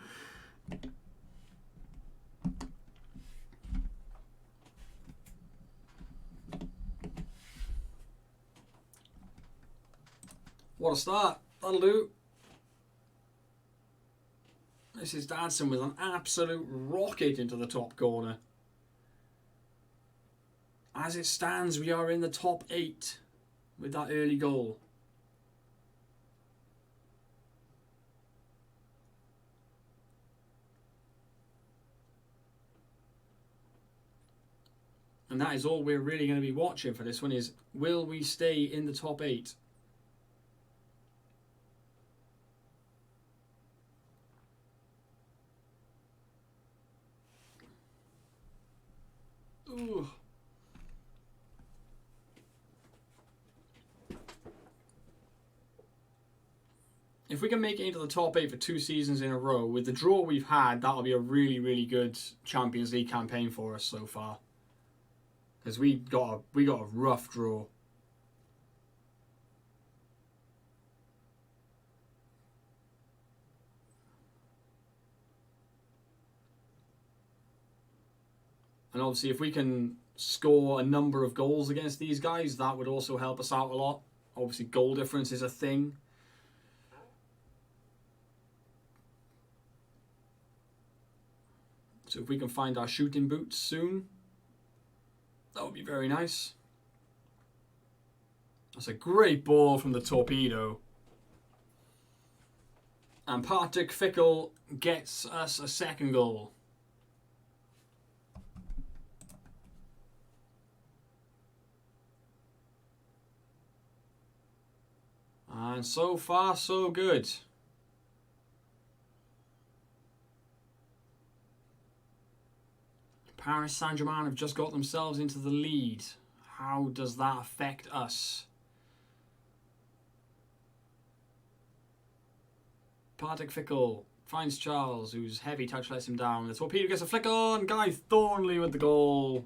What a start. That'll do. Mrs. Dadson with an absolute rocket into the top corner. As it stands, we are in the top 8 with that early goal. And that is all we're really going to be watching for this one is, will we stay in the top 8? Ooh. If we can make it into the top 8 for 2 seasons in a row, with the draw we've had, that'll be a really, really good Champions League campaign for us so far. Because we got a rough draw. And obviously if we can score a number of goals against these guys, that would also help us out a lot. Obviously goal difference is a thing. So if we can find our shooting boots soon, that would be very nice. That's a great ball from the Torpedo. And Partick Fickle gets us a second goal. And so far, so good. Paris Saint-Germain have just got themselves into the lead. How does that affect us? Partick Fickle finds Charles, whose heavy touch lets him down. The Torpedo gets a flick on. Guy Thornley with the goal.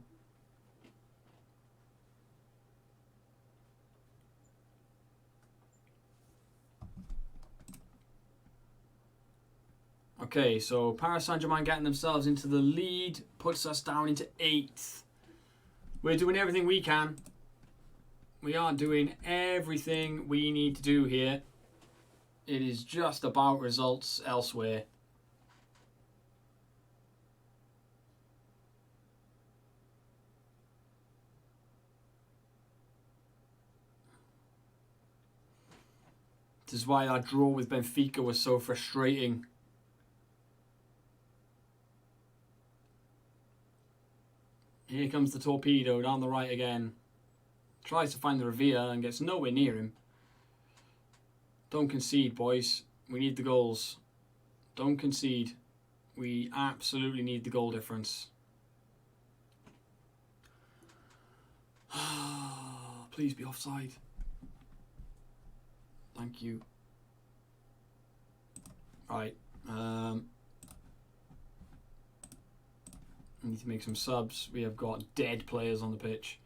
Okay, so Paris Saint-Germain getting themselves into the lead puts us down into 8th. We're doing everything we can. We are doing everything we need to do here. It is just about results elsewhere. This is why our draw with Benfica was so frustrating. Here comes the Torpedo down the right again. Tries to find the Revere and gets nowhere near him. Don't concede, boys. We need the goals. Don't concede. We absolutely need the goal difference. Please be offside. Thank you. Right. We need to make some subs. We have got dead players on the pitch.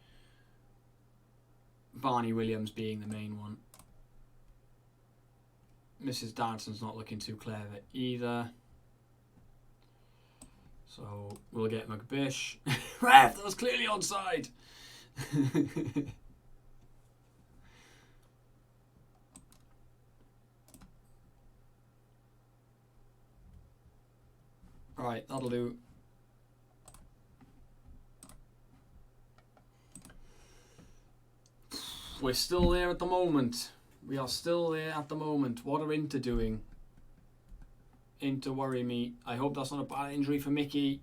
Barney Williams being the main one. Mrs. Dadson's not looking too clever either. So we'll get McBish. Ref, that was clearly onside. Right, that'll do. We're still there at the moment. We are still there at the moment. What are Inter doing? Inter worry me. I hope that's not a bad injury for Mickey.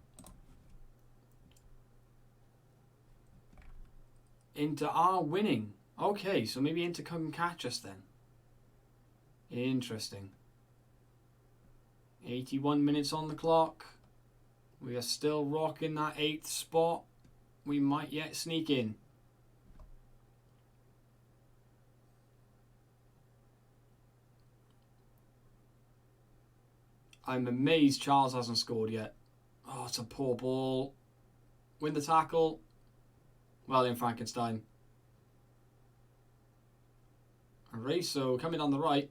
Inter are winning. Okay, so maybe Inter can catch us then. Interesting. 81 minutes on the clock. We are still rocking that 8th spot. We might yet sneak in. I'm amazed Charles hasn't scored yet. Oh, it's a poor ball. Win the tackle. Well in, Frankenstein. Araso coming on the right.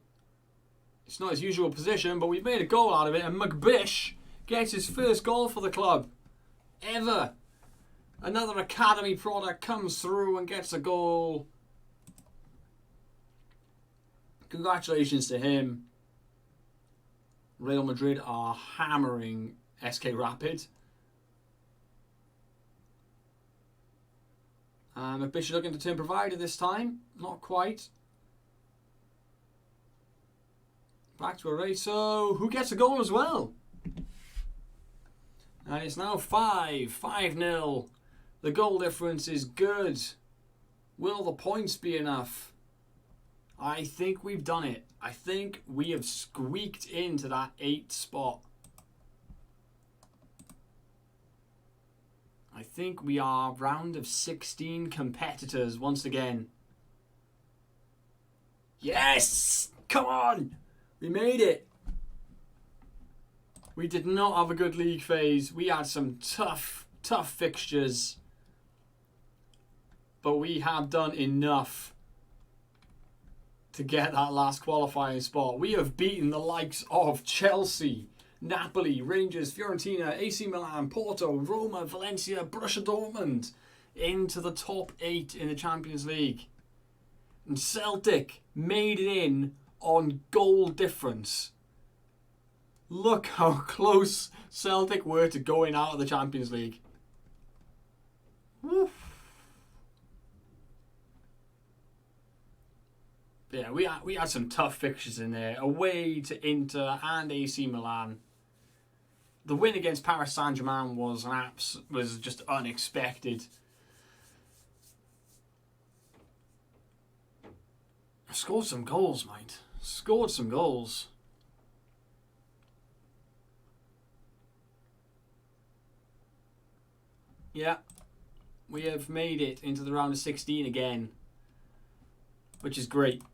It's not his usual position, but we've made a goal out of it, and McBish gets his first goal for the club. Ever. Another academy product comes through and gets a goal. Congratulations to him. Real Madrid are hammering SK Rapid. McBish looking to turn provider this time. Not quite. Back to Araso, who gets a goal as well. And it's now 5-0. The goal difference is good. Will the points be enough? I think we've done it. I think we have squeaked into that 8th spot. I think we are round of 16 competitors once again. Yes! Come on! We made it. We did not have a good league phase. We had some tough fixtures. But we have done enough to get that last qualifying spot. We have beaten the likes of Chelsea, Napoli, Rangers, Fiorentina, AC Milan, Porto, Roma, Valencia, Borussia Dortmund into the top 8 in the Champions League. And Celtic made it in on goal difference. Look how close Celtic were to going out of the Champions League. Woof. Yeah, we had some tough fixtures in there. Away to Inter and AC Milan. The win against Paris Saint-Germain was just unexpected. I scored some goals, mate. Scored some goals. Yeah, we have made it into the round of 16 again, which is great.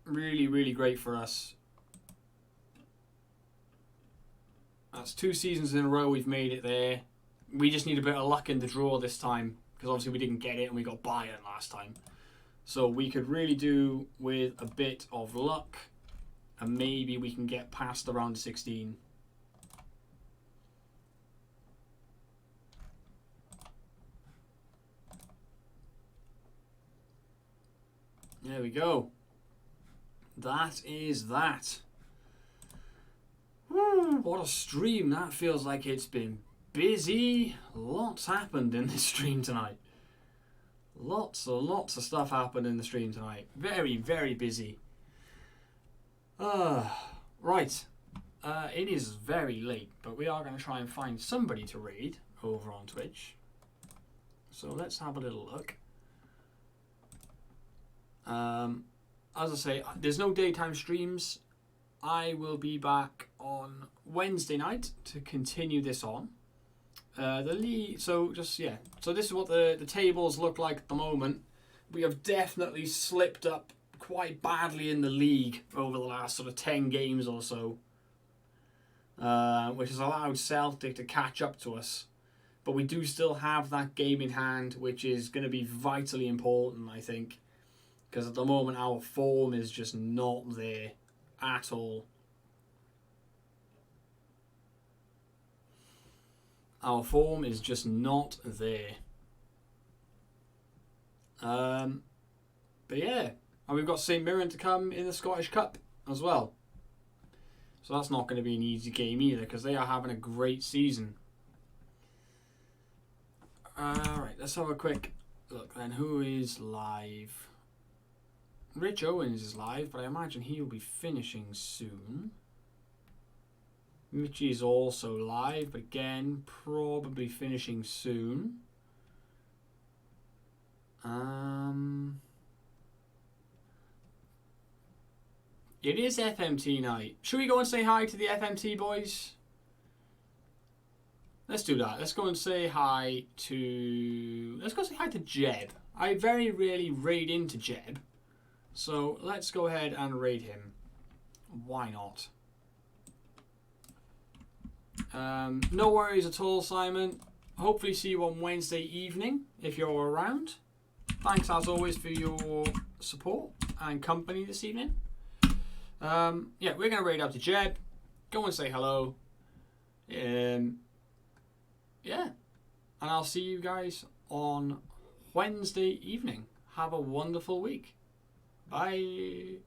Really, really great for us. That's 2 seasons in a row we've made it there. We just need a bit of luck in the draw this time, because obviously we didn't get it and we got Bayern last time. So we could really do with a bit of luck, and maybe we can get past the round of 16. There we go. That is that. Woo, what a stream. That feels like it's been busy. Lots happened in this stream tonight. Lots of stuff happened in the stream tonight. Very, very busy. Right. It is very late, but we are going to try and find somebody to raid over on Twitch. So let's have a little look. As I say, there's no daytime streams. I will be back on Wednesday night to continue this on. The league. So this is what the tables look like at the moment. We have definitely slipped up quite badly in the league over the last sort of 10 games or so, which has allowed Celtic to catch up to us. But we do still have that game in hand, which is going to be vitally important, I think, because at the moment our form is just not there at all. Our form is just not there. But yeah, and we've got St Mirren to come in the Scottish Cup as well. So that's not going to be an easy game either, because they are having a great season. Alright, let's have a quick look then. Who is live? Rich Owens is live, but I imagine he'll be finishing soon. Mitchie is also live, but again, probably finishing soon. It is FMT night. Should we go and say hi to the FMT boys? Let's do that. Let's go and say hi to... Let's go say hi to Jeb. I very rarely raid into Jeb. So let's go ahead and raid him. Why not? No worries at all, Simon. Hopefully see you on Wednesday evening if you're around. Thanks as always for your support and company this evening. Yeah, we're going to raid up to Jeb. Go and say hello. Yeah, and I'll see you guys on Wednesday evening. Have a wonderful week. Bye.